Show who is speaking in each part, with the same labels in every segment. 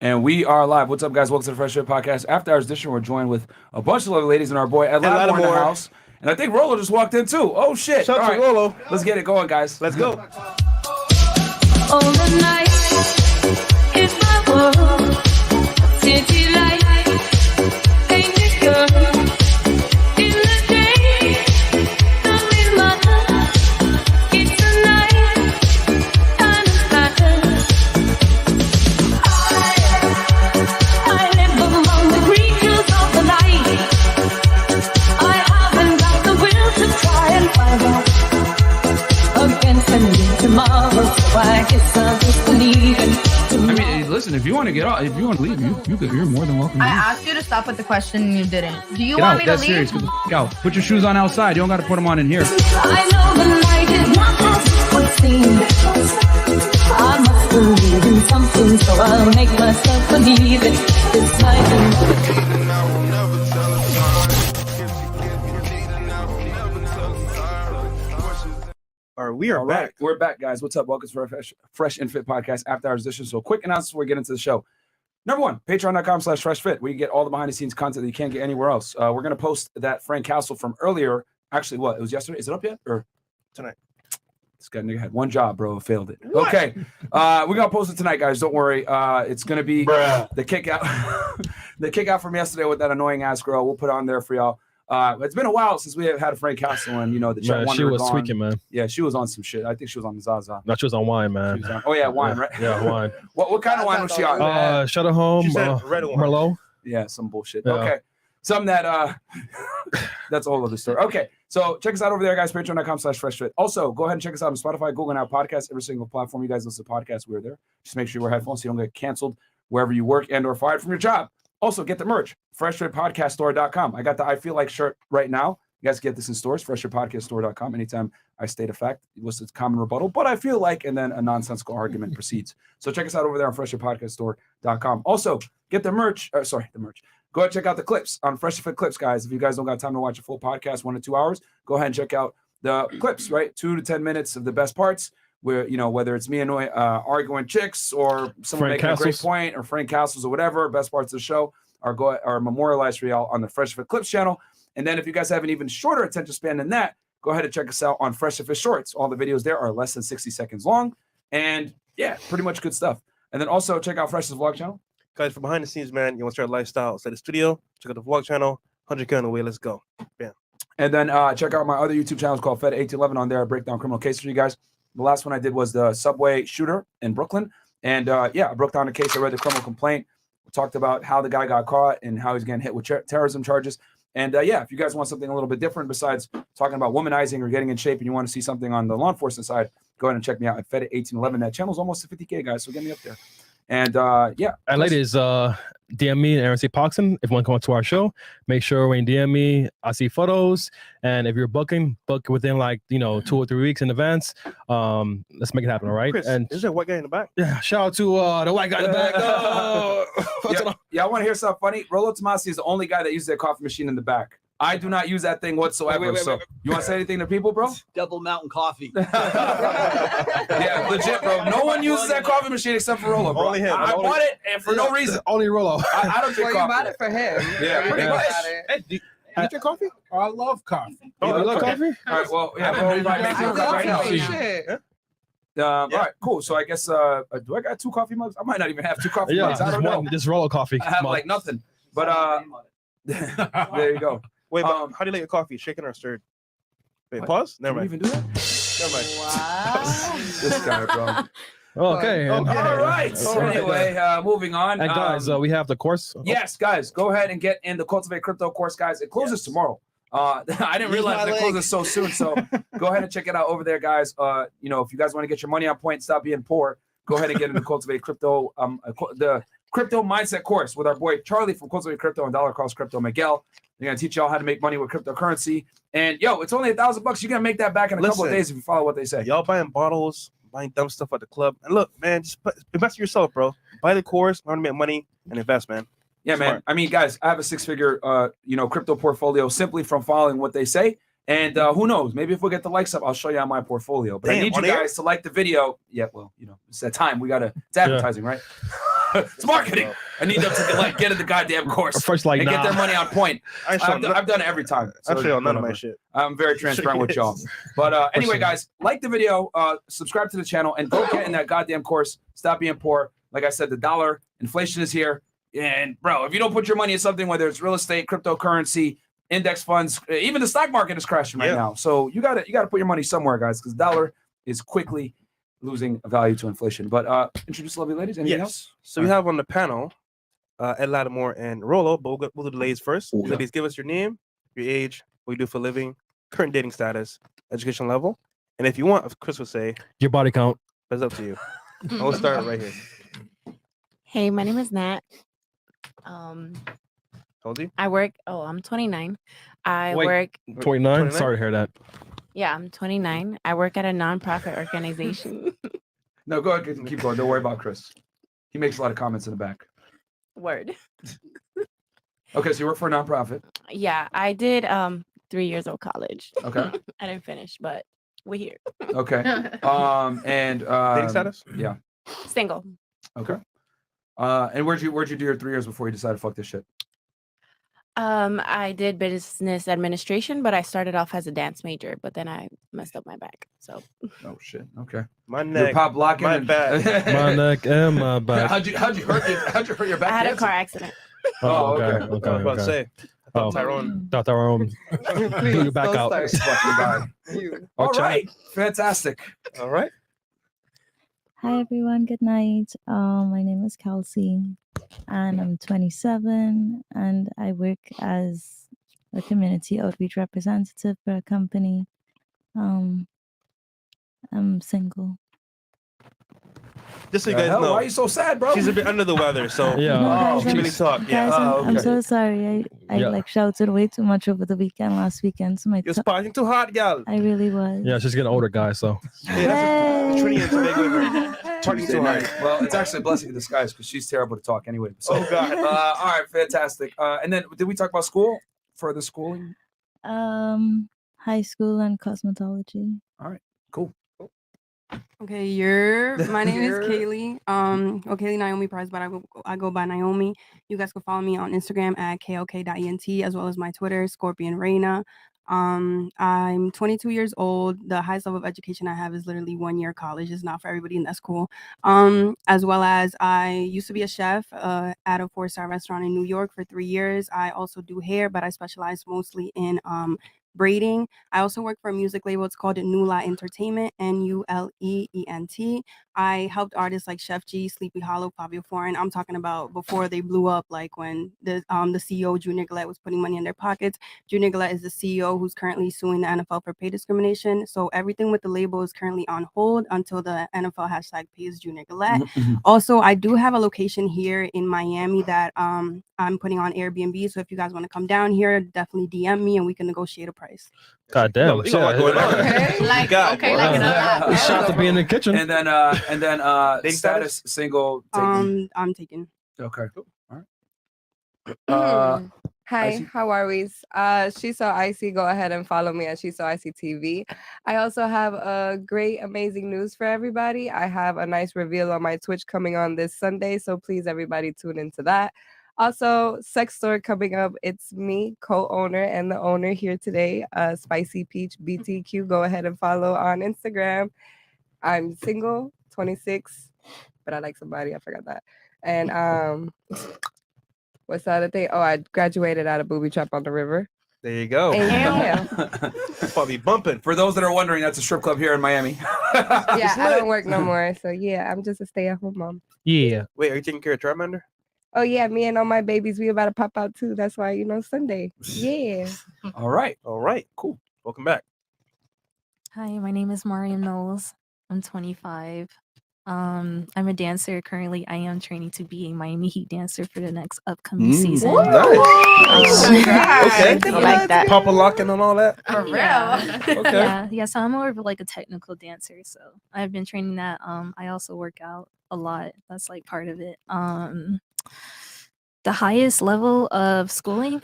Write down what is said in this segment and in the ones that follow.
Speaker 1: And we are live. What's up, guys? Welcome to the FreshandFit Podcast. After Hours Edition, we're joined with a bunch of lovely ladies and our boy Ed Latimore in the house. And I think Rollo just walked in too. Oh, shit.
Speaker 2: Shout out to Rollo.
Speaker 1: Let's get it going, guys.
Speaker 2: Let's go.
Speaker 3: All the night is my world. City light, painted girl. In the day, I'm in my love. It's the night, kind of pattern. I live among the creatures of the night. I haven't got the will to try and find out. Against a new tomorrow, so I guess I'll just believe in tomorrow.
Speaker 1: I mean, listen, if you want to get off, if you want to leave, you're more than welcome.
Speaker 4: I asked you to stop with the question and you didn't. Do you
Speaker 1: Get
Speaker 4: want
Speaker 1: out.
Speaker 4: me to
Speaker 1: That's
Speaker 4: leave?
Speaker 1: serious. Get the f*** out. Put your shoes on outside. You don't got to put them on in here.
Speaker 3: I know the night is not as it seems. I must believe in something, so I'll make myself believe it. This night
Speaker 2: We are back.
Speaker 1: We're back, guys. What's up? Welcome to our FreshandFit Podcast After Hours Edition. So quick announcements before we get into the show. Number one, patreon.com/freshfit, where you get all the behind-the-scenes content that you can't get anywhere else. We're going to post that Frank Castle from earlier. Actually, what? It was yesterday. Is it up yet? Or
Speaker 2: Tonight.
Speaker 1: This guy nigga had one job, bro. Failed it.
Speaker 2: What?
Speaker 1: Okay. We're going to post it tonight, guys. Don't worry. It's going to be the kick out the kick out from yesterday with that annoying-ass girl. We'll put it on there for y'all. It's been a while since we have had a Frank Castle and, the chat.
Speaker 5: Man, she was tweaking, man.
Speaker 1: Yeah, she was on some shit. I think she was on the Zaza.
Speaker 5: No, she was on wine, man.
Speaker 1: Wine, right?
Speaker 5: Yeah, wine.
Speaker 1: What kind of wine was she on?
Speaker 5: Shut her home.
Speaker 2: She said red wine.
Speaker 5: Merlot.
Speaker 1: Yeah, some bullshit.
Speaker 5: Yeah.
Speaker 1: Okay. Something that that's a whole other story. Okay. So check us out over there, guys. Patreon.com/freshfit. Also, go ahead and check us out on Spotify, Google, and Apple Podcasts. Every single platform you guys listen to podcasts, we're there. Just make sure you wear headphones so you don't get canceled wherever you work and or fired from your job. Also, get the merch. FreshandFitPodcastStore.com. I got the I Feel Like shirt right now. You guys get this in stores. FreshandFitPodcastStore.com. Anytime I state a fact, it was a common rebuttal, but I feel like, and then a nonsensical argument proceeds. So check us out over there on FreshandFitPodcastStore.com. Also, get the merch. Go ahead and check out the clips on FreshandFit Clips, guys. If you guys don't got time to watch a full podcast, 1 to 2 hours, go ahead and check out the clips, right? 2 to 10 minutes of the best parts where, whether it's me and arguing chicks or someone
Speaker 5: Frank
Speaker 1: making
Speaker 5: Castles.
Speaker 1: a great point or Frank Castles or whatever, best parts of the show are memorialized for y'all on the FreshandFit Clips channel. And then if you guys have an even shorter attention span than that, go ahead and check us out on FreshandFit Shorts. All the videos there are less than 60 seconds long. And yeah, pretty much good stuff. And then also check out Fresh's vlog channel.
Speaker 2: Guys, from behind the scenes, man, you want to start a lifestyle outside the studio, check out the vlog channel. 100K on the way. Let's go. Bam.
Speaker 1: And then check out my other YouTube channels called Fed1811 on there. I break down criminal cases for you guys. The last one I did was the subway shooter in Brooklyn. And I broke down the case. I read the criminal complaint. We talked about how the guy got caught and how he's getting hit with terrorism charges. And if you guys want something a little bit different besides talking about womanizing or getting in shape and you want to see something on the law enforcement side, go ahead and check me out at Fed1811. That channel's almost to 50K, guys. So get me up there. And
Speaker 5: And ladies, DM me and Aaron C. Poxon. If you want to come on to our show, make sure when you DM me, I see photos. And if you're book within 2 or 3 weeks in advance. Let's make it happen, all right?
Speaker 2: Chris,
Speaker 5: And
Speaker 2: is there a white guy in the back?
Speaker 5: yeah, shout out to the white guy in the back. Oh.
Speaker 1: I want to hear something funny. Rollo Tomassi is the only guy that uses that coffee machine in the back. I do not use that thing whatsoever.
Speaker 6: Wait.
Speaker 1: You want to say anything to people, bro?
Speaker 6: Double Mountain Coffee.
Speaker 1: Yeah, legit, bro. No one uses that coffee machine except for Rollo, bro.
Speaker 2: Only him.
Speaker 1: I bought it and for no reason.
Speaker 5: Only Rollo.
Speaker 1: I don't drink
Speaker 4: Well, you
Speaker 1: coffee.
Speaker 4: bought it for him.
Speaker 1: Yeah, pretty
Speaker 4: You
Speaker 1: much.
Speaker 4: got it.
Speaker 2: Hey, do you drink coffee?
Speaker 6: I love coffee.
Speaker 5: You love
Speaker 1: okay.
Speaker 5: coffee?
Speaker 1: All right, well, yeah,
Speaker 6: I
Speaker 1: bro,
Speaker 6: don't
Speaker 1: right,
Speaker 6: drink
Speaker 1: make you a cup right now.
Speaker 4: Coffee,
Speaker 6: now.
Speaker 4: shit.
Speaker 1: All right, cool. So I guess, do I got 2 coffee mugs? I might not even have 2 coffee
Speaker 5: Yeah,
Speaker 1: mugs. I don't know.
Speaker 5: just Rollo coffee.
Speaker 1: I have like nothing. But there you go.
Speaker 2: Wait, but how do you like your coffee? Shaken or stirred? Wait,
Speaker 1: What?
Speaker 2: pause?
Speaker 1: Can
Speaker 2: Never
Speaker 1: we
Speaker 2: mind.
Speaker 1: even do that?
Speaker 2: Never mind.
Speaker 4: Wow.
Speaker 1: This guy, bro.
Speaker 5: Okay.
Speaker 1: All right. So anyway, moving on.
Speaker 5: And guys, we have the course.
Speaker 1: Yes, guys, go ahead and get in the Cultivate Crypto course, guys. It closes tomorrow. I didn't realize it closes so soon. So go ahead and check it out over there, guys. If you guys want to get your money on point, stop being poor, go ahead and get in the Cultivate Crypto, the Crypto Mindset course with our boy Charlie from Cultivate Crypto and Dollar Cost Crypto Miguel. They're gonna teach y'all how to make money with cryptocurrency. And it's only $1,000. You're gonna make that back in a couple of days if you follow what they say.
Speaker 2: Y'all buying bottles, buying dumb stuff at the club. And look, man, just invest in yourself, bro. Buy the course, learn to make money, and invest, man.
Speaker 1: Yeah,
Speaker 2: Smart.
Speaker 1: man. I mean, guys, I have a 6-figure, crypto portfolio simply from following what they say. And who knows? Maybe if we get the likes up, I'll show you on my portfolio. But I
Speaker 2: Damn,
Speaker 1: need you
Speaker 2: on air?
Speaker 1: guys to like the video. Yeah, well, it's that time. It's advertising, right? It's marketing. I need them to like get in the goddamn course
Speaker 5: First, like,
Speaker 1: and get their
Speaker 5: nah.
Speaker 1: money on point.
Speaker 2: I've
Speaker 1: I've done it every time.
Speaker 2: I
Speaker 1: So
Speaker 2: show none of my
Speaker 1: whatever.
Speaker 2: shit.
Speaker 1: I'm very transparent with y'all. But anyway, guys, like the video, subscribe to the channel, and go get in that goddamn course. Stop being poor. Like I said, the dollar inflation is here. And bro, if you don't put your money in something, whether it's real estate, cryptocurrency, index funds, even the stock market is crashing right now. So you gotta put your money somewhere, guys, because the dollar is quickly losing value to inflation. But introduce lovely ladies. Anything else?
Speaker 2: So we have on the panel Ed Latimore and Rollo, but we'll do the ladies first.
Speaker 1: Yeah.
Speaker 2: Ladies, give us your name, your age, what you do for a living, current dating status, education level, and if you want, as Chris would say,
Speaker 5: Your body count.
Speaker 2: that's up to you. And we'll start right here.
Speaker 7: Hey, my name is Nat.
Speaker 2: How old are you?
Speaker 7: I work. Oh, I'm 29. I
Speaker 5: Wait.
Speaker 7: work.
Speaker 5: 29?
Speaker 2: 29?
Speaker 5: Sorry to hear that.
Speaker 7: Yeah, I'm 29. I work at a nonprofit organization.
Speaker 1: No, go ahead. Keep going. Don't worry about Chris. He makes a lot of comments in the back.
Speaker 7: Word.
Speaker 1: Okay, so you work for a nonprofit.
Speaker 7: Yeah, I did 3 years of college.
Speaker 1: Okay.
Speaker 7: I didn't finish, but we're here.
Speaker 1: Okay. And
Speaker 2: Dating status?
Speaker 1: Yeah.
Speaker 7: Single.
Speaker 1: Okay. And where'd you do your 3 years before you decided to fuck this shit?
Speaker 7: I did business administration, but I started off as a dance major, but then I messed up my back. So
Speaker 1: Oh shit. Okay.
Speaker 2: My
Speaker 1: Your
Speaker 2: neck.
Speaker 1: pop locking.
Speaker 2: my
Speaker 1: and-
Speaker 2: bad.
Speaker 5: My neck and my back.
Speaker 1: how'd you hurt your back?
Speaker 7: I had a
Speaker 1: dancing?
Speaker 7: car accident.
Speaker 1: Oh, okay.
Speaker 2: I was about to say, I thought
Speaker 5: Oh.
Speaker 2: Tyrone.
Speaker 5: Thought that were blew your back out.
Speaker 1: This fucking guy. All
Speaker 5: Watch out.
Speaker 1: right. Fantastic.
Speaker 2: All right.
Speaker 8: Hi everyone, good night. My name is Kelsey and I'm 27 and I work as a community outreach representative for a company. I'm single.
Speaker 2: Just so you
Speaker 1: The
Speaker 2: guys
Speaker 1: hell?
Speaker 2: know,
Speaker 1: Why are you so sad, bro?
Speaker 2: she's a bit under the weather, so
Speaker 5: Yeah.
Speaker 8: No, guys,
Speaker 2: she
Speaker 8: I'm,
Speaker 2: really talk.
Speaker 8: guys,
Speaker 2: Yeah.
Speaker 1: Oh,
Speaker 8: I'm
Speaker 1: okay.
Speaker 8: so sorry. I
Speaker 5: Yeah.
Speaker 8: like shouted way too much over the last weekend. So my
Speaker 2: You're sparking too hot, gal.
Speaker 8: I really was.
Speaker 5: Yeah, she's getting older, guys. So
Speaker 2: Hey, that's Trini and Tomato with her. Partying
Speaker 1: Tuesday
Speaker 2: too hard.
Speaker 1: night. Well, it's actually a blessing in disguise because she's terrible to talk anyway. So,
Speaker 2: Oh, God.
Speaker 1: all right, fantastic. And then did we talk about school? Further schooling?
Speaker 8: High school and cosmetology.
Speaker 1: Cool.
Speaker 9: Okay, my name is Kaylee. Well, Kaylee Naomi Price, but I go by Naomi. You guys can follow me on Instagram at klk.ent, as well as my Twitter, Scorpion Reina. I'm 22 years old. The highest level of education I have is literally 1 year college. It's not for everybody, and that's cool. As well as I used to be a chef at a 4-star restaurant in New York for 3 years. I also do hair, but I specialize mostly in braiding. I also work for a music label. It's called Nula Entertainment, Nuleent. I helped artists like Chef G, Sleepy Hollow, Fabio Foreign. I'm talking about before they blew up, like when the CEO, Junior Gillette, was putting money in their pockets. Junior Gillette is the CEO who's currently suing the NFL for pay discrimination. So everything with the label is currently on hold until the NFL hashtag pays Junior Gillette. Also, I do have a location here in Miami that I'm putting on Airbnb. So if you guys want to come down here, definitely DM me and we can negotiate a price.
Speaker 5: God damn.
Speaker 2: You got a lot going on.
Speaker 4: Okay, like
Speaker 2: God,
Speaker 4: okay,
Speaker 2: wow.
Speaker 4: like another.
Speaker 5: Shot to be in the kitchen.
Speaker 1: And then
Speaker 2: Dating
Speaker 1: status single. Taken.
Speaker 9: I'm taken.
Speaker 1: Okay. Cool. All right.
Speaker 10: Hi,
Speaker 1: Icy?
Speaker 10: how are we? She Saw Icy. Go ahead and follow me at She Saw Icy TV. I also have a great, amazing news for everybody. I have a nice reveal on my Twitch coming on this Sunday, so please, everybody, tune into that. Also, sex store coming up. It's me, co-owner, and the owner here today, Spicy Peach BTQ. Go ahead and follow on Instagram. I'm single, 26, but I like somebody. I forgot that. And what's the other thing? Oh, I graduated out of Booby Trap on the River.
Speaker 2: There you go.
Speaker 10: And yeah,
Speaker 2: Probably bumping.
Speaker 1: For those that are wondering, that's a strip club here in Miami.
Speaker 10: yeah, I don't work no more. So yeah, I'm just a stay-at-home mom.
Speaker 5: Yeah.
Speaker 2: Wait, are you taking care of Charmander?
Speaker 10: Oh yeah, me and all my babies, we about to pop out too. That's why, Sunday. Yeah.
Speaker 1: All right.
Speaker 2: All right, cool. Welcome back.
Speaker 11: Hi, my name is Mariam Knowles. I'm 25. I'm a dancer. Currently, I am training to be a Miami Heat dancer for the next upcoming season.
Speaker 2: Nice. Okay.
Speaker 7: I like that.
Speaker 2: Papa locking and all that.
Speaker 4: For real.
Speaker 11: Yeah, yeah. So I'm more of like a technical dancer. So I've been training that. I also work out a lot. That's like part of it. The highest level of schooling,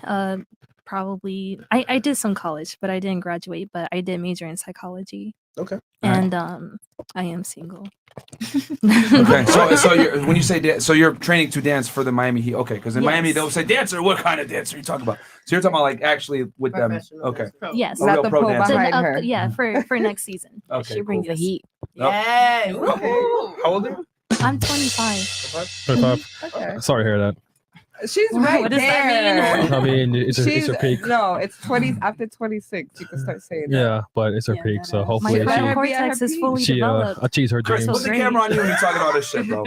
Speaker 11: probably I did some college, but I didn't graduate. But I did major in psychology.
Speaker 2: Okay.
Speaker 11: And I am single.
Speaker 1: Okay, so you're, when you say so you're training to dance for the Miami Heat. Okay, because in Miami they'll say dancer. What kind of dancer are you talking about? So you're talking about like actually with them. Okay.
Speaker 11: Yes.
Speaker 1: A real pro dancer.
Speaker 11: Yeah, for next season.
Speaker 1: Okay,
Speaker 7: She brings the heat.
Speaker 1: Yeah.
Speaker 2: How old are you?
Speaker 11: I'm 25.
Speaker 5: 25.
Speaker 10: Okay.
Speaker 5: Sorry to hear that.
Speaker 10: She's right
Speaker 11: What does that
Speaker 10: there.
Speaker 11: mean?
Speaker 5: I mean, it's her peak.
Speaker 10: No, it's 20 after 26. You can start saying that.
Speaker 5: Yeah, but it's her peak. So
Speaker 11: My
Speaker 5: hopefully
Speaker 11: frontal
Speaker 5: she
Speaker 11: cortex is fully developed.
Speaker 5: achieves her
Speaker 1: Chris,
Speaker 5: dreams.
Speaker 1: put the camera on you when you're talking all this shit, bro.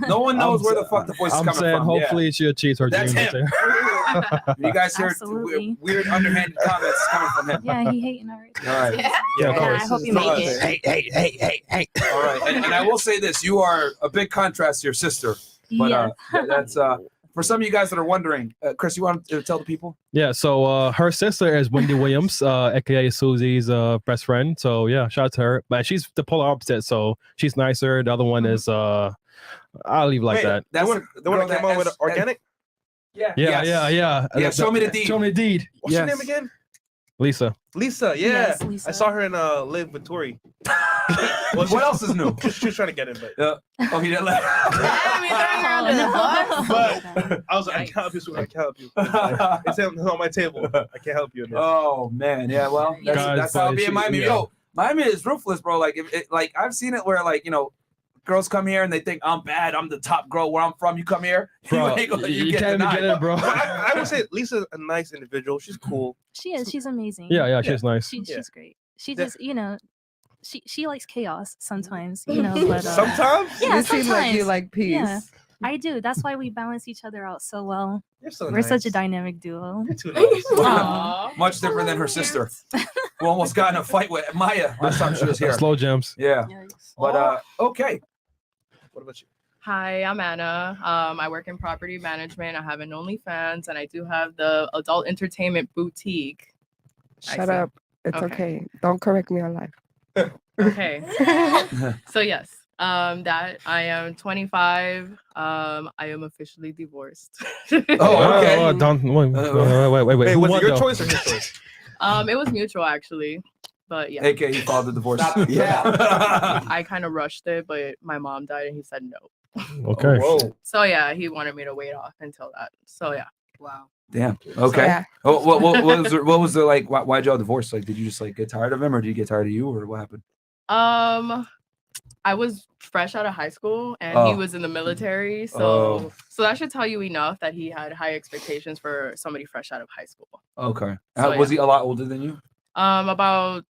Speaker 1: No one knows where the fuck the voice is
Speaker 5: I'm
Speaker 1: coming
Speaker 5: saying
Speaker 1: from.
Speaker 5: hopefully she achieves her
Speaker 1: That's
Speaker 5: dreams.
Speaker 1: him. You guys hear
Speaker 11: Absolutely.
Speaker 1: weird underhanded comments coming from him.
Speaker 11: Yeah, he hating already.
Speaker 1: All right.
Speaker 5: Yeah,
Speaker 1: no,
Speaker 11: I hope you make it.
Speaker 1: Hey. All right. And I will say this: you are a big contrast to your sister. But that's for some of you guys that are wondering. Chris, you want to tell the people?
Speaker 5: Yeah, so her sister is Wendy Williams, aka Susie's best friend. So yeah, shout out to her. But she's the polar opposite, so she's nicer. The other one is I'll leave like that.
Speaker 2: That's the one that came on with organic.
Speaker 1: Yeah.
Speaker 5: Yeah.
Speaker 1: Show me the deed.
Speaker 5: Show me the deed.
Speaker 2: What's your name again?
Speaker 5: Lisa.
Speaker 2: Lisa, yeah.
Speaker 11: Yes, Lisa.
Speaker 2: I saw her in Live with Tori.
Speaker 1: What else is new?
Speaker 2: She was trying to get in, but
Speaker 1: Oh, he didn't let.
Speaker 2: but I was like, I can't help you, sweetheart. I can't help you. It's on my table. I can't help you in this.
Speaker 1: Oh man, yeah. Well, that's how it be in Miami. Yo, Miami is ruthless, bro. Like, like I've seen it where like girls come here and they think I'm bad. I'm the top girl where I'm from. You come here,
Speaker 5: Bro,
Speaker 1: you
Speaker 5: can't even get in, bro.
Speaker 2: I would say Lisa's a nice individual. She's cool.
Speaker 11: She is. She's amazing.
Speaker 5: Yeah, she's nice.
Speaker 11: She's great. She just, she likes chaos sometimes, but
Speaker 2: sometimes?
Speaker 11: Yeah,
Speaker 10: You
Speaker 11: sometimes.
Speaker 10: seem like you like peace.
Speaker 11: Yeah, I do. That's why we balance each other out so well.
Speaker 2: You're so
Speaker 11: We're such a
Speaker 2: nice.
Speaker 11: dynamic duo.
Speaker 2: You're too nice.
Speaker 11: Aw.
Speaker 1: Much different than her sister, who almost got in a fight with Maya last time she was here.
Speaker 5: Slow jumps.
Speaker 1: Yeah. But okay.
Speaker 2: What about you?
Speaker 12: Hi, I'm Anna. I work in property management. I have an OnlyFans, and I do have the adult entertainment boutique.
Speaker 10: Shut up. It's okay. Don't correct me on life.
Speaker 12: Okay. So yes, that I am 25. I am officially divorced.
Speaker 1: Oh, okay.
Speaker 5: Wait.
Speaker 2: Wait,
Speaker 5: Who
Speaker 2: was
Speaker 5: won,
Speaker 2: it your
Speaker 5: though?
Speaker 2: choice or his choice?
Speaker 12: It was mutual actually, but yeah.
Speaker 1: AKA he filed the divorce.
Speaker 12: I kind of rushed it, but my mom died, and he said no.
Speaker 5: Okay.
Speaker 2: Whoa.
Speaker 12: So yeah, he wanted me to wait off until that. So yeah. Wow.
Speaker 1: Damn. Okay.
Speaker 10: Yeah.
Speaker 1: Oh, what was the like? Why'd y'all divorce? Like, did you just like get tired of him, or did you get tired of you, or what happened?
Speaker 12: I was fresh out of high school, and he was in the military, so that should tell you enough that he had high expectations for somebody fresh out of high school.
Speaker 1: Okay.
Speaker 12: So,
Speaker 1: Was he a lot older than you?
Speaker 12: About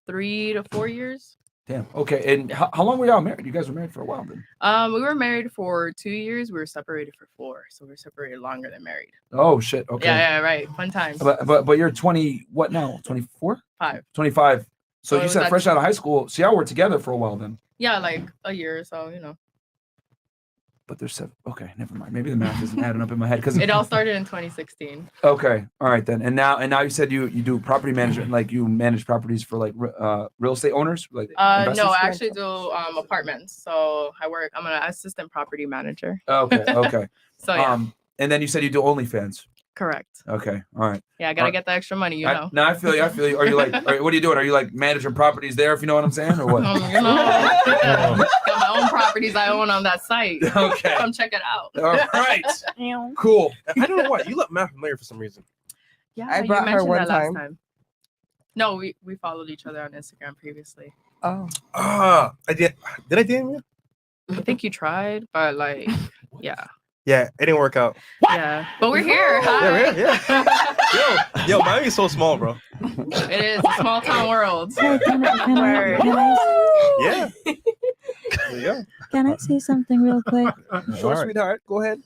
Speaker 12: 3 to 4 years.
Speaker 1: Damn. Okay. And how long were y'all married? You guys were married for a while then.
Speaker 12: We were married for 2 years. We were separated for 4, so we were separated longer than married.
Speaker 1: Oh shit. Okay.
Speaker 12: Yeah, right. Fun times.
Speaker 1: But you're 20. What now? 24. 25. So
Speaker 12: So it
Speaker 1: you
Speaker 12: was
Speaker 1: said
Speaker 12: at-
Speaker 1: fresh out of high school. So y'all were together for a while then.
Speaker 12: Yeah, like a year or so,
Speaker 1: But there's 7. Okay, never mind. Maybe the math isn't adding up in my head because
Speaker 12: It all started in 2016.
Speaker 1: Okay. All right then. And now you said you do property management, like you manage properties for like real estate owners, like
Speaker 12: No,
Speaker 1: investors?
Speaker 12: I actually do apartments. So I'm an assistant property manager.
Speaker 1: Okay. Okay.
Speaker 12: So yeah,
Speaker 1: and then you said you do OnlyFans.
Speaker 12: correct.
Speaker 1: Okay. All right.
Speaker 12: Yeah, I gotta get the extra money,
Speaker 1: Now I feel you. Are you like? What are you doing? Are you like managing properties there? If you know what I'm saying, or what?
Speaker 12: Got my own properties I own on that site.
Speaker 1: Okay.
Speaker 12: Come check it out.
Speaker 1: All right. Cool.
Speaker 2: I don't know why. You look Matt familiar for some reason.
Speaker 12: Yeah,
Speaker 10: I
Speaker 12: you
Speaker 10: brought her
Speaker 12: mentioned
Speaker 10: one
Speaker 12: that last
Speaker 10: time.
Speaker 12: No, we followed each other on Instagram previously.
Speaker 10: Oh.
Speaker 2: I did. Did I DM you?
Speaker 12: I think you tried, but like, yeah.
Speaker 2: Yeah, it didn't work out.
Speaker 12: Yeah, but we're here.
Speaker 2: Yeah,
Speaker 12: Hi.
Speaker 2: Yo, Miami's so small, bro.
Speaker 12: It is a small town world.
Speaker 8: Hey, can I
Speaker 2: Yeah. There you go.
Speaker 8: can I say something real quick?
Speaker 2: Sure, sweetheart. Go ahead.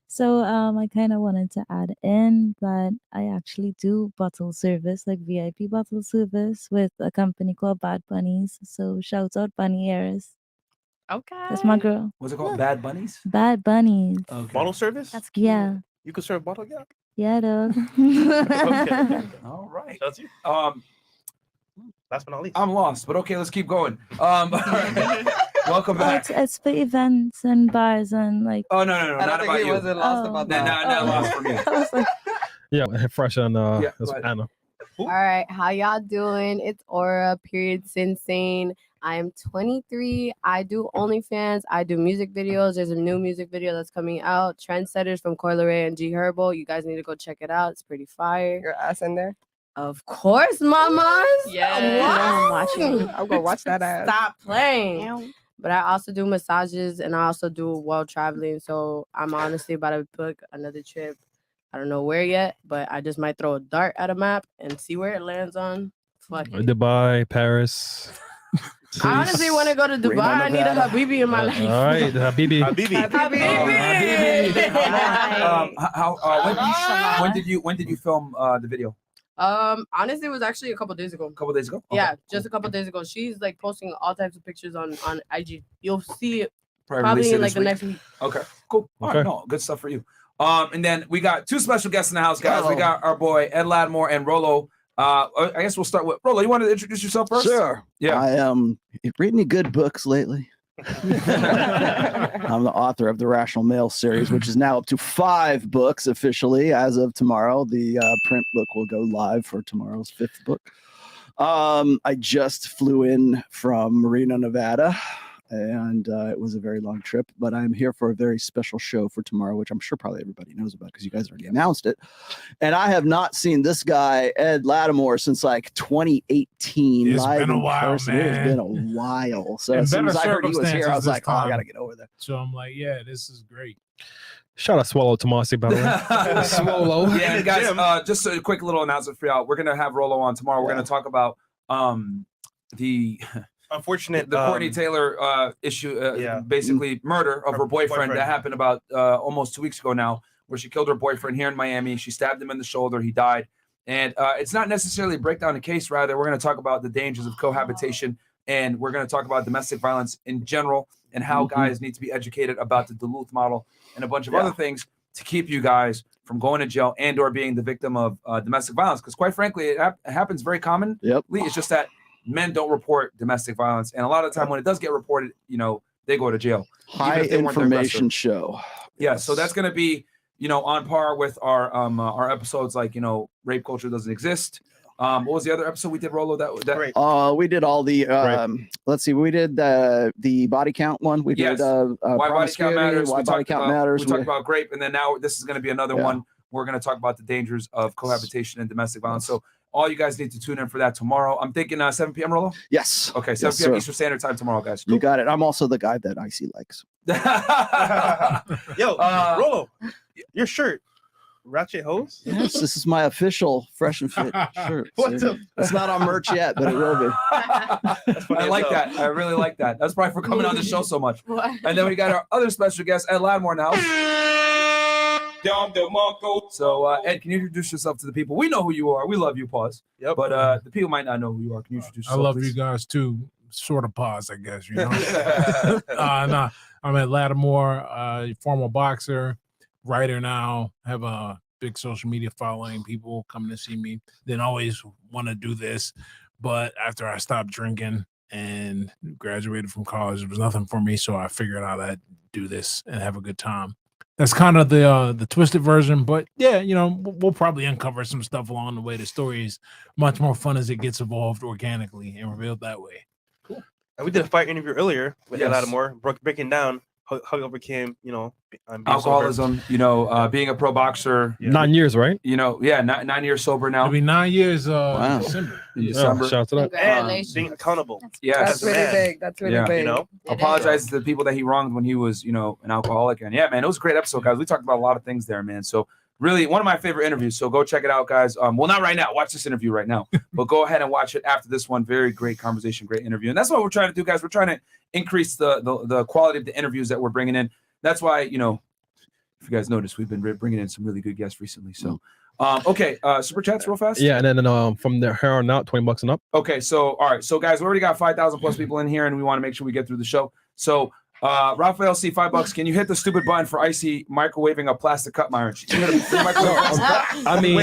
Speaker 8: So I kind of wanted to add in that I actually do bottle service, like VIP bottle service with a company called Bad Bunnies. So shout out Bunny Ears.
Speaker 12: Okay.
Speaker 8: That's my girl.
Speaker 1: What's it called? Bad Bunnies?
Speaker 8: Bad Bunnies.
Speaker 1: Okay.
Speaker 2: Bottle service?
Speaker 8: That's cute. Yeah.
Speaker 2: You could serve bottle, yeah?
Speaker 8: Yeah, dog.
Speaker 2: Okay.
Speaker 1: All right.
Speaker 2: That's you. Last but not least.
Speaker 1: I'm lost, but okay, let's keep going. All right. Welcome back.
Speaker 8: It's for events and bars and like.
Speaker 1: Oh no, not about you.
Speaker 10: wasn't lost about that.
Speaker 1: Not lost for me.
Speaker 8: I was like,
Speaker 5: Yeah, fresh on
Speaker 1: Yeah,
Speaker 5: that's
Speaker 1: go ahead.
Speaker 5: Anna.
Speaker 13: All right, how y'all doing? It's Aura, period, Sinsane. I am 23. I do OnlyFans. I do music videos. There's a new music video that's coming out. Trendsetters from Coi Leray and G Herbo. You guys need to go check it out. It's pretty fire.
Speaker 10: Your ass in there?
Speaker 13: Of course, mamas.
Speaker 12: Yeah.
Speaker 13: I'm
Speaker 10: watching. I'll go watch that ass.
Speaker 13: Stop playing. But I also do massages and I also do world traveling. So I'm honestly about to book another trip. I don't know where yet, but I just might throw a dart at a map and see where it lands on. Fuck it.
Speaker 5: Dubai, Paris.
Speaker 13: I honestly want to go to Dubai. I need a Habibi in my life.
Speaker 5: All right, Habibi.
Speaker 1: When did you film the video?
Speaker 13: Honestly, it was actually a couple days ago.
Speaker 1: A couple days ago? Okay.
Speaker 13: Yeah, just a couple days ago. She's like posting all types of pictures on IG. You'll see it
Speaker 1: Probably
Speaker 13: probably
Speaker 1: release it
Speaker 13: in like
Speaker 1: this
Speaker 13: the
Speaker 1: week.
Speaker 13: next week.
Speaker 1: Okay, cool. All
Speaker 5: Okay.
Speaker 1: right, no, good stuff for you. And then we got two special guests in the house, guys. We got our boy Ed Latimore and Rollo. I guess we'll start with Rollo. You want to introduce yourself first?
Speaker 14: Sure.
Speaker 1: Yeah.
Speaker 14: I read any good books lately? I'm the author of the Rational Male series, which is now up to 5 books officially as of tomorrow. The print book will go live for tomorrow's 5th book. I just flew in from Reno, Nevada, and it was a very long trip, but I'm here for a very special show for tomorrow, which I'm sure probably everybody knows about because you guys already announced it. And I have not seen this guy, Ed Latimore, since like 2018.
Speaker 6: It's
Speaker 14: live
Speaker 6: been a
Speaker 14: in
Speaker 6: while,
Speaker 14: person. It has
Speaker 6: man.
Speaker 14: been a while. So
Speaker 6: In
Speaker 14: as soon
Speaker 6: better
Speaker 14: as I heard he was here, I was
Speaker 6: circumstances
Speaker 14: like,
Speaker 6: this
Speaker 14: oh, I
Speaker 6: time.
Speaker 14: got to get over there.
Speaker 6: So I'm like, yeah, this is great.
Speaker 5: Shout out Swallow Tomassi, by the way. Swallow.
Speaker 1: Yeah, and guys, just a quick little announcement for y'all. We're gonna have Rollo on tomorrow. We're gonna talk about the
Speaker 2: unfortunate
Speaker 1: Courtney Taylor issue, basically murder of her boyfriend that happened about almost 2 weeks ago now, where she killed her boyfriend here in Miami. She stabbed him in the shoulder. He died. And it's not necessarily a breakdown of case. Rather, we're going to talk about the dangers of cohabitation, and we're going to talk about domestic violence in general and how guys need to be educated about the Duluth model and a bunch of other things to keep you guys from going to jail and or being the victim of domestic violence. Because quite frankly, it happens very commonly. It's just that men don't report domestic violence. And a lot of the time when it does get reported, they go to jail.
Speaker 14: High information show.
Speaker 1: Yeah, so that's going to be, on par with our episodes like, rape culture doesn't exist. What was the other episode we did, Rollo? That
Speaker 14: we did all the let's see, we did the body count one. We did
Speaker 1: why body count matters.
Speaker 14: Why body count matters.
Speaker 1: We talked about grape, and then now this is going to be another one. We're going to talk about the dangers of cohabitation and domestic violence. So all you guys need to tune in for that tomorrow. I'm thinking 7 p.m. Rollo?
Speaker 14: Yes.
Speaker 1: Okay, 7 p.m. Eastern Standard Time tomorrow, guys.
Speaker 14: You got it. I'm also the guy that Icy likes.
Speaker 2: Yo, Rollo, your shirt, Ratchet Hose?
Speaker 14: Yes, this is my official Fresh and Fit shirt. It's not on merch yet, but it will be.
Speaker 1: I like that. I really like that. That's probably for coming on the show so much. And then we got our other special guest, Ed Latimore, in the house. So, Ed, can you introduce yourself to the people? We know who you are. We love you, pause.
Speaker 2: Yep.
Speaker 1: But the people might not know who you are. Can you introduce
Speaker 6: I
Speaker 1: yourself?
Speaker 6: love
Speaker 1: please?
Speaker 6: you guys too. Sort of pause, I guess. Nah, I'm at Latimore, former boxer, writer now. Have a big social media following. People coming to see me. Didn't always want to do this, but after I stopped drinking and graduated from college, it was nothing for me. So I figured out I'd do this and have a good time. That's kind of the twisted version, but yeah, we'll probably uncover some stuff along the way. The story is much more fun as it gets evolved organically and revealed that way.
Speaker 2: Cool. And we did a fight interview earlier with
Speaker 1: Yes.
Speaker 2: Latimore, breaking down how it overcame, being
Speaker 1: Alcoholism, being a pro boxer.
Speaker 5: 9 years, right?
Speaker 1: 9 years sober now.
Speaker 6: It'll be 9 years
Speaker 14: Wow.
Speaker 6: December.
Speaker 1: In December.
Speaker 5: shout out to that.
Speaker 10: Congratulations.
Speaker 2: being accountable.
Speaker 1: Yes.
Speaker 10: That's really big. That's really big.
Speaker 1: Apologize to the people that he wronged when he was, an alcoholic. And yeah, man, it was a great episode, guys. We talked about a lot of things there, man. So really one of my favorite interviews. So go check it out, guys. Well, not right now. Watch this interview right now, but go ahead and watch it after this one. Very great conversation, great interview. And that's what we're trying to do, guys. We're trying to increase the quality of the interviews that we're bringing in. That's why, if you guys notice, we've been bringing in some really good guests recently. So, okay. Super chats real fast.
Speaker 5: Yeah. And then from there on out, $20 and up.
Speaker 1: Okay. So, all right. So guys, we already got 5,000 plus people in here and we want to make sure we get through the show. So, Raphael C, $5. Can you hit the stupid button for Icy microwaving a plastic cup, Myron?
Speaker 5: I mean,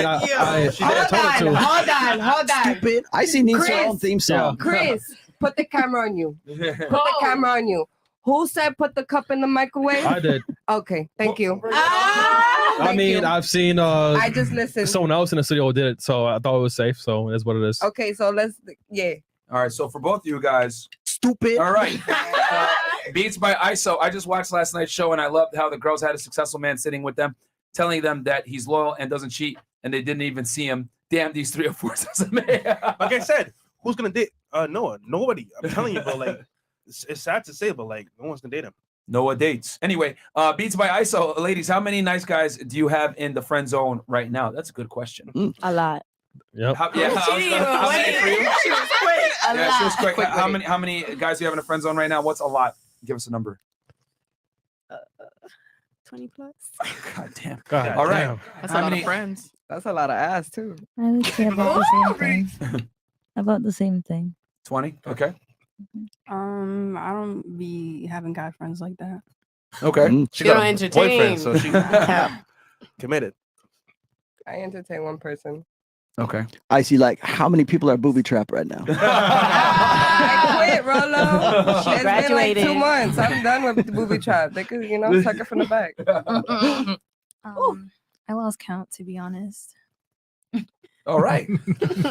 Speaker 10: Hold on.
Speaker 14: Stupid. Icy needs
Speaker 10: Chris.
Speaker 14: her own theme song.
Speaker 10: Chris, put the camera on you. Put the camera on you. Who said put the cup in the microwave?
Speaker 5: I did.
Speaker 10: Okay, thank you.
Speaker 5: I mean, I've seen
Speaker 10: I just listened.
Speaker 5: someone else in the studio did it, so I thought it was safe. So that's what it is.
Speaker 10: Okay, so let's
Speaker 1: All right, so for both of you guys,
Speaker 14: stupid.
Speaker 1: All right, Beats by ISO. I just watched last night's show and I loved how the girls had a successful man sitting with them, telling them that he's loyal and doesn't cheat, and they didn't even see him. Damn, these 3 or 4 doesn't make.
Speaker 2: Like I said, who's gonna date Noah? Nobody. I'm telling you, bro. Like, it's sad to say, but like, no one's gonna date him.
Speaker 1: Noah dates. Anyway, Beats by ISO. Ladies, how many nice guys do you have in the friend zone right now? That's a good question.
Speaker 7: A lot.
Speaker 5: Yep.
Speaker 1: How many for you?
Speaker 7: She was quick.
Speaker 1: She was quick. How many guys do you have in the friend zone right now? What's a lot? Give us a number.
Speaker 7: 20 plus.
Speaker 1: God damn.
Speaker 5: God
Speaker 1: All right.
Speaker 5: damn.
Speaker 12: That's
Speaker 1: How
Speaker 12: a lot
Speaker 1: many
Speaker 12: of friends.
Speaker 10: That's a lot of ass too.
Speaker 8: I would say about the same thing. About the same thing.
Speaker 1: 20. Okay.
Speaker 9: I don't be having guy friends like that.
Speaker 1: Okay.
Speaker 2: She
Speaker 13: You
Speaker 2: got
Speaker 13: don't
Speaker 2: a
Speaker 13: entertain.
Speaker 2: boyfriend, so she committed.
Speaker 10: I entertain one person.
Speaker 1: Okay.
Speaker 14: I see. Like, how many people are booby trapped right now?
Speaker 10: I quit, Rollo.
Speaker 7: She
Speaker 10: It's
Speaker 7: graduated.
Speaker 10: been like 2 months. I'm done with the booby trap. They could, suck it from the back.
Speaker 11: I lost count, to be honest.
Speaker 1: All right.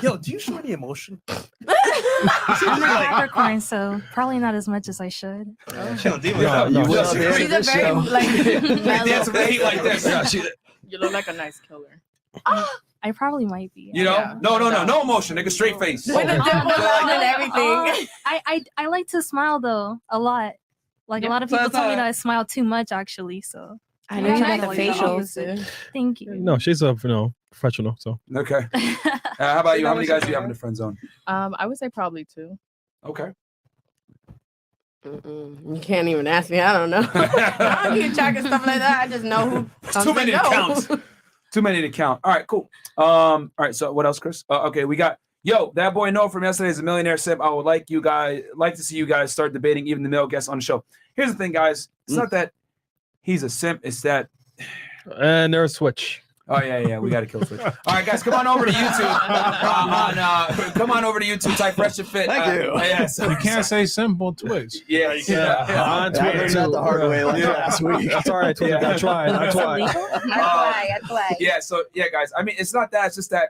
Speaker 2: Yo, do you show any emotion?
Speaker 11: I'm a Capricorn, so probably not as much as I should.
Speaker 2: She don't deal with
Speaker 5: No,
Speaker 2: that.
Speaker 5: no,
Speaker 14: You will
Speaker 5: she's-
Speaker 14: at the end
Speaker 13: She's
Speaker 14: of
Speaker 13: a
Speaker 14: this
Speaker 13: very
Speaker 14: show.
Speaker 13: like
Speaker 1: Dance with the heat like this.
Speaker 5: Yeah,
Speaker 12: You look like a nice killer.
Speaker 11: I probably might be.
Speaker 1: You know?
Speaker 12: Yeah.
Speaker 1: No emotion, nigga. Straight face.
Speaker 13: with the dimples out and everything.
Speaker 11: I like to smile though a lot. Like a lot of people tell me that I smile too much actually. So
Speaker 7: I know you
Speaker 11: try
Speaker 7: got
Speaker 11: to
Speaker 7: the
Speaker 11: like
Speaker 7: facials.
Speaker 11: Thank you.
Speaker 5: No, she's a professional. So
Speaker 1: Okay. How about you? How many guys do you have in the friend zone?
Speaker 12: I would say probably 2.
Speaker 1: Okay.
Speaker 13: You can't even ask me. I don't know. I don't keep track of stuff like that. I just know who comes
Speaker 1: Too many to
Speaker 13: and
Speaker 1: count.
Speaker 13: goes.
Speaker 1: Too many to count. All right, cool. All right, so what else, Chris? Okay, we got that boy Noah from yesterday is a millionaire sip. I would like to see you guys start debating even the male guests on the show. Here's the thing, guys. It's not that he's a simp, it's that
Speaker 5: and there's Switch.
Speaker 1: Oh yeah, we got to kill Twitch. All right, guys, come on over to YouTube. Come on over to YouTube. Type Fresh and Fit.
Speaker 14: Thank you.
Speaker 1: Yeah, so,
Speaker 6: You can't say simple Twitch.
Speaker 1: Yeah,
Speaker 5: On
Speaker 14: I learned
Speaker 5: Twitter
Speaker 14: that
Speaker 5: too.
Speaker 14: the hard way last week.
Speaker 5: That's all right. Twitter. I tried.
Speaker 10: I tried.
Speaker 1: yeah. So yeah, guys. I mean, it's not that. It's just that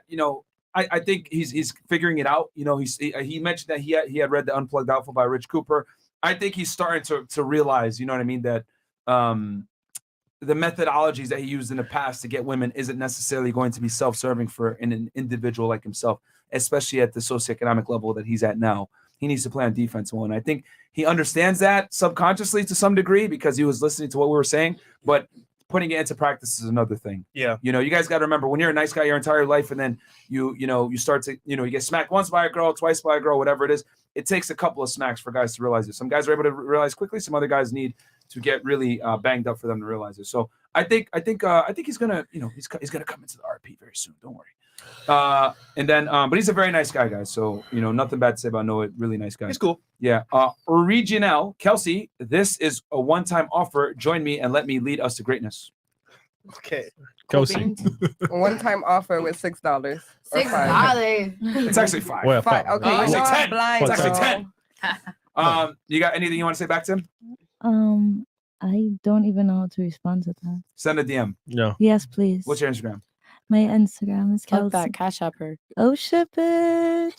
Speaker 1: I think he's figuring it out. He mentioned that he had read the Unplugged Outfit by Rich Cooper. I think he's starting to realize, you know what I mean, that the methodologies that he used in the past to get women isn't necessarily going to be self-serving for an individual like himself, especially at the socioeconomic level that he's at now. He needs to play on defense more. And I think he understands that subconsciously to some degree because he was listening to what we were saying, but putting it into practice is another thing.
Speaker 2: Yeah.
Speaker 1: You guys got to remember when you're a nice guy your entire life and then you start to, you get smacked once by a girl, twice by a girl, whatever it is. It takes a couple of smacks for guys to realize it. Some guys are able to realize quickly. Some other guys need to get really banged up for them to realize it. So I think he's gonna, he's gonna come into the RP very soon. Don't worry. And then, but he's a very nice guy, guys. So nothing bad to say about Noah. Really nice guy.
Speaker 2: He's cool.
Speaker 1: Yeah. Original Kelsey, this is a one-time offer. Join me and let me lead us to greatness.
Speaker 2: Okay.
Speaker 5: Kelsey.
Speaker 10: One-time offer with $6.
Speaker 13: $6.
Speaker 1: It's actually 5.
Speaker 5: Well,
Speaker 10: Five. Okay.
Speaker 1: It's
Speaker 10: You know
Speaker 1: like
Speaker 10: I'm
Speaker 1: 10.
Speaker 10: blind,
Speaker 1: It's actually
Speaker 10: so-
Speaker 1: 10. You got anything you want to say back to him?
Speaker 8: I don't even know how to respond to that.
Speaker 1: Send a DM.
Speaker 5: No.
Speaker 8: Yes, please.
Speaker 1: What's your Instagram?
Speaker 8: My Instagram is
Speaker 13: Fuck
Speaker 8: Kelsey.
Speaker 13: that. Cash up her.
Speaker 8: Oh shit, bitch.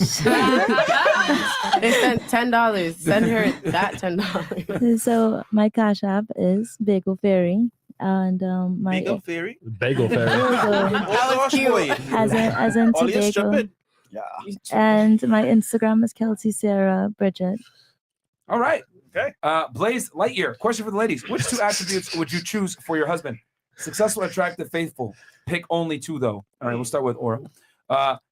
Speaker 13: They sent $10. Send her that $10.
Speaker 8: So my cash app is Bagel Fairy, and my
Speaker 2: Bagel Theory.
Speaker 5: Bagel Fairy.
Speaker 2: Oh, cute.
Speaker 8: as in to
Speaker 2: Alias
Speaker 8: bagel.
Speaker 2: Stupid.
Speaker 14: Yeah.
Speaker 8: And my Instagram is Kelsey Sarah Bridget.
Speaker 1: All right.
Speaker 2: Okay.
Speaker 1: Blaze Lightyear. Question for the ladies. Which 2 attributes would you choose for your husband? Successful, attractive, faithful. Pick only 2, though. All right, we'll start with Aura.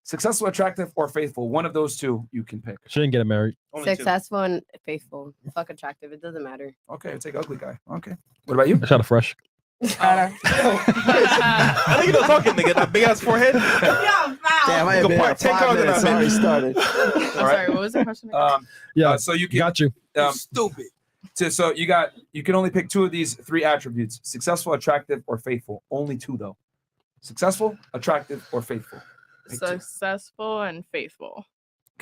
Speaker 1: Successful, attractive, or faithful. One of those 2 you can pick.
Speaker 5: She didn't get married.
Speaker 2: Only 2.
Speaker 13: Successful and faithful. Fuck attractive. It doesn't matter.
Speaker 1: Okay, I'll take ugly guy. Okay. What about you?
Speaker 5: I shot a fresh.
Speaker 2: I think you're not talking, nigga. That big ass forehead.
Speaker 14: Damn, I
Speaker 2: You
Speaker 14: have
Speaker 2: can
Speaker 14: been
Speaker 2: park
Speaker 14: here
Speaker 2: 10
Speaker 14: 5
Speaker 2: cars in
Speaker 14: minutes.
Speaker 2: that
Speaker 14: Already
Speaker 2: bitch.
Speaker 14: started.
Speaker 1: All right.
Speaker 12: Sorry, what was the question again?
Speaker 5: Yeah.
Speaker 1: So you can,
Speaker 5: Got you.
Speaker 1: stupid. So you can only pick 2 of these 3 attributes: successful, attractive, or faithful. Only 2 though. Successful, attractive, or faithful. Pick 2.
Speaker 12: Successful and faithful.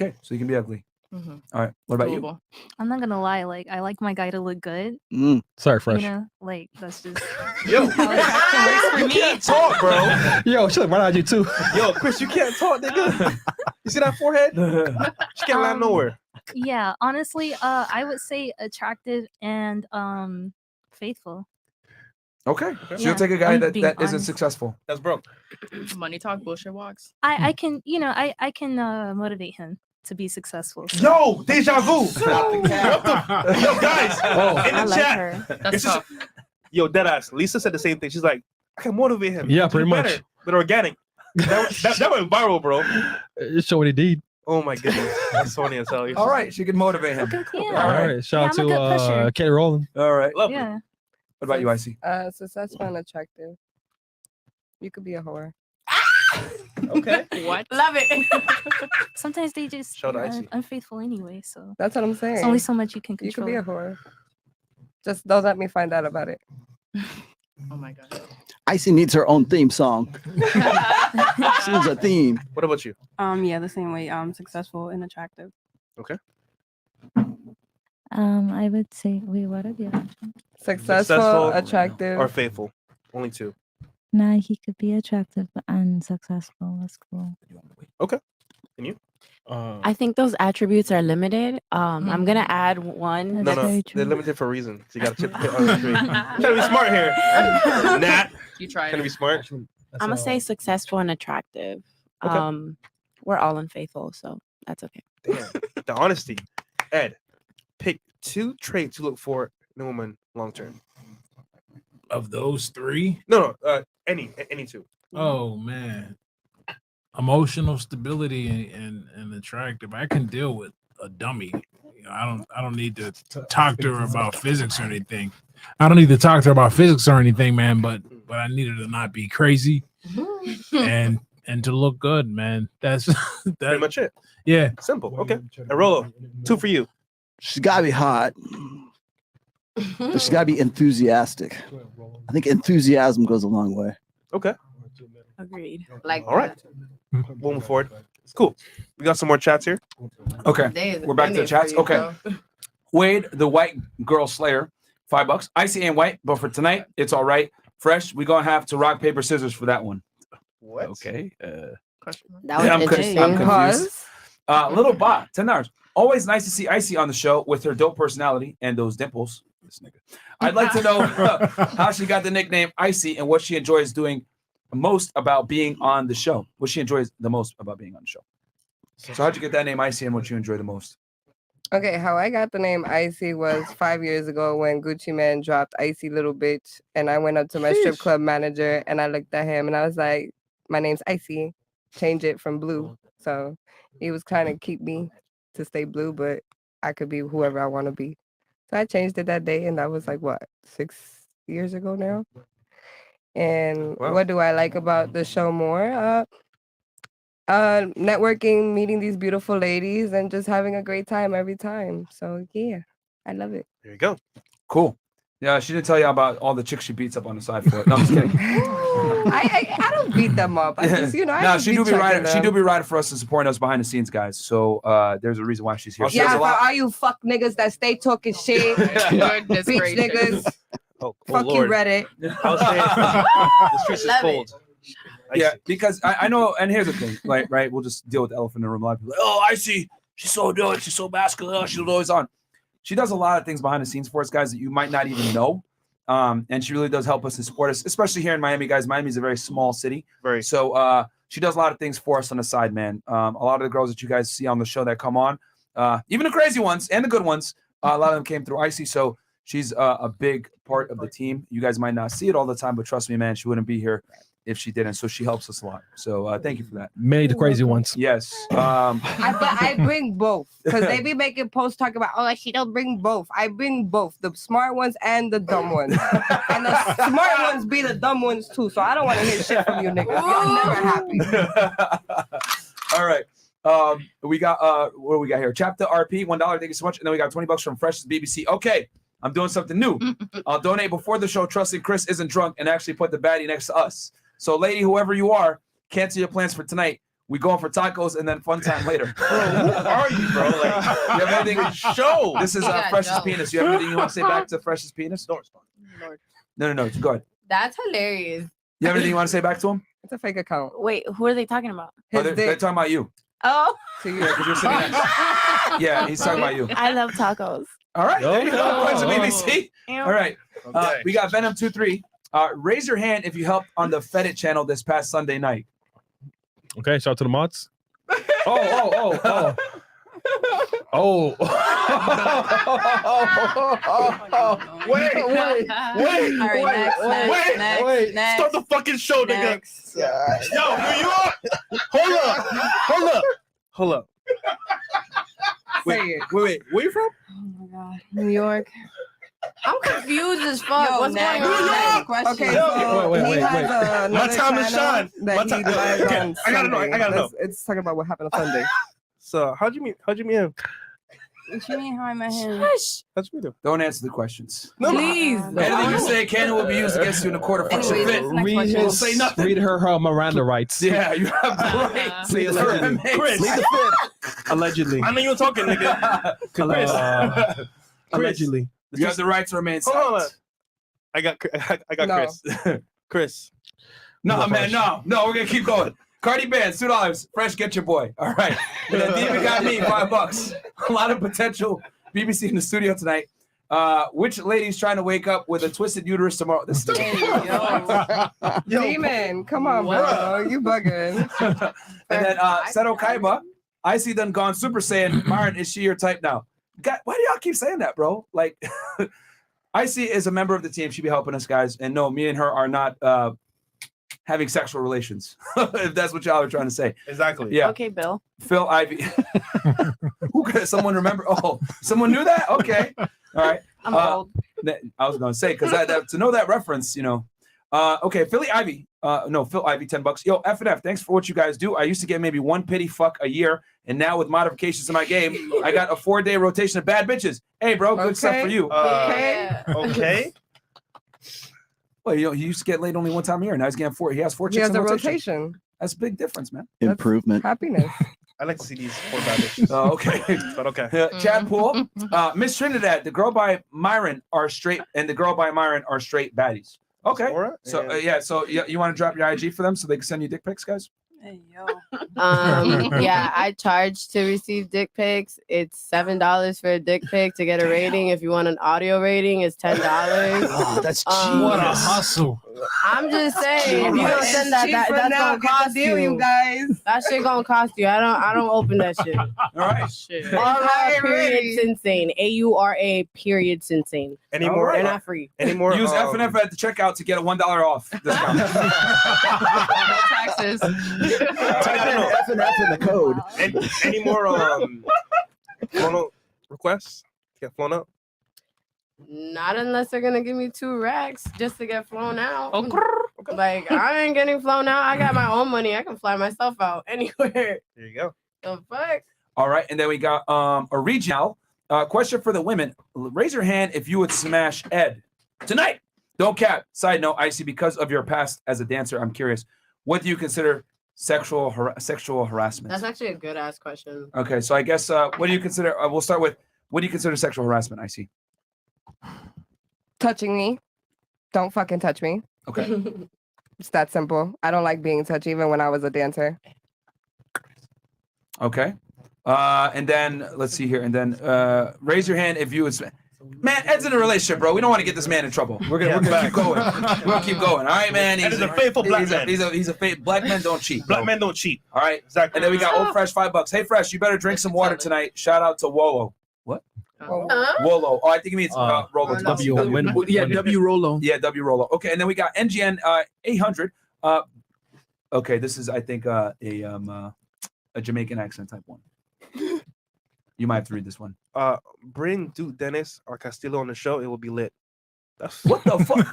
Speaker 1: Okay, so you can be ugly.
Speaker 12: Mhm.
Speaker 1: All right. What about you?
Speaker 12: Doable.
Speaker 11: I'm not gonna lie, like I like my guy to look good.
Speaker 5: Sorry, Fresh.
Speaker 11: You know, like that's just
Speaker 2: Yo,
Speaker 11: how attraction works for
Speaker 2: you
Speaker 11: me.
Speaker 2: can't talk, bro.
Speaker 5: Yo, she look right at you too.
Speaker 2: Yo, Chris, you can't talk, nigga. You see that forehead? She can't laugh nowhere.
Speaker 11: Yeah, honestly, I would say attractive and faithful.
Speaker 1: Okay. So
Speaker 11: Yeah,
Speaker 1: you'll take a guy
Speaker 11: I'm
Speaker 1: that
Speaker 11: being
Speaker 1: isn't
Speaker 11: honest.
Speaker 1: successful.
Speaker 2: That's broke.
Speaker 12: Money talk, bullshit walks.
Speaker 11: I can, you know, I can motivate him to be successful. so-
Speaker 2: Yo, deja vu. Yo, guys, in
Speaker 11: I
Speaker 2: the
Speaker 11: like
Speaker 2: chat.
Speaker 11: her.
Speaker 12: That's
Speaker 2: This is-
Speaker 12: tough.
Speaker 2: Yo, deadass. Lisa said the same thing. She's like, I can motivate him.
Speaker 5: Yeah,
Speaker 2: to
Speaker 5: pretty
Speaker 2: do
Speaker 5: much.
Speaker 2: better, but organic. That went viral, bro.
Speaker 5: Show what he did.
Speaker 2: Oh my goodness. That's funny as hell.
Speaker 1: All right. She can motivate him.
Speaker 11: Yeah.
Speaker 5: All right. Shout
Speaker 11: Yeah, I'm a good
Speaker 5: out to
Speaker 11: pusher.
Speaker 5: Katie Rowland.
Speaker 1: All right.
Speaker 2: Lovely.
Speaker 11: Yeah.
Speaker 1: What about you, Icy?
Speaker 10: Successful and attractive. You could be a whore.
Speaker 2: Okay.
Speaker 12: What?
Speaker 4: Love it.
Speaker 11: Sometimes they just
Speaker 2: Shout out
Speaker 11: are
Speaker 2: Icy.
Speaker 11: unfaithful anyway. So
Speaker 10: That's what I'm saying.
Speaker 11: there's only so much you can
Speaker 10: You could
Speaker 11: control.
Speaker 10: be a whore. Just don't let me find out about it.
Speaker 12: Oh my god.
Speaker 14: Icy needs her own theme song. She needs a theme.
Speaker 2: What about you?
Speaker 9: Yeah, the same way. Successful and attractive.
Speaker 2: Okay.
Speaker 8: I would say, wait, what are the other ones?
Speaker 10: Successful, attractive.
Speaker 2: or faithful. Only two.
Speaker 8: Nah, he could be attractive and successful. That's cool.
Speaker 2: Okay. And you?
Speaker 7: I think those attributes are limited. I'm gonna add one.
Speaker 2: No, no. They're limited for a reason. So you gotta chip the pit on the tree. Trying to be smart here. Nat.
Speaker 12: You tried.
Speaker 2: Trying to be smart.
Speaker 7: I'm gonna say successful and attractive.
Speaker 2: Okay.
Speaker 7: We're all unfaithful, so that's okay.
Speaker 2: Damn. The honesty. Ed, pick 2 traits to look for in a woman long term.
Speaker 6: Of those 3?
Speaker 2: No, any 2.
Speaker 6: Oh man, emotional stability and attractive. I can deal with a dummy. You know, I don't need to talk to her about physics or anything. I don't need to talk to her about physics or anything, man. But I need her to not be crazy and to look good, man. That's
Speaker 2: Pretty much it.
Speaker 6: Yeah.
Speaker 2: Simple. Okay. And Rollo, 2 for you.
Speaker 14: She's gotta be hot. But she's gotta be enthusiastic. I think enthusiasm goes a long way.
Speaker 2: Okay.
Speaker 7: Agreed.
Speaker 4: Like
Speaker 2: All right. Moving forward. It's cool. We got some more chats here.
Speaker 1: Okay. We're back to the chats. Okay. Wade, the white girl slayer, $5. Icy ain't white, but for tonight, it's all right. Fresh, we're gonna have to rock, paper, scissors for that one.
Speaker 2: What?
Speaker 1: Okay.
Speaker 4: That was
Speaker 1: I'm
Speaker 4: interesting.
Speaker 1: confused. Little bot, $10. Always nice to see Icy on the show with her dope personality and those dimples. This nigga. I'd like to know how she got the nickname Icy and what she enjoys doing most about being on the show. What she enjoys the most about being on the show. So how'd you get that name Icy and what you enjoy the most?
Speaker 10: Okay, how I got the name Icy was 5 years ago when Gucci Man dropped Icy Little Bitch. And I went up to my strip club manager and I looked at him and I was like, my name's Icy. Change it from Blue. So he was trying to keep me to stay blue, but I could be whoever I want to be. So I changed it that day and that was like, what, 6 years ago now? And what do I like about the show more? Networking, meeting these beautiful ladies, and just having a great time every time. So yeah, I love it.
Speaker 2: There you go.
Speaker 1: Cool. Yeah, she didn't tell you about all the chicks she beats up on the side for it. No, I'm just kidding.
Speaker 10: I don't beat them up. I just, I
Speaker 1: no,
Speaker 10: just
Speaker 1: she do be
Speaker 10: checking
Speaker 1: riding. She
Speaker 10: them.
Speaker 1: do be riding for us and supporting us behind the scenes, guys. So there's a reason why she's here. She does
Speaker 10: Yeah,
Speaker 1: a
Speaker 10: for
Speaker 1: lot.
Speaker 10: all you fuck niggas that stay talking shit,
Speaker 12: Goodness
Speaker 10: bitch
Speaker 12: gracious.
Speaker 10: niggas,
Speaker 2: Oh,
Speaker 10: fuck you
Speaker 2: Lord.
Speaker 10: Reddit.
Speaker 2: I was saying, the streets is
Speaker 4: Love
Speaker 2: cold.
Speaker 1: Yeah, because I know, and here's the thing, right? We'll just deal with the elephant in the room. A lot of people are like, oh, I see. She's so good. She's so masculine. Oh, she's always on. She does a lot of things behind the scenes for us, guys, that you might not even know. And she really does help us and support us, especially here in Miami, guys. Miami is a very small city. So she does a lot of things for us on the side, man. A lot of the girls that you guys see on the show that come on, even the crazy ones and the good ones, a lot of them came through Icy. So she's a big part of the team. You guys might not see it all the time, but trust me, man, she wouldn't be here if she didn't. So she helps us a lot. So thank you for that.
Speaker 5: Made the crazy ones.
Speaker 1: Yes.
Speaker 10: But I bring both because they be making posts talking about, oh, she don't bring both. I bring both, the smart ones and the dumb ones. And the smart ones be the dumb ones too. So I don't want to hear shit from you niggas. You're never happy.
Speaker 1: All right. We got what do we got here? Chapter RP, $1. Thank you so much. And then we got $20 from Fresh's BBC. Okay, I'm doing something new. I'll donate before the show, trusting Chris isn't drunk and actually put the baddie next to us. So, lady, whoever you are, cancel your plans for tonight. We going for tacos and then fun time later.
Speaker 2: Bro, who are you, bro? Like,
Speaker 1: you have anything?
Speaker 2: Show.
Speaker 1: This is
Speaker 13: Yeah,
Speaker 1: Fresh's
Speaker 13: Joe.
Speaker 1: penis. You have anything you want to say back to Fresh's penis?
Speaker 2: Don't respond.
Speaker 1: No. Go ahead.
Speaker 13: That's hilarious.
Speaker 1: You have anything you want to say back to him?
Speaker 10: It's a fake account.
Speaker 7: Wait, who are they talking about?
Speaker 1: Oh, they're talking about you.
Speaker 7: Oh,
Speaker 1: Yeah, because you're sitting next. Yeah, he's talking about you.
Speaker 7: I love tacos.
Speaker 1: All right. There you go.
Speaker 5: Oh.
Speaker 1: Points to BBC.
Speaker 7: Ew.
Speaker 1: All right.
Speaker 2: Okay.
Speaker 1: We got Venom 23. Raise your hand if you helped on the Fedit channel this past Sunday night.
Speaker 5: Okay, shout out to the mods. Oh.
Speaker 2: Wait.
Speaker 9: All right, next.
Speaker 2: Start the fucking show, nigga. Yo, New York. Hold up. Wait. Where you from?
Speaker 9: Oh my God, New York.
Speaker 13: I'm confused as fuck.
Speaker 9: Yo,
Speaker 13: What's
Speaker 9: next.
Speaker 13: going on?
Speaker 9: Next question.
Speaker 10: Okay, so
Speaker 5: Wait.
Speaker 10: he has
Speaker 2: My
Speaker 10: another
Speaker 2: time to
Speaker 10: channel
Speaker 2: shine.
Speaker 10: that
Speaker 2: My
Speaker 10: he
Speaker 2: time-
Speaker 10: lives
Speaker 2: Okay,
Speaker 10: on
Speaker 2: I gotta know,
Speaker 10: Sunday. It's talking about what happened on Sunday.
Speaker 2: So how'd you meet him?
Speaker 9: What you mean how I met him?
Speaker 2: How'd you meet him?
Speaker 1: Don't answer the questions.
Speaker 13: Please.
Speaker 1: Anything you say can will be used against you in a court of Fresh
Speaker 9: Anyways,
Speaker 1: Fit.
Speaker 9: next question.
Speaker 1: We'll say nothing.
Speaker 5: Read her Miranda rights.
Speaker 1: Yeah, you have the right.
Speaker 5: See you
Speaker 1: to
Speaker 5: later.
Speaker 1: remain
Speaker 2: Chris.
Speaker 1: silent.
Speaker 5: Allegedly.
Speaker 2: I know you were talking, nigga. Chris.
Speaker 5: Allegedly.
Speaker 1: You have the right to remain
Speaker 2: Hold on.
Speaker 1: silent.
Speaker 2: I got
Speaker 10: No.
Speaker 2: Chris. Chris.
Speaker 1: No, man, no, we're gonna keep going. Cardi Bands, $2. Fresh, get your boy. All right. And then Diva got me $5. A lot of potential. BBC in the studio tonight. Which lady's trying to wake up with a twisted uterus tomorrow? This is
Speaker 10: Demon, come on, bro. You bugging.
Speaker 1: And then Seto Kaiba, I see them gone Super Saiyan. Myron, is she your type now? God, why do y'all keep saying that, bro? Like, Icy is a member of the team. She'd be helping us, guys. And no, me and her are not having sexual relations, if that's what y'all are trying to say.
Speaker 2: Exactly.
Speaker 1: Yeah.
Speaker 7: Okay, Bill.
Speaker 1: Phil Ivy. Who could someone remember? Oh, someone knew that? Okay. All right.
Speaker 7: I'm old.
Speaker 1: I was gonna say, because to know that reference, you know. Okay, Philly Ivy. Phil Ivy, $10. Yo, F&F, thanks for what you guys do. I used to get maybe one pity fuck a year, and now with modifications in my game, I got a 4-day rotation of bad bitches. Hey, bro, good stuff for you.
Speaker 2: Okay.
Speaker 1: Well, you know, he used to get laid only one time a year. Now he's getting 4. He has 4
Speaker 10: He
Speaker 1: chicks
Speaker 10: has
Speaker 1: in
Speaker 10: a
Speaker 1: rotation.
Speaker 10: rotation.
Speaker 1: That's a big difference, man.
Speaker 14: Improvement.
Speaker 10: Happiness.
Speaker 2: I like to see these 4 bad bitches.
Speaker 1: Oh, okay.
Speaker 2: But okay.
Speaker 1: Chad Poole, Miss Trinidad, the girl by Myron are straight, and the girl by Myron are straight baddies. Okay.
Speaker 2: Sora
Speaker 1: So
Speaker 2: and-
Speaker 1: yeah. So you want to drop your IG for them so they can send you dick pics, guys?
Speaker 9: Hey, yo.
Speaker 13: Yeah, I charge to receive dick pics. It's $7 for a dick pic to get a rating. If you want an audio rating, it's $10.
Speaker 14: Oh, that's cheap.
Speaker 6: What a hustle.
Speaker 13: I'm just saying, if you don't send that, that's gonna cost you.
Speaker 10: guys.
Speaker 13: That shit gonna cost you. I don't open that shit.
Speaker 1: All right.
Speaker 12: Shit.
Speaker 13: Aura period Sensane. AURA period Sensane.
Speaker 2: Any
Speaker 1: All
Speaker 2: more?
Speaker 1: right.
Speaker 13: They're not free.
Speaker 2: Any more?
Speaker 1: Use F&F at the checkout to get a $1 off discount.
Speaker 12: No taxes.
Speaker 14: Type in F&F in the code.
Speaker 2: Any more flown out requests? Get flown up.
Speaker 13: Not unless they're gonna give me 2 racks just to get flown out. Like I ain't getting flown out. I got my own money. I can fly myself out anywhere.
Speaker 2: There you go.
Speaker 13: The fuck?
Speaker 1: All right, and then we got a regional question for the women. Raise your hand if you would smash Ed tonight. Don't cap. Side note, Icy, because of your past as a dancer, I'm curious. What do you consider sexual harassment?
Speaker 13: That's actually a good ass question.
Speaker 1: Okay, so I guess what do you consider? We'll start with what do you consider sexual harassment? Icy.
Speaker 10: Touching me. Don't fucking touch me.
Speaker 1: Okay.
Speaker 10: It's that simple. I don't like being touched even when I was a dancer.
Speaker 1: Okay. And then let's see here. And then raise your hand if you would. Man, Ed's in a relationship, bro. We don't want to get this man in trouble. We're gonna keep going. We're gonna keep going. All right, man.
Speaker 2: Ed is a faithful black man.
Speaker 1: He's a faithful black man. Don't cheat.
Speaker 2: Black men don't cheat.
Speaker 1: All right.
Speaker 2: Exactly.
Speaker 1: And then we got Old Fresh $5. Hey, Fresh, you better drink some water tonight. Shout out to Wollo. What? Wollo. Oh, I think it means Rollo.
Speaker 5: W
Speaker 1: Rollo. Yeah, W Rollo. Okay, and then we got NGN 800. Okay, this is I think a Jamaican accent type one. You might have to read this one.
Speaker 2: Bring Duke Dennis or Castillo on the show. It will be lit. That's
Speaker 1: what the fuck.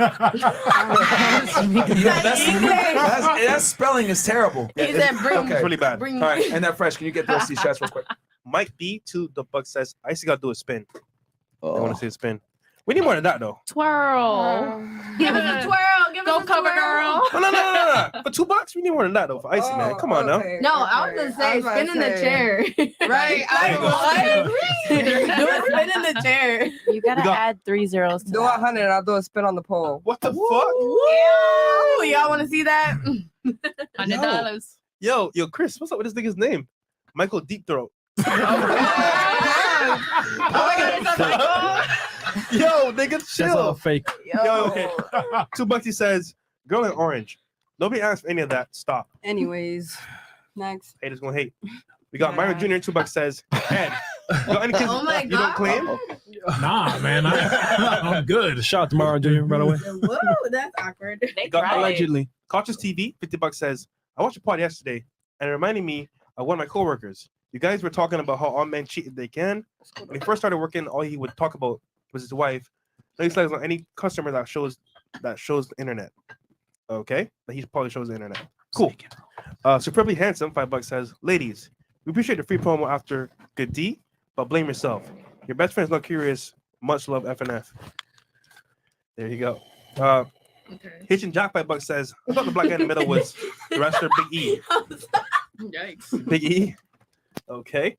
Speaker 1: Yeah, that spelling is terrible.
Speaker 13: He said bring.
Speaker 1: Okay.
Speaker 2: It's really bad.
Speaker 13: Bring.
Speaker 1: All right, and that Fresh. Can you get the rest of these shots real quick?
Speaker 2: Mike D to the Buck says, I still gotta do a spin. I
Speaker 14: Oh.
Speaker 2: want to see a spin. We need more than that though.
Speaker 12: Twirl.
Speaker 13: Give us a twirl. Give us
Speaker 12: full cover, girl.
Speaker 2: No. For $2, we need more than that though. For icy, man. Come on now.
Speaker 13: No, I was gonna say spin in the chair.
Speaker 12: Right.
Speaker 13: I agree. Do a spin in the chair.
Speaker 7: You gotta add 3 zeros to
Speaker 10: Do
Speaker 7: that.
Speaker 10: 100 and I'll do a spin on the pole.
Speaker 2: What the fuck?
Speaker 13: Ooh, y'all want to see that?
Speaker 12: $100.
Speaker 2: Yo, Chris, what's up with this nigga's name? Michael Deep Throat. Yo, nigga,
Speaker 5: That's all
Speaker 2: chill.
Speaker 5: fake.
Speaker 2: Yo, okay. $2 he says, girl in orange. Nobody asked for any of that. Stop.
Speaker 9: Anyways, next.
Speaker 2: Haters gonna hate. We got Myron Jr. $2 says, Ed, got any kids
Speaker 13: Oh my
Speaker 2: you don't claim?
Speaker 6: Nah, man, I'm good.
Speaker 5: Shout out to Myron Jr. by the way.
Speaker 13: Whoa, that's awkward.
Speaker 7: They
Speaker 2: Got
Speaker 7: tried.
Speaker 2: allegedly. Cautious TV, $50 says, I watched a pod yesterday and it reminded me of one of my coworkers. You guys were talking about how all men cheat if they can. When he first started working, all he would talk about was his wife. No, he says on any customer that shows the internet. Okay, but he probably shows the internet. Cool. Superbly handsome, $5 says, ladies, we appreciate the free promo after good D, but blame yourself. Your best friend's not curious. Much love, FNF. There you go. Hitchin' Jack $5 says, I thought the black guy in the middle was the wrestler Big E.
Speaker 12: Yikes.
Speaker 2: Big E. Okay.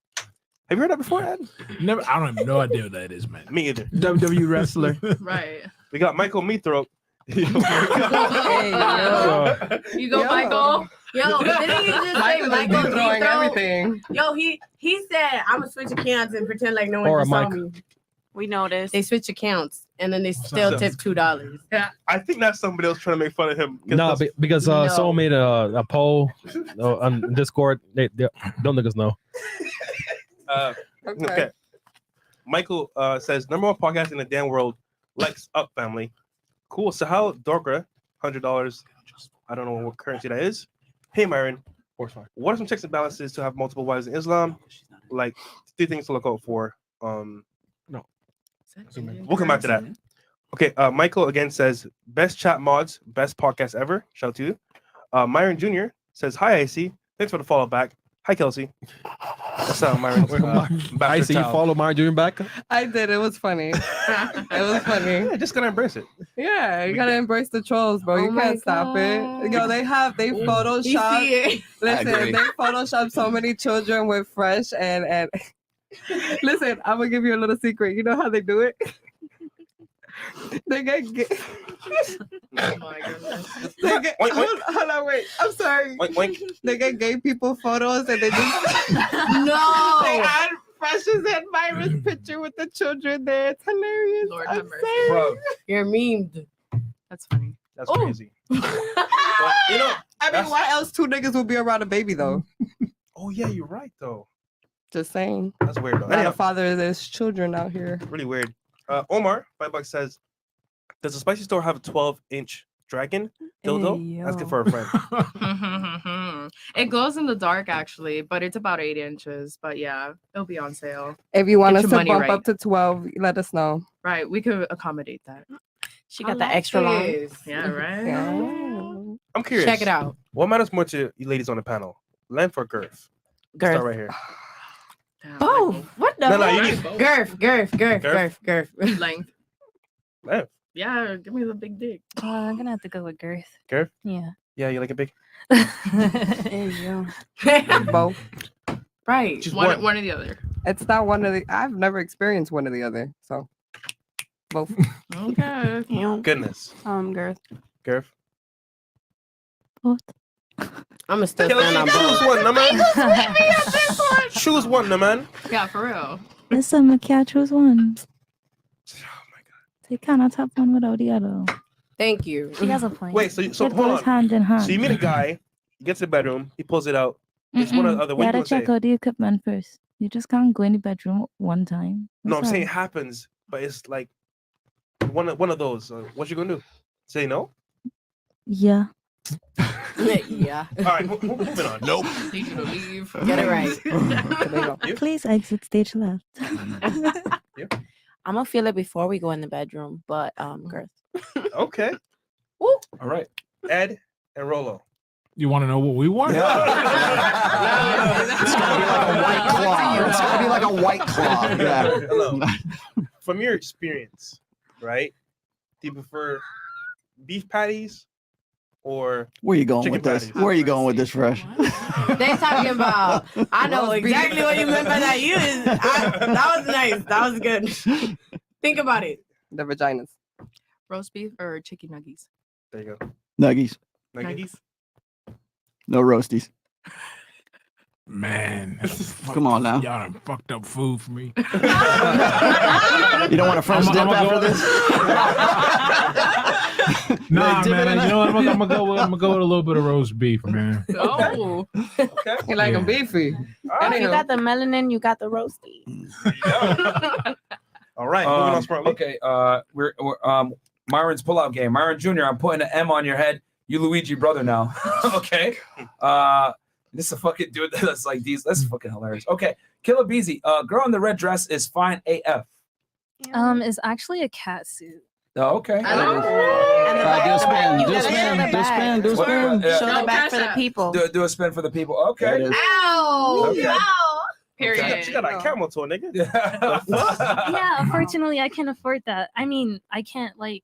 Speaker 2: Have you heard that before, Ed?
Speaker 6: Never. I don't have no idea what that is, man.
Speaker 2: Me either.
Speaker 5: WWE wrestler.
Speaker 12: Right.
Speaker 2: We got Michael Meathroat.
Speaker 12: You go, Michael.
Speaker 13: Yo, didn't he just say Michael
Speaker 10: throwing
Speaker 13: Deep Throat?
Speaker 10: everything.
Speaker 13: Yo, he said I'm gonna switch accounts and pretend like no one
Speaker 5: Or
Speaker 13: just saw
Speaker 5: Mike.
Speaker 13: me.
Speaker 7: We noticed.
Speaker 13: They switch accounts and then they still tip $2.
Speaker 2: Yeah, I think that's somebody else trying to make fun of him.
Speaker 5: No, because
Speaker 13: No.
Speaker 5: someone made a poll on Discord. They don't niggas know.
Speaker 2: Okay. Michael says, number one podcast in the damn world. Likes up, family. Cool. Sahal Dorgra, $100. I don't know what currency that is. Hey, Myron. What are some checks and balances to have multiple wives in Islam? Like 3 things to look out for. No. We'll come back to that. Okay. Michael again says, best chat mods, best podcast ever. Shout out to you. Myron Jr. says, hi, IC. Thanks for the follow back. Hi, Kelsey. What's up, Myron?
Speaker 5: I see you follow Myron Jr. back.
Speaker 10: I did. It was funny. It was funny.
Speaker 2: Yeah, just gotta embrace it.
Speaker 10: Yeah, you gotta embrace the trolls, bro.
Speaker 13: Oh
Speaker 10: You
Speaker 13: my
Speaker 10: can't stop it. Yo, they Photoshop.
Speaker 13: it.
Speaker 10: Listen, they Photoshop so many children with fresh and listen, I'm gonna give you a little secret. You know how they do it? They get
Speaker 12: Oh my goodness.
Speaker 10: they get hold on, wait. I'm sorry. They get gay people photos and they just
Speaker 13: No.
Speaker 10: they add Fresh's and Myron's picture with the children there. It's hilarious.
Speaker 12: Lord
Speaker 10: I'm
Speaker 12: have mercy.
Speaker 10: sorry.
Speaker 2: Bro,
Speaker 13: You're memed.
Speaker 12: That's funny.
Speaker 2: that's crazy. But, you know,
Speaker 10: I mean,
Speaker 2: that's-
Speaker 10: why else 2 niggas would be around a baby though?
Speaker 2: Oh, yeah, you're right, though.
Speaker 10: Just saying.
Speaker 2: That's weird, though.
Speaker 10: Not
Speaker 2: Anyhow,
Speaker 10: a father, there's children out here.
Speaker 2: really weird. Omar, $5 says, does the spicy store have a 12-inch dragon dildo?
Speaker 10: Hey,
Speaker 2: Asking
Speaker 10: yo.
Speaker 2: for a friend.
Speaker 12: It glows in the dark actually, but it's about 8 inches. But yeah, it'll be on sale.
Speaker 10: If you want
Speaker 12: Get
Speaker 10: us
Speaker 12: your
Speaker 10: to
Speaker 12: money
Speaker 10: bump
Speaker 12: right.
Speaker 10: up to 12, let us know.
Speaker 12: Right, we could accommodate that.
Speaker 7: She got the extra long.
Speaker 12: Yeah, right.
Speaker 10: Yeah.
Speaker 2: I'm curious.
Speaker 13: Check it out.
Speaker 2: What matters more to you ladies on the panel? Length or girth?
Speaker 7: Girth.
Speaker 2: Start right here.
Speaker 12: Damn,
Speaker 13: Both.
Speaker 12: Michael.
Speaker 13: What the
Speaker 2: No, no,
Speaker 13: fuck?
Speaker 2: you need-
Speaker 13: Girth.
Speaker 12: Length.
Speaker 2: Length.
Speaker 12: Yeah, give me the big dick.
Speaker 11: I'm gonna have to go with girth.
Speaker 2: Girth?
Speaker 11: Yeah.
Speaker 2: Yeah, you like it big?
Speaker 10: There you go. Both.
Speaker 13: Right.
Speaker 2: Just
Speaker 12: One
Speaker 2: one.
Speaker 12: or the other.
Speaker 10: It's not one of the. I've never experienced one or the other. So both.
Speaker 12: Okay.
Speaker 2: Goodness.
Speaker 9: Girth.
Speaker 2: Girth.
Speaker 8: Both.
Speaker 13: I'm gonna still
Speaker 2: Kelsey,
Speaker 13: stand on
Speaker 2: choose
Speaker 13: both.
Speaker 2: one, no, man. Choose one, no, man.
Speaker 12: Yeah, for real.
Speaker 8: Listen, my cat chose one. They cannot have one without the other.
Speaker 13: Thank you.
Speaker 11: She has a point.
Speaker 2: Wait, so
Speaker 8: It
Speaker 2: hold
Speaker 8: goes
Speaker 2: on.
Speaker 8: hand in hand.
Speaker 2: So you meet a guy, he gets to the bedroom, he pulls it out. It's one or the other.
Speaker 8: You
Speaker 2: What
Speaker 8: gotta
Speaker 2: you gonna
Speaker 8: check
Speaker 2: say?
Speaker 8: out the equipment first. You just can't go in the bedroom one time.
Speaker 2: No, I'm
Speaker 8: That's
Speaker 2: saying it
Speaker 8: all.
Speaker 2: happens, but it's like one of those. What you gonna do? Say no?
Speaker 8: Yeah.
Speaker 13: Yeah.
Speaker 2: All right, moving on. Nope.
Speaker 12: Need you to leave.
Speaker 13: Get it right.
Speaker 10: There you go.
Speaker 8: Please exit stage left.
Speaker 7: I'm gonna feel it before we go in the bedroom, but girth.
Speaker 2: Okay.
Speaker 13: Woo.
Speaker 2: All right. Ed and Rollo.
Speaker 6: You want to know what we want?
Speaker 14: It's gonna be like a white claw. It's gonna be like a white claw. Yeah.
Speaker 2: Hello. From your experience, right? Do you prefer beef patties or
Speaker 14: Where you going
Speaker 2: chicken
Speaker 14: with this?
Speaker 2: patties?
Speaker 14: Where are you going with this, Fresh?
Speaker 13: They talking about. I know
Speaker 9: Roast beef.
Speaker 13: exactly what you meant by that. That was nice. That was good. Think about it.
Speaker 10: The vaginas.
Speaker 12: Roast beef or chicken nuggets?
Speaker 2: There you go.
Speaker 14: Nuggies.
Speaker 2: Nuggets.
Speaker 14: No roasties.
Speaker 6: Man,
Speaker 14: Come on now.
Speaker 6: y'all done fucked up food for me.
Speaker 14: You don't want a fresh dip after this?
Speaker 6: Nah,
Speaker 14: dip it in
Speaker 6: man.
Speaker 14: there?
Speaker 6: You know what? I'm gonna go with a little bit of roast beef, man.
Speaker 12: Oh,
Speaker 2: Okay.
Speaker 10: You like them
Speaker 6: Yeah.
Speaker 10: beefy.
Speaker 7: If you got the melanin, you got the roasty.
Speaker 2: All right. Moving on smartly.
Speaker 1: Okay, we're Myron's pullout game. Myron Jr., I'm putting an M on your head. You Luigi brother now. Okay. This is a fucking dude that's like these. That's fucking hilarious. Okay. Killer Beezy. Girl in the red dress is fine AF.
Speaker 11: It's actually a cat suit.
Speaker 1: Oh, okay.
Speaker 14: Do a spin. Do a spin. Do a spin. Do a spin.
Speaker 1: Yeah.
Speaker 7: Show the back for the people.
Speaker 1: Do a spin for the people.
Speaker 14: There it
Speaker 1: Okay.
Speaker 14: is.
Speaker 13: Ow!
Speaker 1: Okay.
Speaker 13: Ow!
Speaker 12: period.
Speaker 2: She got a camel toe, nigga.
Speaker 11: Yeah, unfortunately, I can't afford that. I mean, I can't like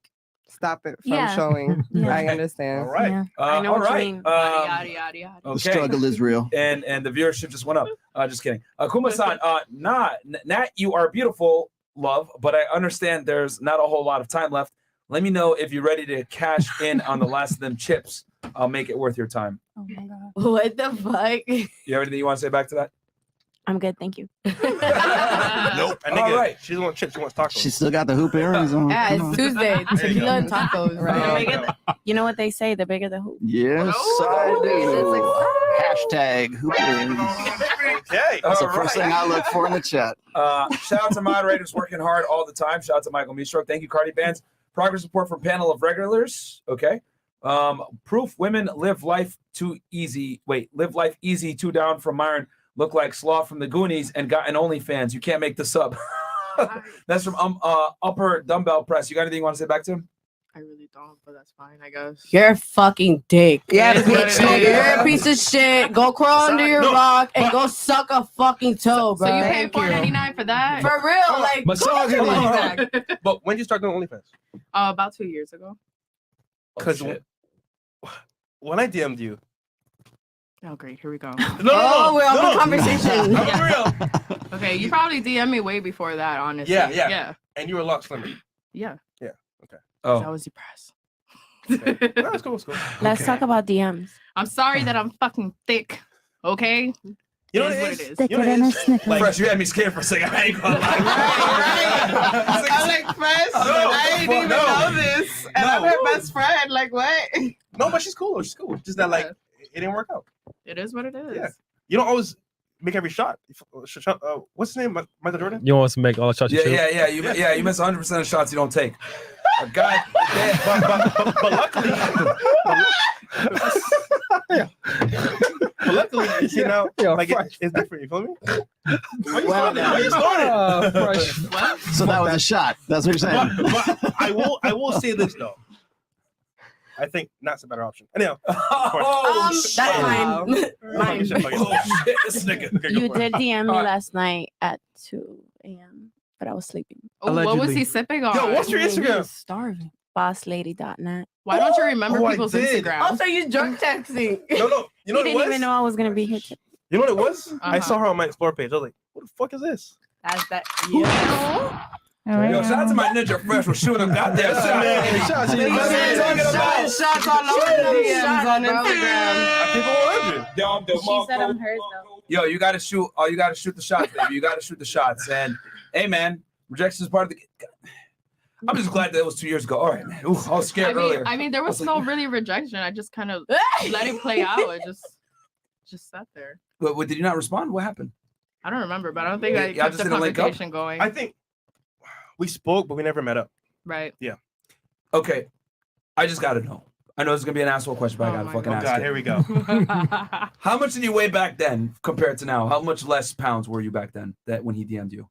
Speaker 10: stop it from
Speaker 11: Yeah.
Speaker 10: showing.
Speaker 11: Yeah.
Speaker 10: I understand.
Speaker 1: All right.
Speaker 11: Yeah.
Speaker 7: I know
Speaker 1: all
Speaker 7: what you
Speaker 1: right.
Speaker 7: mean.
Speaker 12: Yada, yada, yada.
Speaker 14: The struggle is real.
Speaker 1: And the viewership just went up. Just kidding. Kuma-san, Nat, you are beautiful, love, but I understand there's not a whole lot of time left. Let me know if you're ready to cash in on the last of them chips. I'll make it worth your time.
Speaker 7: Oh my god.
Speaker 13: What the fuck?
Speaker 1: You have anything you want to say back to that?
Speaker 7: I'm good, thank you.
Speaker 2: Nope. And
Speaker 1: All
Speaker 2: nigga,
Speaker 1: right.
Speaker 2: she doesn't want chips. She wants tacos.
Speaker 14: She still got the hoop earrings on.
Speaker 13: Yeah,
Speaker 14: Come on.
Speaker 13: it's Tuesday. Tequila and tacos.
Speaker 7: The bigger you know what they say, the bigger the hoop.
Speaker 14: Yes, I do. Hashtag hoop earrings.
Speaker 2: Okay.
Speaker 14: That's the
Speaker 1: All
Speaker 14: first
Speaker 1: right.
Speaker 14: thing I look for in the chat.
Speaker 1: Shout out to moderators working hard all the time. Shout out to Michael Meestroke. Thank you, Cardi Bands. Progress report from panel of regulars. Okay. Proof women live life too easy. Wait, live life easy, two down from Myron. Look like Sloth from the Goonies and got an OnlyFans. You can't make this up. That's from Upper Dumbbell Press. You got anything you want to say back to him?
Speaker 12: I really don't, but that's fine, I guess.
Speaker 13: You're a fucking dick.
Speaker 12: Yeah,
Speaker 13: Bitch,
Speaker 12: that's what it
Speaker 13: nigga,
Speaker 12: is.
Speaker 13: you're a piece of shit. Go crawl under your rock and go suck a fucking toe, bro.
Speaker 12: So you paying $4.99 for that?
Speaker 13: For real, like
Speaker 1: Misogyny.
Speaker 2: But when did you start doing OnlyFans?
Speaker 12: About 2 years ago.
Speaker 2: Because when I DM'd you.
Speaker 12: Oh, great. Here we go.
Speaker 13: Oh, we're on the conversation.
Speaker 2: I'm real.
Speaker 12: Okay, you probably DM'd me way before that, honestly.
Speaker 2: Yeah. And you were a lot slimmer.
Speaker 12: Yeah.
Speaker 2: Yeah. Okay.
Speaker 1: Oh.
Speaker 12: I was depressed.
Speaker 2: Okay. No, that's cool. That's cool.
Speaker 7: Let's talk about DMs.
Speaker 12: I'm sorry that I'm fucking thick. Okay?
Speaker 2: You know
Speaker 12: It
Speaker 2: what
Speaker 12: is
Speaker 2: it is?
Speaker 7: Thicker
Speaker 2: You know
Speaker 7: than a
Speaker 2: what it is?
Speaker 7: Snickers.
Speaker 2: Like,
Speaker 1: Fresh, you had me scared for a second. I ain't gonna lie.
Speaker 15: I'm like, Fresh, I didn't even know this. And I'm her best friend. Like, what?
Speaker 2: No, but she's cool. She's cool. Just that, like, it didn't work out.
Speaker 12: It is what it is.
Speaker 2: Yeah. You don't always make every shot. What's his name? Michael Jordan?
Speaker 5: You want us to make all the shots you shoot?
Speaker 1: Yeah. You miss 100% of shots you don't take. A guy,
Speaker 2: but luckily, but luckily, you see now, like it's different. You feel me?
Speaker 14: So that was a shot. That's what you're saying.
Speaker 2: But I will say this though. I think Nat's a better option. Anyhow,
Speaker 13: That's mine. Mine.
Speaker 1: This nigga.
Speaker 2: Okay, go
Speaker 7: You
Speaker 2: for it.
Speaker 7: did DM me last night at 2 a.m., but I was sleeping.
Speaker 12: Oh, what was he sipping on?
Speaker 2: Yo, what's your Instagram?
Speaker 7: Starving. Bosslady.net.
Speaker 12: Why don't you remember
Speaker 2: Oh, I
Speaker 12: people's
Speaker 2: did.
Speaker 12: Instagram?
Speaker 13: Also, you drunk texting.
Speaker 2: No. You know
Speaker 7: You
Speaker 2: what it
Speaker 7: didn't
Speaker 2: was?
Speaker 7: even know I was gonna be here.
Speaker 2: You know what it was? I
Speaker 12: Uh-huh.
Speaker 2: saw her on my explore page. I was like, "What the fuck is this?"
Speaker 13: That's that.
Speaker 7: All right.
Speaker 1: Yo, shout out to my Ninja Fresh for shooting a goddamn shot.
Speaker 2: Shots
Speaker 15: Shots all over the DMs on Instagram.
Speaker 2: People will
Speaker 7: She said I'm hers though.
Speaker 1: Yo, you gotta shoot. You gotta shoot the shots, baby. You gotta shoot the shots. And hey, man, rejection is part of the. I'm just glad that it was 2 years ago. All right, man. Ooh, I was scared earlier.
Speaker 12: I mean, there was no really rejection. I just kind of let it play out. It just sat there.
Speaker 1: But did you not respond? What happened?
Speaker 12: I don't remember, but I don't think I
Speaker 1: Y'all
Speaker 12: kept
Speaker 1: just
Speaker 12: the
Speaker 1: didn't link up?
Speaker 12: conversation going.
Speaker 2: I think we spoke, but we never met up.
Speaker 12: Right.
Speaker 2: Yeah.
Speaker 1: Okay, I just gotta know. I know this is gonna be an asshole question, but I gotta fucking
Speaker 2: Oh
Speaker 1: ask
Speaker 2: God,
Speaker 1: it.
Speaker 2: here we go.
Speaker 1: How much did you weigh back then compared to now? How much less pounds were you back then that when he DM'd you?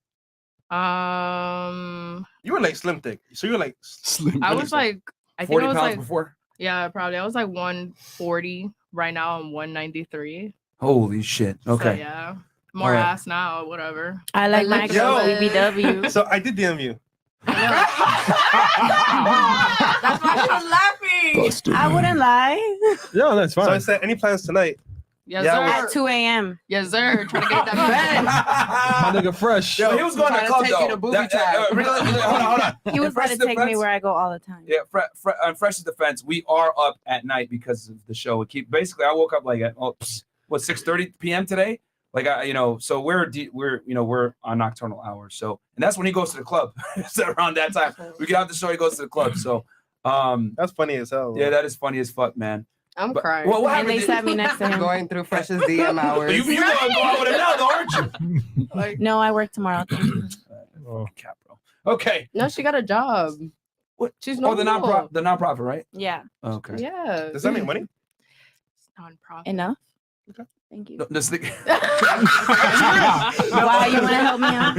Speaker 2: You were like slim thick, so you were like
Speaker 14: slim.
Speaker 12: I was like, I think
Speaker 1: 40
Speaker 12: I was
Speaker 1: pounds
Speaker 12: like,
Speaker 1: before?
Speaker 12: yeah, probably. I was like 140. Right now, I'm 193.
Speaker 1: Holy shit. Okay.
Speaker 12: So, yeah. More
Speaker 1: All right.
Speaker 12: ass now, whatever.
Speaker 7: I like my
Speaker 2: Yo.
Speaker 7: BBW.
Speaker 2: So I did DM you.
Speaker 4: That's why she was laughing.
Speaker 14: Busted.
Speaker 7: I wouldn't lie.
Speaker 5: Yeah, that's
Speaker 2: So I
Speaker 5: fine.
Speaker 2: said, any plans tonight?
Speaker 12: Yes,
Speaker 2: Yeah,
Speaker 12: sir.
Speaker 7: At 2 a.m.
Speaker 12: Yes, sir. Trying to get that
Speaker 5: My nigga fresh.
Speaker 1: Yo, he was going to
Speaker 15: Trying to
Speaker 1: club
Speaker 15: take you
Speaker 1: though.
Speaker 15: to booby trap.
Speaker 1: Hold on.
Speaker 7: He was
Speaker 1: In Fresh's
Speaker 7: going to take me
Speaker 1: defense-
Speaker 7: where I go all the time.
Speaker 1: Yeah, on Fresh's defense, we are up at night because of the show. Basically, I woke up like at 6:30 p.m. today. Like so we're on nocturnal hours. So and that's when he goes to the club. So around that time, we get out the show, he goes to the club. So
Speaker 2: that's funny as hell.
Speaker 1: Yeah, that is funny as fuck, man.
Speaker 13: I'm
Speaker 1: But-
Speaker 13: crying.
Speaker 1: Well, what
Speaker 7: And they
Speaker 1: happened?
Speaker 7: sat me next to him.
Speaker 15: Going through Fresh's DM hours.
Speaker 1: You gonna go out with him now, though, aren't you?
Speaker 7: No, I work tomorrow.
Speaker 1: Cap, bro. Okay.
Speaker 13: No, she got a job.
Speaker 1: What?
Speaker 13: She's
Speaker 1: Oh, the
Speaker 13: normal.
Speaker 1: nonprofit, right?
Speaker 7: Yeah.
Speaker 1: Okay.
Speaker 13: Yeah.
Speaker 2: Does that make money?
Speaker 12: non-profit.
Speaker 7: Enough.
Speaker 2: Okay.
Speaker 7: Thank you.
Speaker 1: No, this thing.
Speaker 7: Why you want to help me out?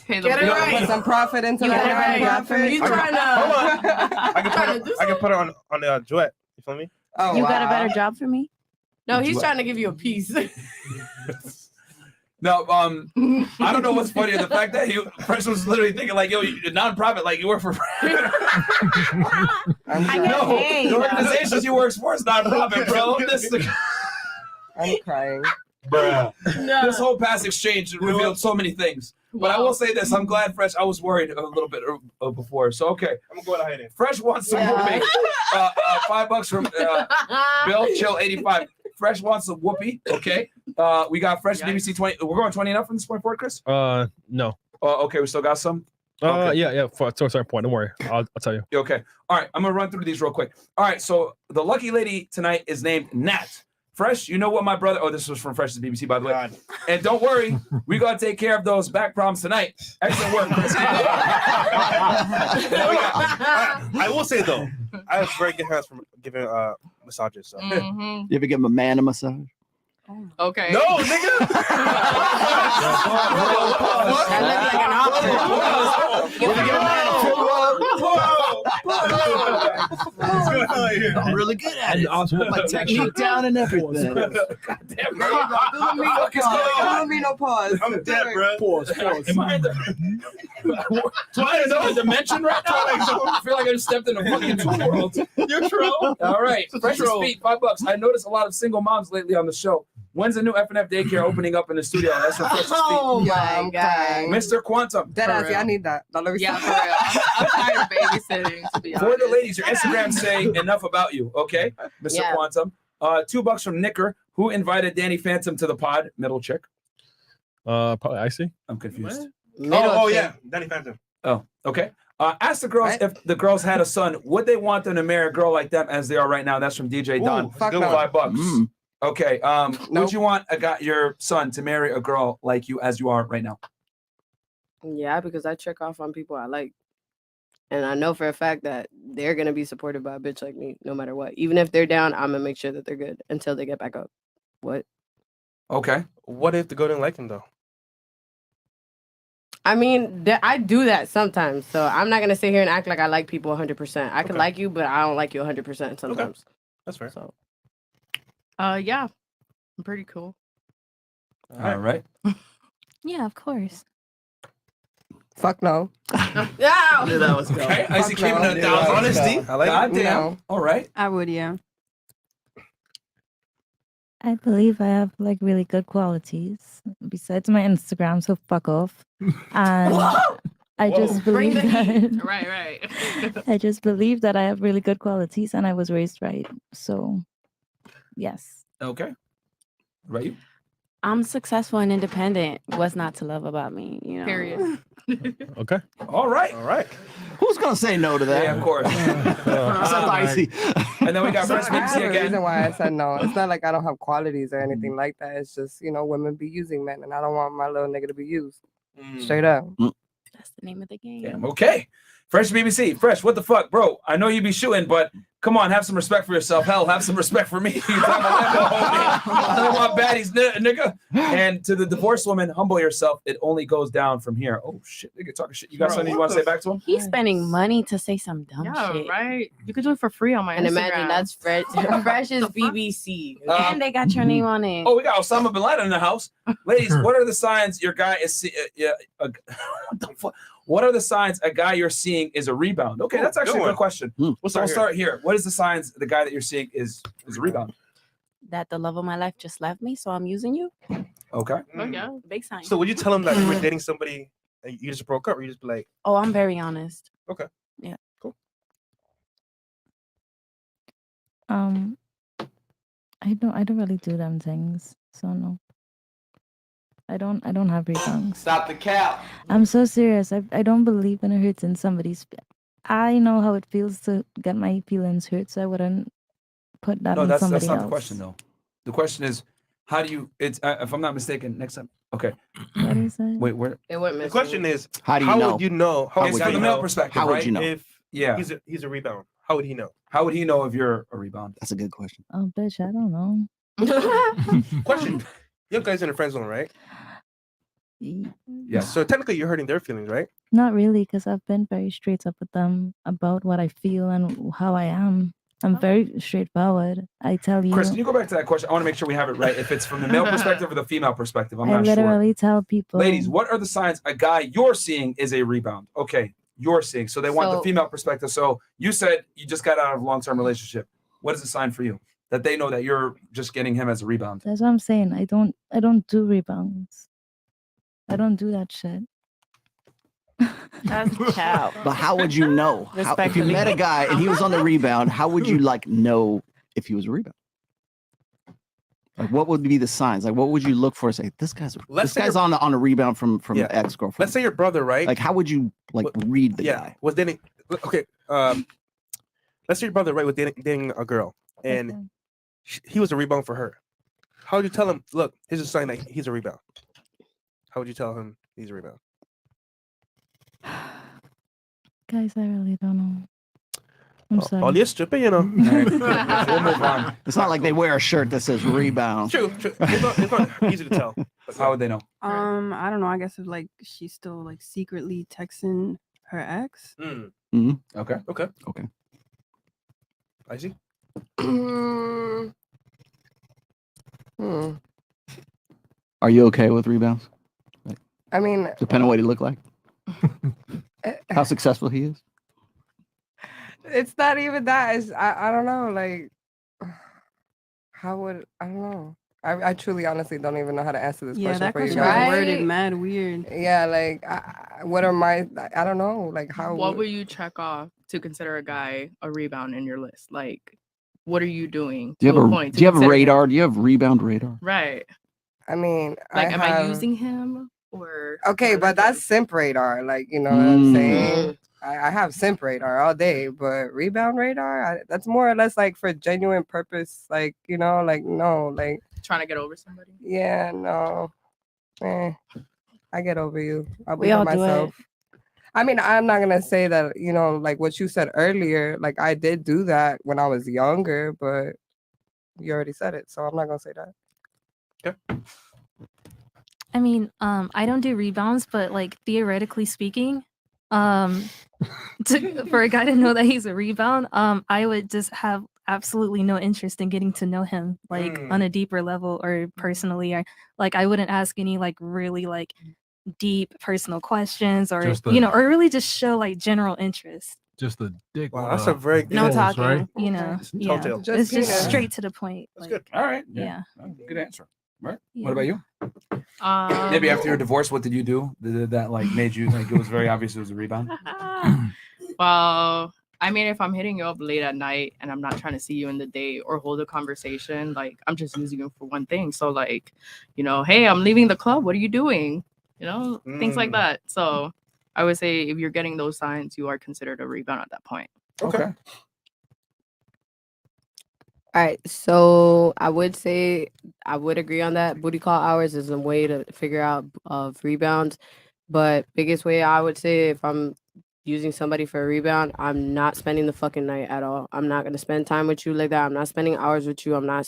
Speaker 15: Get it right. Put some profit into
Speaker 7: You
Speaker 15: the
Speaker 7: got it right.
Speaker 15: nonprofit.
Speaker 13: You trying to?
Speaker 2: Hold on. I can put it on the duet. You feel me?
Speaker 15: Oh,
Speaker 7: You got a
Speaker 15: wow.
Speaker 7: better job for me?
Speaker 13: No, he's trying to give you a piece.
Speaker 1: No, I don't know what's funnier, the fact that Fresh was literally thinking like, yo, you nonprofit, like you work for.
Speaker 7: I get paid.
Speaker 1: The organizations you work for is nonprofit, bro.
Speaker 15: I'm crying.
Speaker 1: Bruh.
Speaker 13: No.
Speaker 1: This whole past exchange revealed so many things. But I will say this: I'm glad Fresh. I was worried a little bit before. So okay,
Speaker 2: I'm gonna go to hiding.
Speaker 1: Fresh wants some whoopee. $5 from Bill. Chill 85. Fresh wants some whoopee. Okay. We got Fresh BBC 20. We're going 20 and up from this point forward, Chris.
Speaker 5: No.
Speaker 1: Okay, we still got some.
Speaker 5: Yeah. To a certain point. Don't worry. I'll tell you.
Speaker 1: Okay. All right. I'm gonna run through these real quick. All right. So the lucky lady tonight is named Nat. Fresh, you know what my brother. Oh, this was from Fresh's BBC, by the way.
Speaker 2: God.
Speaker 1: And don't worry, we're gonna take care of those back problems tonight. Excellent work, Chris.
Speaker 2: I will say though, I have very good hands from giving massages. So.
Speaker 14: You ever give him a man a massage?
Speaker 12: Okay.
Speaker 2: No, nigga.
Speaker 14: I'm really good at it. I put my technique down and everything.
Speaker 1: Goddamn, bro.
Speaker 15: Don't be no pause.
Speaker 2: I'm dead, bro.
Speaker 14: Pause.
Speaker 1: Am I in another dimension right now? I feel like I just stepped in a fucking tool world.
Speaker 2: You're true.
Speaker 1: All right, Fresh's feet, $5. I noticed a lot of single moms lately on the show. When's the new F&F daycare opening up in the studio? That's from Fresh's feet.
Speaker 13: Oh
Speaker 15: Yeah,
Speaker 13: my god.
Speaker 1: Mr. Quantum.
Speaker 15: Deadass, yeah, I need that.
Speaker 12: Yeah, for real. I'm tired of babysitting, to be
Speaker 1: For
Speaker 12: honest.
Speaker 1: the ladies, your Instagram saying enough about you, okay? Mr.
Speaker 13: Yeah.
Speaker 1: Quantum. $2 from Nicker, who invited Danny Phantom to the pod. Middle chick.
Speaker 5: Probably Icy.
Speaker 1: I'm confused.
Speaker 2: Oh yeah, Danny Phantom.
Speaker 1: Oh, okay. Ask the girls if the girls had a son, would they want them to marry a girl like them as they are right now? That's from DJ Don.
Speaker 15: fuck no.
Speaker 1: $5. Okay. Would you want your son to marry a girl like you as you are right now?
Speaker 13: Yeah, because I check off on people I like. And I know for a fact that they're going to be supported by a bitch like me, no matter what. Even if they're down, I'm going to make sure that they're good until they get back up. What?
Speaker 1: Okay.
Speaker 2: What if the girl didn't like him though?
Speaker 13: I mean, I do that sometimes. So I'm not going to sit here and act like I like people 100%. I can like you, but I don't like you 100% sometimes.
Speaker 2: That's fair.
Speaker 13: So.
Speaker 12: Yeah. I'm pretty cool.
Speaker 1: All right.
Speaker 11: Yeah, of course.
Speaker 15: Fuck no.
Speaker 13: Yeah.
Speaker 14: That was
Speaker 1: Okay. I see
Speaker 15: Fuck no.
Speaker 1: keeping it down. Honesty.
Speaker 2: I like it.
Speaker 1: Goddamn.
Speaker 15: No.
Speaker 1: All right.
Speaker 9: I would, yeah.
Speaker 8: I believe I have like really good qualities besides my Instagram, so fuck off. And I just believe that
Speaker 12: Right.
Speaker 8: I just believe that I have really good qualities and I was raised right. So yes.
Speaker 1: Okay. Right. You?
Speaker 7: I'm successful and independent. What's not to love about me? You know.
Speaker 12: Period.
Speaker 5: Okay.
Speaker 1: All right.
Speaker 2: All right.
Speaker 14: Who's gonna say no to that?
Speaker 1: Yeah, of course.
Speaker 14: Except Icy.
Speaker 1: And then we got Fresh
Speaker 15: I have
Speaker 1: BBC
Speaker 15: a
Speaker 1: again.
Speaker 15: reason why I said no. It's not like I don't have qualities or anything like that. It's just, women be using men, and I don't want my little nigga to be used. Straight up.
Speaker 7: That's the name of the game.
Speaker 1: Damn, okay. Fresh BBC. Fresh, what the fuck, bro? I know you be shooting, but come on, have some respect for yourself. Hell, have some respect for me. You talking about that? I don't want baddies, nigga. And to the divorced woman, humble yourself. It only goes down from here. Oh, shit. Nigga talking shit. You got something you want to say back to him?
Speaker 7: He's spending money to say some dumb
Speaker 12: Yeah,
Speaker 7: shit.
Speaker 12: right. You could do it for free on my
Speaker 13: And
Speaker 12: Instagram.
Speaker 13: imagine that's Fresh's BBC.
Speaker 7: And they got your name on it.
Speaker 1: Oh, we got Osama bin Laden in the house. Ladies, what are the signs your guy is what the fuck? What are the signs a guy you're seeing is a rebound? Okay, that's actually a good question.
Speaker 14: Mm.
Speaker 1: We'll start here. What is the signs the guy that you're seeing is a rebound?
Speaker 7: That the love of my life just left me, so I'm using you.
Speaker 1: Okay.
Speaker 12: Oh yeah,
Speaker 7: big sign.
Speaker 2: So would you tell him that you were dating somebody and you just broke up, or you just be like,
Speaker 7: Oh, I'm very honest.
Speaker 2: okay,
Speaker 7: Yeah.
Speaker 2: cool.
Speaker 8: I don't really do them things, so no. I don't have rebounds.
Speaker 16: Stop the cap.
Speaker 8: I'm so serious. I don't believe in hurting somebody's. I know how it feels to get my feelings hurt, so I wouldn't put that
Speaker 1: No,
Speaker 8: on
Speaker 1: that's
Speaker 8: somebody
Speaker 1: not
Speaker 8: else.
Speaker 1: the question though. The question is, how do you? It's if I'm not mistaken. Next time. Okay.
Speaker 8: What is it?
Speaker 1: Wait, where?
Speaker 13: It went missing.
Speaker 2: The question is,
Speaker 14: How do you know?
Speaker 2: would you know? How
Speaker 1: It's
Speaker 2: would
Speaker 1: from
Speaker 2: you
Speaker 1: the male
Speaker 2: know
Speaker 1: perspective,
Speaker 14: How would
Speaker 1: right?
Speaker 14: you know?
Speaker 2: if
Speaker 1: Yeah.
Speaker 2: he's a rebound? How would he know?
Speaker 1: How would he know if you're a rebound?
Speaker 14: That's a good question.
Speaker 8: Oh, bitch, I don't know.
Speaker 2: Question: You guys in the friend zone, right?
Speaker 1: Yeah.
Speaker 2: So technically, you're hurting their feelings, right?
Speaker 8: Not really, because I've been very straight up with them about what I feel and how I am. I'm very straightforward. I tell you.
Speaker 1: Chris, can you go back to that question? I want to make sure we have it right. If it's from the male perspective or the female perspective, I'm
Speaker 8: I
Speaker 1: not sure.
Speaker 8: literally tell people.
Speaker 1: Ladies, what are the signs a guy you're seeing is a rebound? Okay, you're seeing. So they want the
Speaker 13: So-
Speaker 1: female perspective. So you said you just got out of a long-term relationship. What is the sign for you that they know that you're just getting him as a rebound?
Speaker 8: That's what I'm saying. I don't do rebounds. I don't do that shit.
Speaker 7: That's cow.
Speaker 14: But how would you know? If you
Speaker 7: Respectfully.
Speaker 14: met a guy and he was on the rebound, how would you like know if he was a rebound? Like, what would be the signs? Like, what would you look for? And say this guy's
Speaker 2: say
Speaker 14: on a rebound from
Speaker 2: Yeah.
Speaker 14: the ex girlfriend.
Speaker 2: Let's say your brother, right?
Speaker 14: Like, how would you like read the guy?
Speaker 2: Was dating. Okay. Let's say your brother, right, was dating a girl, and he was a rebound for her. How would you tell him? Look, here's a sign that he's a rebound. How would you tell him he's a rebound?
Speaker 8: Guys, I really don't know. I'm sorry.
Speaker 2: All you're stripping, you know.
Speaker 1: We'll move on.
Speaker 14: It's not like they wear a shirt that says rebound.
Speaker 2: True. It's not easy to tell.
Speaker 1: How would they know?
Speaker 9: I don't know. I guess if like she's still like secretly texting her ex.
Speaker 14: Mm-hmm.
Speaker 1: Okay.
Speaker 14: Okay.
Speaker 2: I see.
Speaker 14: Are you okay with rebounds?
Speaker 15: I mean,
Speaker 14: Depending on what he looked like, how successful he is.
Speaker 15: it's not even that. It's I don't know. Like, how would I don't know. I truly, honestly, don't even know how to answer this
Speaker 9: Yeah,
Speaker 15: question
Speaker 9: that
Speaker 15: for you
Speaker 9: question was
Speaker 15: guys.
Speaker 9: worded mad weird.
Speaker 15: Yeah, like, what are my? I don't know. Like, how?
Speaker 12: What would you check off to consider a guy a rebound in your list? Like, what are you doing?
Speaker 14: Do you
Speaker 12: to
Speaker 14: have a
Speaker 12: point to
Speaker 14: Do you have a
Speaker 12: consider him?
Speaker 14: radar? Do you have rebound radar?
Speaker 12: Right.
Speaker 15: I mean,
Speaker 12: Like, am I
Speaker 15: have-
Speaker 12: using him or?
Speaker 15: Okay, but that's simp radar. Like, you know what I'm saying? I have simp radar all day, but rebound radar, that's more or less like for genuine purpose. Like, you know, like, no, like,
Speaker 12: Trying to get over somebody.
Speaker 15: yeah, no. I get over you. I'll be
Speaker 7: We all
Speaker 15: by
Speaker 7: do it.
Speaker 15: myself. I mean, I'm not gonna say that, you know, like what you said earlier, like I did do that when I was younger, but you already said it, so I'm not gonna say that.
Speaker 11: I mean, I don't do rebounds, but like theoretically speaking, for a guy to know that he's a rebound, I would just have absolutely no interest in getting to know him like on a deeper level or personally, or like I wouldn't ask any like really like deep personal questions or
Speaker 6: Just
Speaker 11: you know, or really just show like general interest.
Speaker 6: Just the dick.
Speaker 2: Wow, that's a very
Speaker 11: No
Speaker 6: holes,
Speaker 11: talking,
Speaker 6: right?
Speaker 11: you know. Yeah,
Speaker 2: Telltale.
Speaker 11: it's
Speaker 15: Just
Speaker 11: just
Speaker 15: penis.
Speaker 11: straight to the point.
Speaker 2: That's
Speaker 11: like,
Speaker 2: good.
Speaker 1: All right.
Speaker 11: Yeah.
Speaker 1: Good answer. Right.
Speaker 11: Yeah.
Speaker 1: What about you? Maybe after your divorce, what did you do that like made you think it was very obvious it was a rebound?
Speaker 12: Well, I mean, if I'm hitting you up late at night and I'm not trying to see you in the day or hold a conversation, like I'm just using you for one thing. So like, you know, hey, I'm leaving the club. What are you doing? You know, things like that. So I would say if you're getting those signs, you are considered a rebound at that point.
Speaker 1: Okay.
Speaker 13: All right, so I would say I would agree on that. Booty call hours is a way to figure out of rebounds, but biggest way I would say if I'm using somebody for a rebound, I'm not spending the fucking night at all. I'm not gonna spend time with you like that. I'm not spending hours with you. I'm not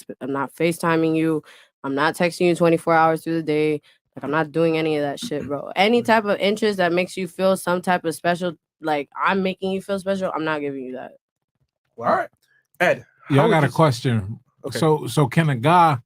Speaker 13: FaceTiming you. I'm not texting you 24 hours through the day. Like I'm not doing any of that shit, bro. Any type of interest that makes you feel some type of special, like I'm making you feel special, I'm not giving you that.
Speaker 2: All right, Ed.
Speaker 6: Yeah, I got a question.
Speaker 2: Okay.
Speaker 6: So can a guy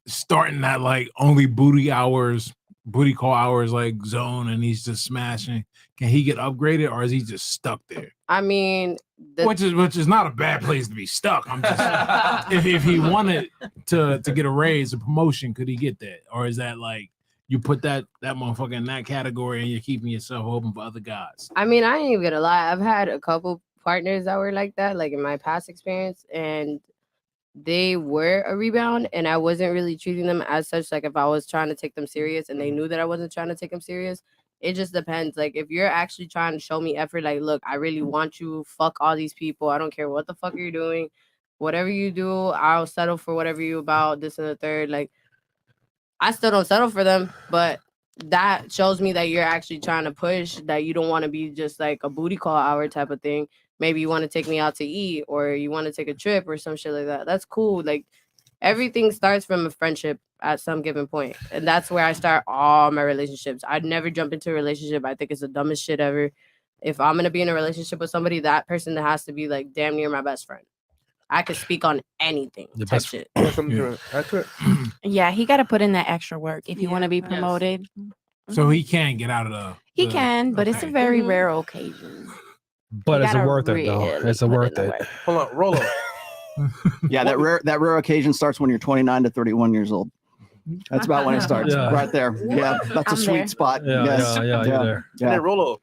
Speaker 6: starting at like only booty hours booty call hours like zone and he's just smashing, can he get upgraded or is he just stuck there?
Speaker 13: I mean,
Speaker 6: Which is not a bad place to be stuck. I'm just if he wanted to get a raise, a promotion, could he get that? Or is that like you put that motherfucker in that category and you're keeping yourself open for other guys?
Speaker 13: I mean, I ain't even gonna lie. I've had a couple partners that were like that, like in my past experience, and they were a rebound, and I wasn't really treating them as such. Like if I was trying to take them serious and they knew that I wasn't trying to take them serious, it just depends. Like if you're actually trying to show me effort, like, look, I really want you, fuck all these people. I don't care what the fuck you're doing. Whatever you do, I'll settle for whatever you about, this and the third. Like I still don't settle for them, but that shows me that you're actually trying to push, that you don't want to be just like a booty call hour type of thing. Maybe you want to take me out to eat or you want to take a trip or some shit like that. That's cool. Like everything starts from a friendship at some given point. And that's where I start all my relationships. I'd never jump into a relationship. I think it's the dumbest shit ever. If I'm going to be in a relationship with somebody, that person has to be like damn near my best friend. I could speak on anything type shit.
Speaker 7: Yeah, he got to put in that extra work if you want to be promoted.
Speaker 6: So he can get out of the.
Speaker 7: He can, but it's a very rare occasion.
Speaker 5: But it's worth it though. It's worth it.
Speaker 2: Hold on, Rollo.
Speaker 14: Yeah, that rare occasion starts when you're 29 to 31 years old. That's about when it starts.
Speaker 5: Yeah.
Speaker 14: Right there. Yeah, that's a sweet spot.
Speaker 5: Yeah,
Speaker 14: Yes.
Speaker 5: yeah, you're there.
Speaker 2: And then Rollo,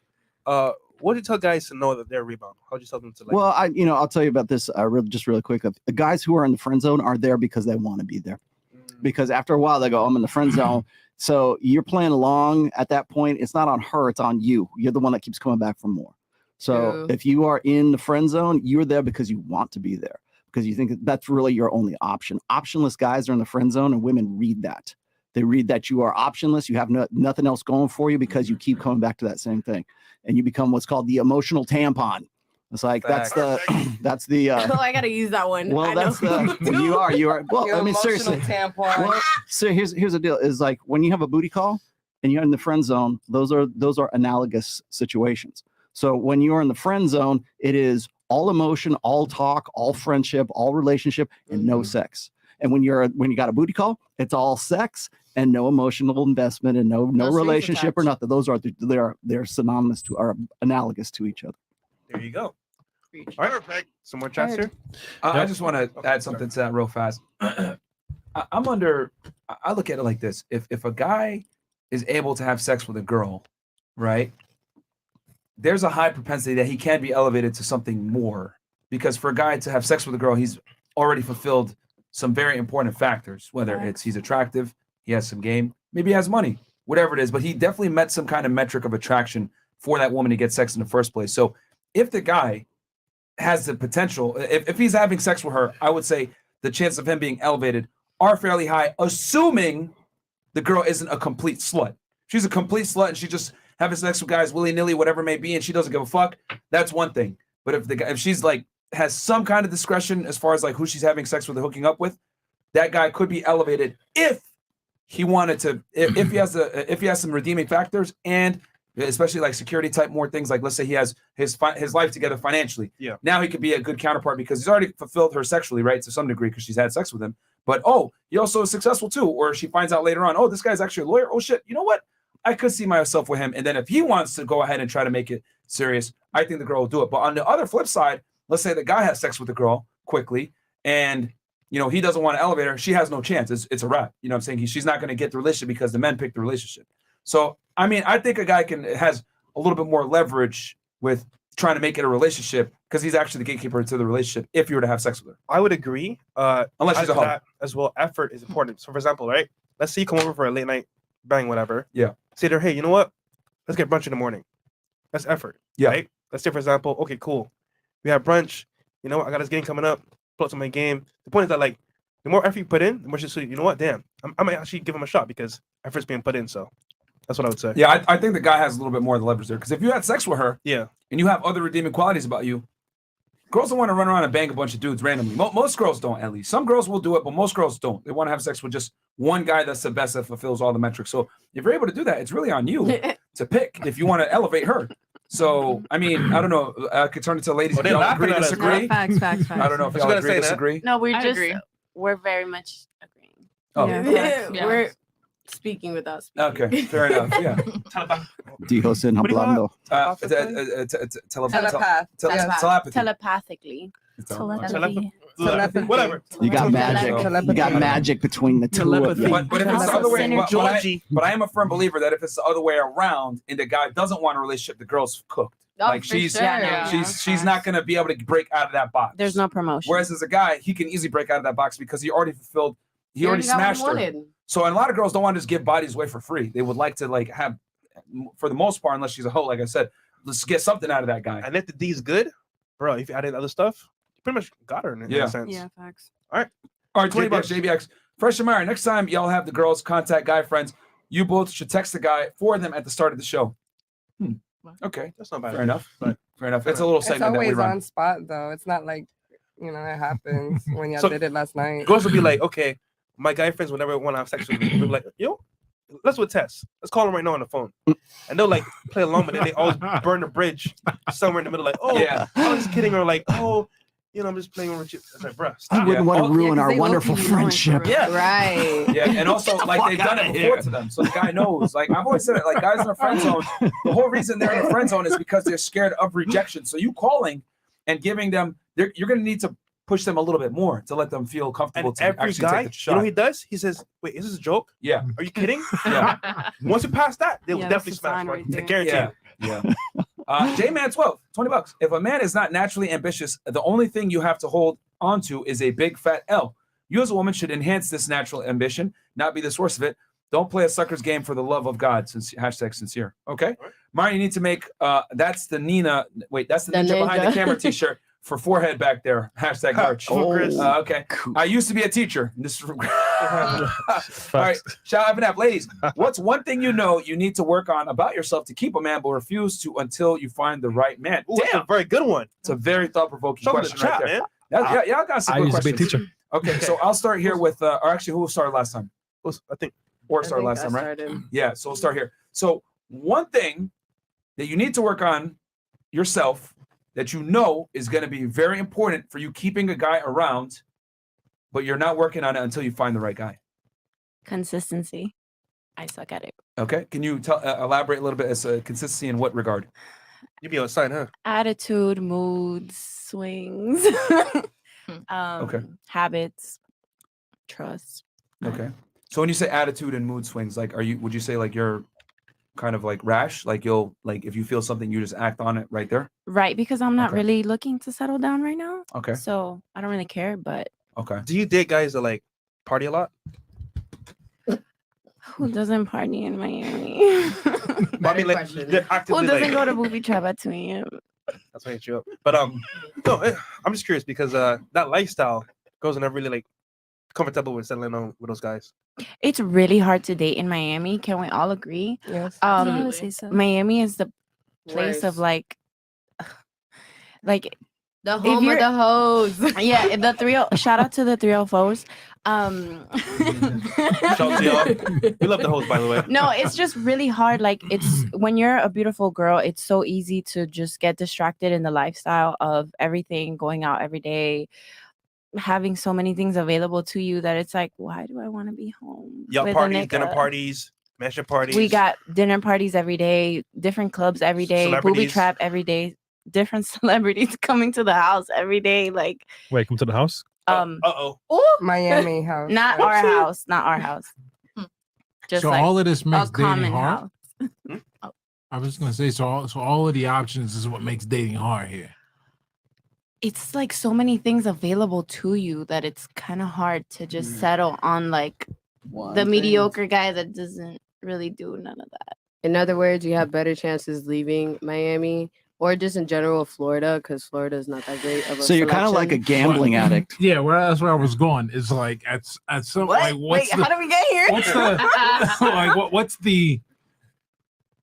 Speaker 2: what do you tell guys to know that they're a rebound? How do you tell them to like?
Speaker 14: Well, I'll tell you about this just really quick. The guys who are in the friend zone are there because they want to be there. Because after a while they go, I'm in the friend zone. So you're playing along at that point. It's not on her, it's on you. You're the one that keeps coming back for more. So if you are in the friend zone, you're there because you want to be there, because you think that's really your only option. Optionless guys are in the friend zone, and women read that. They read that you are optionless. You have nothing else going for you because you keep coming back to that same thing. And you become what's called the emotional tampon. It's like that's the
Speaker 13: Oh, I gotta use that one.
Speaker 14: well,
Speaker 13: I
Speaker 14: that's
Speaker 13: know.
Speaker 14: the you are well.
Speaker 15: Your
Speaker 14: I mean, seriously.
Speaker 15: emotional tampon.
Speaker 14: Well, so here's the deal: is like when you have a booty call and you're in the friend zone, those are analogous situations. So when you're in the friend zone, it is all emotion, all talk, all friendship, all relationship, and no sex. And when you got a booty call, it's all sex and no emotional investment and no relationship or nothing. Those are they're synonymous to or analogous to each other.
Speaker 2: There you go. All right, perfect. Some more chats here.
Speaker 1: I just want to add something to that real fast. I look at it like this: if a guy is able to have sex with a girl, right? There's a high propensity that he can be elevated to something more, because for a guy to have sex with a girl, he's already fulfilled some very important factors, whether it's he's attractive, he has some game, maybe he has money, whatever it is, but he definitely met some kind of metric of attraction for that woman to get sex in the first place. So if the guy has the potential, if he's having sex with her, I would say the chances of him being elevated are fairly high, assuming the girl isn't a complete slut. She's a complete slut and she just having sex with guys willy-nilly, whatever it may be, and she doesn't give a fuck, that's one thing. But if she's like has some kind of discretion as far as like who she's having sex with or hooking up with, that guy could be elevated if he wanted to, if he has some redeeming factors, and especially like security type more things, like let's say he has his life together financially.
Speaker 2: Yeah.
Speaker 1: Now he could be a good counterpart because he's already fulfilled her sexually, right, to some degree, because she's had sex with him. But he also is successful too. Or she finds out later on, this guy's actually a lawyer. Oh shit, you know what? I could see myself with him. And then if he wants to go ahead and try to make it serious, I think the girl will do it. But on the other flip side, let's say the guy has sex with the girl quickly and, he doesn't want to elevate her. She has no chance. It's a wrap. You know what I'm saying? She's not going to get the relationship because the men picked the relationship. So, I mean, I think a guy has a little bit more leverage with trying to make it a relationship because he's actually the gatekeeper to the relationship if you were to have sex with her.
Speaker 2: I would agree.
Speaker 1: Unless she's a hoe.
Speaker 2: As well, effort is important. So, for example, right? Let's say you come over for a late night bang, whatever.
Speaker 1: Yeah.
Speaker 2: Say to her, hey, you know what? Let's get brunch in the morning. That's effort.
Speaker 1: Yeah.
Speaker 2: Right? Let's say, for example, okay, cool. We have brunch. You know what? I got this game coming up. Plus on my game. The point is that, like, the more effort you put in, the more she's like, you know what? Damn. I might actually give him a shot because effort's being put in. So that's what I would say.
Speaker 1: Yeah, I think the guy has a little bit more of the leverage there because if you had sex with her,
Speaker 2: yeah,
Speaker 1: and you have other redeeming qualities about you, girls don't want to run around and bang a bunch of dudes randomly. Most girls don't, at least. Some girls will do it, but most girls don't. They want to have sex with just one guy that's the best, that fulfills all the metrics. So if you're able to do that, it's really on you to pick if you want to elevate her. So, I mean, I don't know. I could turn it to ladies.
Speaker 2: They're
Speaker 1: Y'all agree,
Speaker 2: laughing at us.
Speaker 1: disagree?
Speaker 7: Facts.
Speaker 1: I don't know if y'all agree, disagree.
Speaker 7: No,
Speaker 12: I agree.
Speaker 7: we're very much agreeing.
Speaker 1: Oh.
Speaker 7: Yeah.
Speaker 12: Yeah.
Speaker 7: We're
Speaker 13: speaking without speaking.
Speaker 1: Okay, fair enough. Yeah.
Speaker 14: Dijos en
Speaker 2: What do you call
Speaker 14: hablando.
Speaker 1: Telepathy.
Speaker 7: Telepathically.
Speaker 11: Telepathy.
Speaker 2: Whatever.
Speaker 14: You got magic. You got magic between the two of you.
Speaker 1: But if it's the other way,
Speaker 2: Synergy.
Speaker 1: but I am a firm believer that if it's the other way around and the guy doesn't want a relationship, the girl's cooked.
Speaker 13: Oh,
Speaker 1: Like
Speaker 13: for
Speaker 1: she's
Speaker 13: sure.
Speaker 1: she's not gonna be able to break out of that box.
Speaker 7: There's no promotion.
Speaker 1: Whereas as a guy, he can easily break out of that box because he already fulfilled. He
Speaker 13: You
Speaker 1: already
Speaker 13: got what you
Speaker 1: smashed her.
Speaker 13: wanted.
Speaker 1: So and a lot of girls don't want to just give bodies away for free. They would like to like have, for the most part, unless she's a hoe, like I said, let's get something out of that guy.
Speaker 2: And if the D's good, bro, if you added other stuff, you pretty much got her in a sense.
Speaker 9: Yeah, facts.
Speaker 2: All right.
Speaker 1: All right, $20, JBX. Fresh and Myron, next time y'all have the girls contact guy friends, you both should text the guy for them at the start of the show. Okay.
Speaker 2: That's not bad.
Speaker 1: Fair enough. Fair enough. It's a little
Speaker 15: It's
Speaker 1: segment that we
Speaker 15: always
Speaker 1: run.
Speaker 15: on spot though. It's not like it happens when y'all
Speaker 2: So,
Speaker 15: did it last night.
Speaker 2: Girls will be like, okay, my guy friends would never want to have sex with me. They'll be like, yo, let's do a test. Let's call him right now on the phone. And they'll like play along, but then they always burn the bridge somewhere in the middle, like, oh,
Speaker 1: Yeah.
Speaker 2: I was just kidding, or like, oh, I'm just playing with you. It's like, bruh,
Speaker 14: I
Speaker 2: stop.
Speaker 14: wouldn't want to ruin our
Speaker 13: they
Speaker 14: wonderful
Speaker 13: low-key be knowing
Speaker 14: friendship.
Speaker 13: for real.
Speaker 2: Yeah.
Speaker 13: Right.
Speaker 1: Yeah, and also like they've done it before to them, so the guy knows. Like I've always said it, like guys in the friend zone, the whole reason they're in the friend zone is because they're scared of rejection. So you calling and giving them, you're going to need to push them a little bit more to let them feel comfortable
Speaker 2: And
Speaker 1: to
Speaker 2: every
Speaker 1: actually
Speaker 2: guy,
Speaker 1: take the
Speaker 2: you
Speaker 1: shot.
Speaker 2: know what he does? He says, wait, is this a joke?
Speaker 1: Yeah,
Speaker 2: Are you kidding?
Speaker 1: yeah,
Speaker 2: Once you pass that, they will
Speaker 9: Yeah, that's
Speaker 2: definitely
Speaker 9: a
Speaker 2: smash.
Speaker 9: sign
Speaker 2: Right?
Speaker 9: right
Speaker 2: I
Speaker 9: there.
Speaker 2: guarantee
Speaker 1: yeah,
Speaker 2: you.
Speaker 1: yeah. J-Man 12, $20. If a man is not naturally ambitious, the only thing you have to hold onto is a big fat L. You as a woman should enhance this natural ambition, not be the source of it. Don't play a sucker's game for the love of God. Hashtag sincere. Okay. Myron, you need to make that's the Nina. Wait, that's the ninja behind the camera t-shirt for forehead back there. Hashtag merch. Okay. I used to be a teacher. This is all right. Shout out F. Ladies, what's one thing you know you need to work on about yourself to keep a man but refuse to until you find the right man?
Speaker 2: Ooh, that's a very good one.
Speaker 1: It's a very thought-provoking
Speaker 2: Show me the
Speaker 1: question right
Speaker 2: chat,
Speaker 1: there.
Speaker 2: man.
Speaker 1: Yeah, y'all got some
Speaker 5: I
Speaker 1: good
Speaker 5: used to be a
Speaker 1: questions.
Speaker 5: teacher.
Speaker 1: Okay, so I'll start here with, or actually, who started last time?
Speaker 2: I think.
Speaker 1: Or started last time, right? Yeah, so we'll start here. So one thing that you need to work on yourself that you know is going to be very important for you keeping a guy around, but you're not working on it until you find the right guy.
Speaker 7: Consistency. I suck at it.
Speaker 1: Okay, can you elaborate a little bit as consistency in what regard?
Speaker 2: You be outside, huh?
Speaker 7: Attitude, moods, swings,
Speaker 1: Okay.
Speaker 7: habits, trust.
Speaker 1: Okay. So when you say attitude and mood swings, like, would you say like you're kind of like rash? Like you'll, like if you feel something, you just act on it right there?
Speaker 7: Right, because I'm not
Speaker 1: Okay.
Speaker 7: really looking to settle down right now.
Speaker 1: Okay.
Speaker 7: So I don't really care, but
Speaker 1: Okay.
Speaker 2: Do you date guys that like party a lot?
Speaker 7: who doesn't party in Miami?
Speaker 2: I mean, like, they're
Speaker 7: Who
Speaker 2: actively
Speaker 7: doesn't
Speaker 2: like,
Speaker 7: go to movie trap at 2 a.m.?
Speaker 2: that's why I hit you up. But no, I'm just curious because that lifestyle goes and I'm really like comfortable with settling on with those guys.
Speaker 7: It's really hard to date in Miami. Can we all agree?
Speaker 15: Yes.
Speaker 11: I would say so.
Speaker 7: Miami is the place of
Speaker 13: Worst.
Speaker 7: like
Speaker 13: The
Speaker 7: if
Speaker 13: home of
Speaker 7: you're-
Speaker 13: the hoes.
Speaker 7: yeah, the 30 shout out to the 304s.
Speaker 2: Shout out to y'all. We love the host, by the way.
Speaker 7: No, it's just really hard. Like it's when you're a beautiful girl, it's so easy to just get distracted in the lifestyle of everything, going out every day, having so many things available to you that it's like, why do I want to be home?
Speaker 2: Y'all
Speaker 7: with a
Speaker 2: parties, dinner
Speaker 7: nigga?
Speaker 2: parties, mansion parties.
Speaker 7: We got dinner parties every day, different clubs every day, booby
Speaker 2: Celebrities.
Speaker 7: trap every day, different celebrities coming to the house every day. Like,
Speaker 5: Wait, come to the house?
Speaker 2: Uh-oh.
Speaker 15: Miami house.
Speaker 7: not our house, not our house. Just
Speaker 6: So
Speaker 7: like
Speaker 6: all of this
Speaker 7: a
Speaker 6: makes dating
Speaker 7: common
Speaker 6: hard.
Speaker 7: house.
Speaker 6: I was gonna say, so all of the options is what makes dating hard here.
Speaker 7: It's like so many things available to you that it's kind of hard to just settle on like
Speaker 14: One
Speaker 7: the
Speaker 14: thing.
Speaker 7: mediocre guy that doesn't really do none of that.
Speaker 13: In other words, you have better chances leaving Miami or just in general Florida because Florida is not that great of a
Speaker 14: So you're kind of like a
Speaker 13: selection.
Speaker 14: gambling addict.
Speaker 6: Yeah, that's where I was going. It's like at some like what's
Speaker 7: Wait, how did we get here?
Speaker 6: what's the like what's the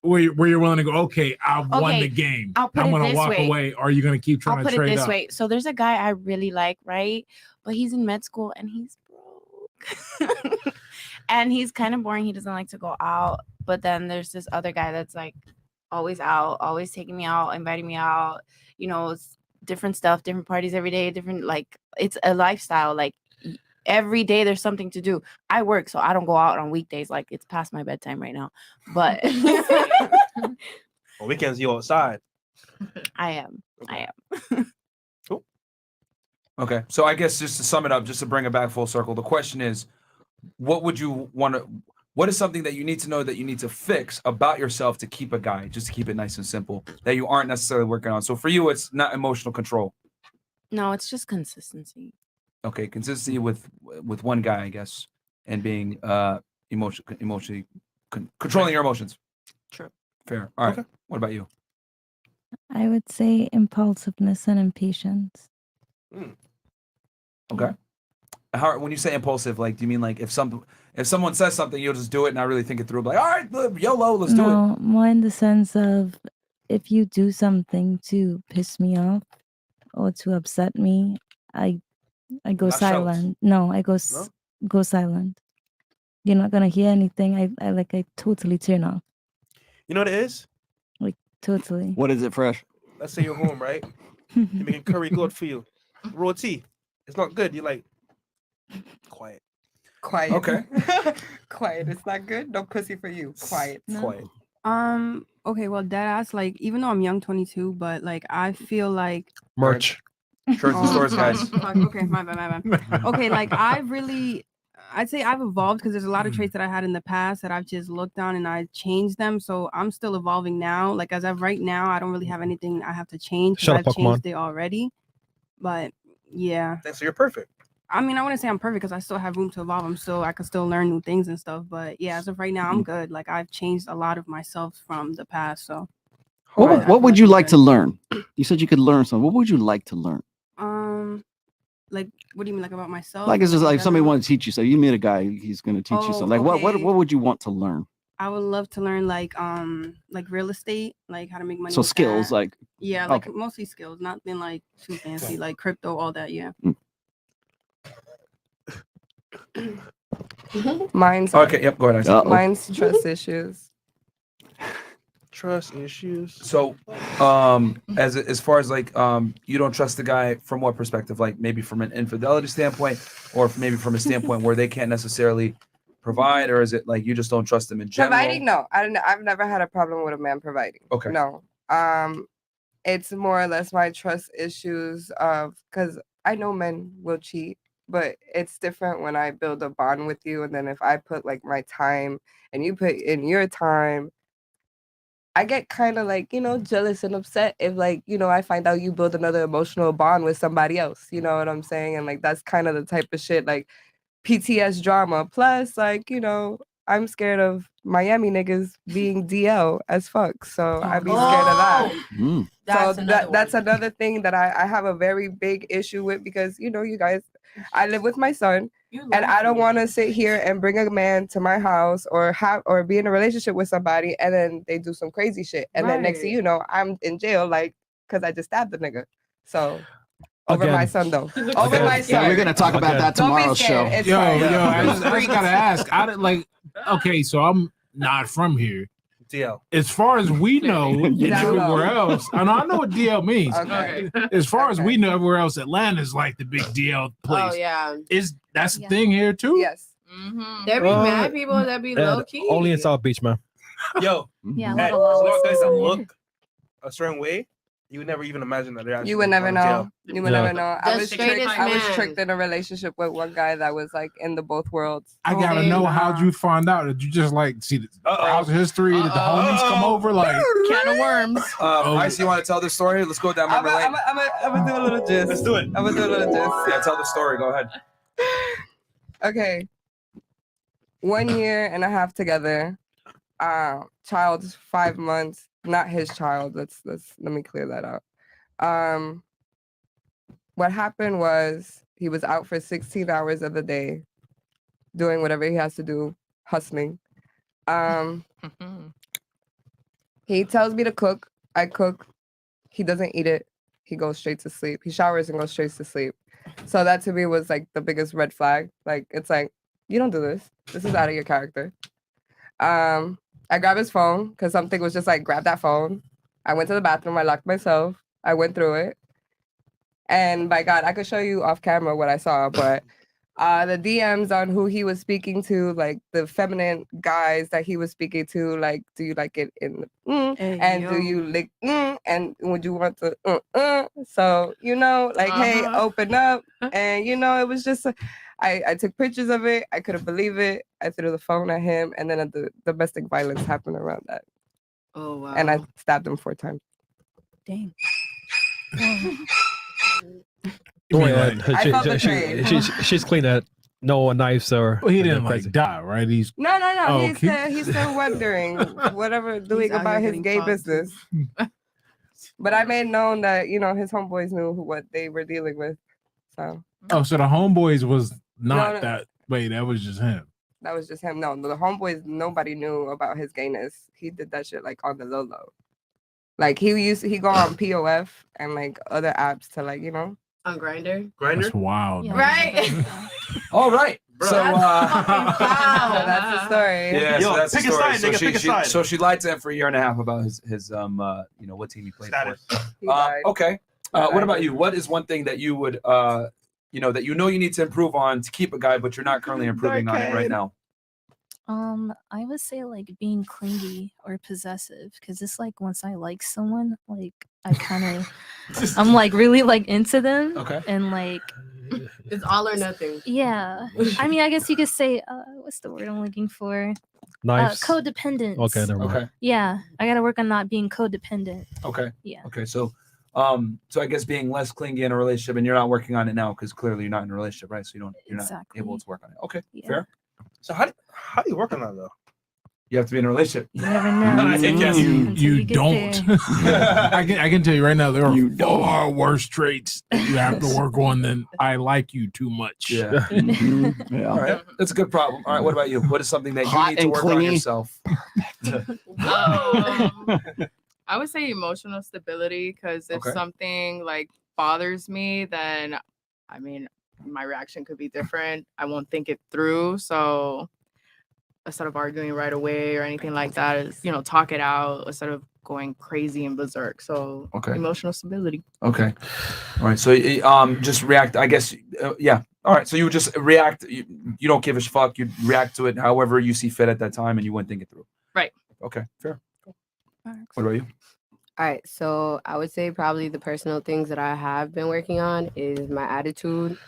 Speaker 6: where you're willing to go? Okay, I've won
Speaker 7: Okay,
Speaker 6: the game.
Speaker 7: I'll put
Speaker 6: I'm
Speaker 7: it
Speaker 6: gonna
Speaker 7: this
Speaker 6: walk
Speaker 7: way.
Speaker 6: away. Or are you gonna keep trying
Speaker 7: I'll
Speaker 6: to
Speaker 7: put it
Speaker 6: trade
Speaker 7: this
Speaker 6: up?
Speaker 7: way. So there's a guy I really like, right? But he's in med school and he's broke. And he's kind of boring. He doesn't like to go out. But then there's this other guy that's like always out, always taking me out, inviting me out, you know, it's different stuff, different parties every day, different like it's a lifestyle. Like every day there's something to do. I work, so I don't go out on weekdays. Like it's past my bedtime right now, but
Speaker 2: On weekends, you outside.
Speaker 7: I am.
Speaker 1: Okay, so I guess just to sum it up, just to bring it back full circle, the question is, what would you want to? What is something that you need to know that you need to fix about yourself to keep a guy, just to keep it nice and simple, that you aren't necessarily working on? So for you, it's not emotional control.
Speaker 7: No, it's just consistency.
Speaker 1: Okay, consistency with one guy, I guess, and being emotionally controlling your emotions.
Speaker 7: True.
Speaker 1: Fair. All right. What about you?
Speaker 8: I would say impulsiveness and impatience.
Speaker 1: Okay. How, when you say impulsive, like, do you mean like if someone says something, you'll just do it and not really think it through? Like, all right, YOLO, let's do it.
Speaker 8: No, more in the sense of if you do something to piss me off or to upset me, I go
Speaker 2: Lash out.
Speaker 8: silent. No, I go go silent. You're not gonna hear anything. I totally turn off.
Speaker 2: You know what it is?
Speaker 8: Like totally.
Speaker 14: What is it, Fresh?
Speaker 2: Let's say you're home, right? You're making curry good for you. Roti. It's not good. You're like, quiet.
Speaker 15: Quiet.
Speaker 1: Okay.
Speaker 15: Quiet. It's not good. No pussy for you. Quiet.
Speaker 2: Quiet.
Speaker 9: Okay, well, deadass, like, even though I'm young, 22, but like, I feel like
Speaker 5: Merch.
Speaker 1: Shirts and stores, guys.
Speaker 9: fuck, okay, my bad. Okay, like, I'd say I've evolved because there's a lot of traits that I had in the past that I've just looked on and I changed them. So I'm still evolving now. Like, as of right now, I don't really have anything I have to change
Speaker 5: Shut
Speaker 9: because
Speaker 5: up,
Speaker 9: I've
Speaker 5: Pokemon.
Speaker 9: changed it already. But yeah.
Speaker 2: So you're perfect.
Speaker 9: I mean, I wouldn't say I'm perfect because I still have room to evolve. I can still learn new things and stuff. But yeah, as of right now, I'm good. Like, I've changed a lot of myself from the past. So
Speaker 14: What would you like to learn? You said you could learn something. What would you like to learn?
Speaker 9: like, what do you mean, like, about myself?
Speaker 14: Like it's just like
Speaker 9: in
Speaker 14: somebody
Speaker 9: general?
Speaker 14: wants to teach you. So you meet a guy, he's going to teach you
Speaker 9: Oh,
Speaker 14: something. Like what
Speaker 9: okay.
Speaker 14: would you want to learn?
Speaker 9: I would love to learn like real estate, like how to make money.
Speaker 14: So
Speaker 9: with
Speaker 14: skills,
Speaker 9: that.
Speaker 14: like
Speaker 9: Yeah, like
Speaker 14: okay.
Speaker 9: mostly skills, nothing like too fancy, like crypto, all that. Yeah.
Speaker 15: Mine's
Speaker 1: Okay, yep, go ahead. Isaac.
Speaker 15: Mine's trust issues.
Speaker 2: Trust issues.
Speaker 1: So, as far as like, you don't trust the guy from what perspective? Like maybe from an infidelity standpoint, or maybe from a standpoint where they can't necessarily provide, or is it like you just don't trust them in general?
Speaker 15: Providing, no. I've never had a problem with a man providing.
Speaker 1: Okay.
Speaker 15: No. It's more or less my trust issues of because I know men will cheat, but it's different when I build a bond with you, and then if I put like my time and you put in your time. I get kind of like, jealous and upset if like, I find out you build another emotional bond with somebody else. You know what I'm saying? And like, that's kind of the type of shit like PTS drama. Plus, like, I'm scared of Miami niggas being DL as fuck. So I'd be scared of that. That's another thing that I have a very big issue with because, you guys, I live with my son. And I don't want to sit here and bring a man to my house or be in a relationship with somebody and then they do some crazy shit. And then next thing you know, I'm in jail like because I just stabbed the nigga. So over my son though. Over my son.
Speaker 14: Yeah, we're gonna talk about that tomorrow's show.
Speaker 15: It's
Speaker 6: Yo,
Speaker 15: fine.
Speaker 6: I just gotta ask. Okay, so I'm not from here.
Speaker 2: DL.
Speaker 6: As far as we know, everywhere else, and I know what DL means.
Speaker 15: Okay.
Speaker 6: As far as we know, everywhere else, Atlanta's like the big DL place.
Speaker 13: Oh yeah.
Speaker 6: That's the thing here too?
Speaker 15: Yes.
Speaker 13: There be mad people that be low key.
Speaker 5: Only in South Beach, man.
Speaker 2: Yo,
Speaker 11: Yeah,
Speaker 2: Ed,
Speaker 11: a lot of
Speaker 2: guys that
Speaker 11: lawlessness.
Speaker 2: look a certain way, you would never even imagine that they're actually
Speaker 15: You would never
Speaker 2: in
Speaker 15: know.
Speaker 2: jail.
Speaker 15: You would never know. I
Speaker 13: The
Speaker 15: was
Speaker 13: straightest man.
Speaker 15: tricked in a relationship with one guy that was like in the both worlds.
Speaker 6: I gotta know how'd you find out? Did you just like see the browser history? Did the homies come over? Like
Speaker 12: Can of worms.
Speaker 1: Ice, you want to tell the story? Let's go down memory lane.
Speaker 15: I'm gonna do a little gist.
Speaker 2: Let's do it.
Speaker 15: I'm gonna do a little gist.
Speaker 1: Yeah, tell the story. Go ahead.
Speaker 15: Okay. 1 year and a half together. Child's 5 months. Not his child. Let me clear that out. What happened was he was out for 16 hours of the day, doing whatever he has to do, hustling. He tells me to cook. I cook. He doesn't eat it. He goes straight to sleep. He showers and goes straight to sleep. So that to me was like the biggest red flag. Like, it's like, you don't do this. This is out of your character. I grabbed his phone because something was just like, grab that phone. I went to the bathroom. I locked myself. I went through it. And by God, I could show you off camera what I saw, but The DMs on who he was speaking to, like the feminine guys that he was speaking to, like, do you like it in the and do you lick and would you want to So, you know, like, hey, open up. And, you know, it was just, I took pictures of it. I couldn't believe it. I threw the phone at him. And then the domestic violence happened around that.
Speaker 12: Oh, wow.
Speaker 15: And I stabbed him 4 times.
Speaker 11: Dang.
Speaker 6: You mean,
Speaker 5: Yeah,
Speaker 6: like-
Speaker 15: I felt betrayed.
Speaker 5: she's clean that no knives or.
Speaker 6: Well, he didn't like die, right? He's
Speaker 15: No.
Speaker 6: Oh,
Speaker 15: He's still wondering whatever doing
Speaker 9: out
Speaker 15: about
Speaker 9: here
Speaker 15: his
Speaker 9: getting
Speaker 15: gay
Speaker 9: fucked.
Speaker 15: business. But I made known that, you know, his homeboys knew what they were dealing with. So
Speaker 6: so the homeboys was not
Speaker 15: No.
Speaker 6: that. Wait, that was just him.
Speaker 15: that was just him. No, the homeboys, nobody knew about his gayness. He did that shit like on the low. Like he go on POF and like other apps to, like, you know.
Speaker 13: On Grindr.
Speaker 6: That's wild.
Speaker 13: Right?
Speaker 1: All right. So
Speaker 15: That's the story.
Speaker 1: yeah, so that's the
Speaker 2: pick a
Speaker 1: story.
Speaker 2: side,
Speaker 1: So
Speaker 2: nigga, pick a side.
Speaker 1: so she lied to him for a year and a half about his you know, what team he played for.
Speaker 15: He died.
Speaker 1: Okay. What about you? What is one thing that you would you know that you need to improve on to keep a guy, but you're not currently improving on it right now?
Speaker 11: I would say like being clingy or possessive, because it's like once I like someone, like I kind of, I'm like really like into them.
Speaker 1: Okay.
Speaker 11: And like,
Speaker 13: It's all or nothing.
Speaker 11: yeah. I mean, I guess you could say, what's the word I'm looking for?
Speaker 5: Knives.
Speaker 11: Codependent.
Speaker 5: Okay, never mind.
Speaker 1: Okay.
Speaker 11: Yeah, I gotta work on not being codependent.
Speaker 1: Okay.
Speaker 11: Yeah.
Speaker 1: Okay. So I guess being less clingy in a relationship, and you're not working on it now because clearly you're not in a relationship, right? So you're not able to work on it. Okay.
Speaker 11: Yeah.
Speaker 1: Fair.
Speaker 2: So how do you work on that though?
Speaker 1: You have to be in a relationship.
Speaker 11: You never know.
Speaker 1: I think yes.
Speaker 6: You
Speaker 11: get
Speaker 6: don't. I can tell you right now, there are far worse traits that you have to work on than I like you too much.
Speaker 1: Yeah.
Speaker 14: Yeah.
Speaker 1: All right. That's a good problem. All right. What about you? What is something that you
Speaker 14: Hot
Speaker 1: need to
Speaker 14: and
Speaker 1: work on
Speaker 14: clingy.
Speaker 1: yourself?
Speaker 12: I would say emotional stability, because if
Speaker 1: Okay.
Speaker 12: something like bothers me, then I mean, my reaction could be different. I won't think it through. So instead of arguing right away or anything like that, is, you know, talk it out instead of going crazy and berserk. So
Speaker 1: Okay.
Speaker 12: emotional stability.
Speaker 1: Okay. All right. So just react. I guess. Yeah. All right. So you would just react. You don't give a fuck. You react to it however you see fit at that time, and you wouldn't think it through.
Speaker 12: Right.
Speaker 1: Okay. Fair. What about you?
Speaker 13: All right, so I would say probably the personal things that I have been working on is my attitude.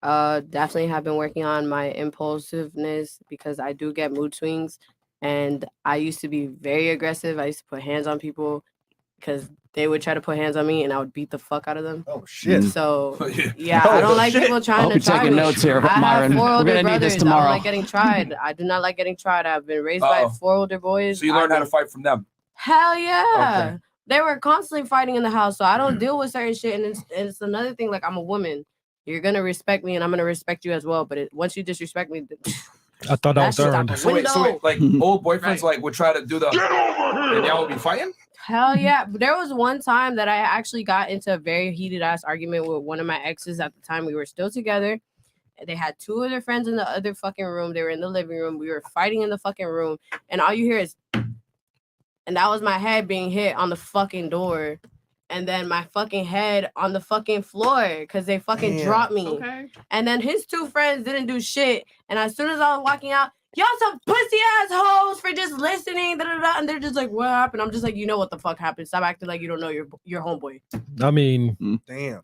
Speaker 13: Definitely have been working on my impulsiveness because I do get mood swings, and I used to be very aggressive. I used to put hands on people because they would try to put hands on me, and I would beat the fuck out of them.
Speaker 2: Oh shit.
Speaker 13: So yeah, I don't like people trying
Speaker 14: Hope
Speaker 13: to
Speaker 14: you're
Speaker 13: try
Speaker 14: taking
Speaker 13: me.
Speaker 14: notes here,
Speaker 13: I
Speaker 14: Myron.
Speaker 13: have 4
Speaker 14: We're
Speaker 13: older
Speaker 14: gonna need
Speaker 13: brothers.
Speaker 14: this
Speaker 13: I don't
Speaker 14: tomorrow.
Speaker 13: like getting tried. I do not like getting tried. I've been raised by 4 older boys.
Speaker 1: So you learned how to fight from them.
Speaker 13: Hell yeah.
Speaker 1: Okay.
Speaker 13: They were constantly fighting in the house, so I don't deal with certain shit. And it's another thing, like, I'm a woman. You're gonna respect me, and I'm gonna respect you as well. But once you disrespect me,
Speaker 5: I thought that was
Speaker 13: shit's out
Speaker 5: earned.
Speaker 13: the
Speaker 1: So wait,
Speaker 13: window.
Speaker 1: like old boyfriends like would try to do the and y'all would be fighting?
Speaker 13: Hell yeah. But there was one time that I actually got into a very heated ass argument with one of my exes at the time. We were still together. They had 2 of their friends in the other fucking room. They were in the living room. We were fighting in the fucking room. And all you hear is, and that was my head being hit on the fucking door. And then my fucking head on the fucking floor because they fucking dropped me.
Speaker 12: Okay.
Speaker 13: And then his 2 friends didn't do shit. And as soon as I was walking out, y'all some pussy ass hoes for just listening. Da, da, da. And they're just like, what happened? I'm just like, you know what the fuck happened. Stop acting like you don't know your homeboy.
Speaker 5: I mean,
Speaker 2: Damn.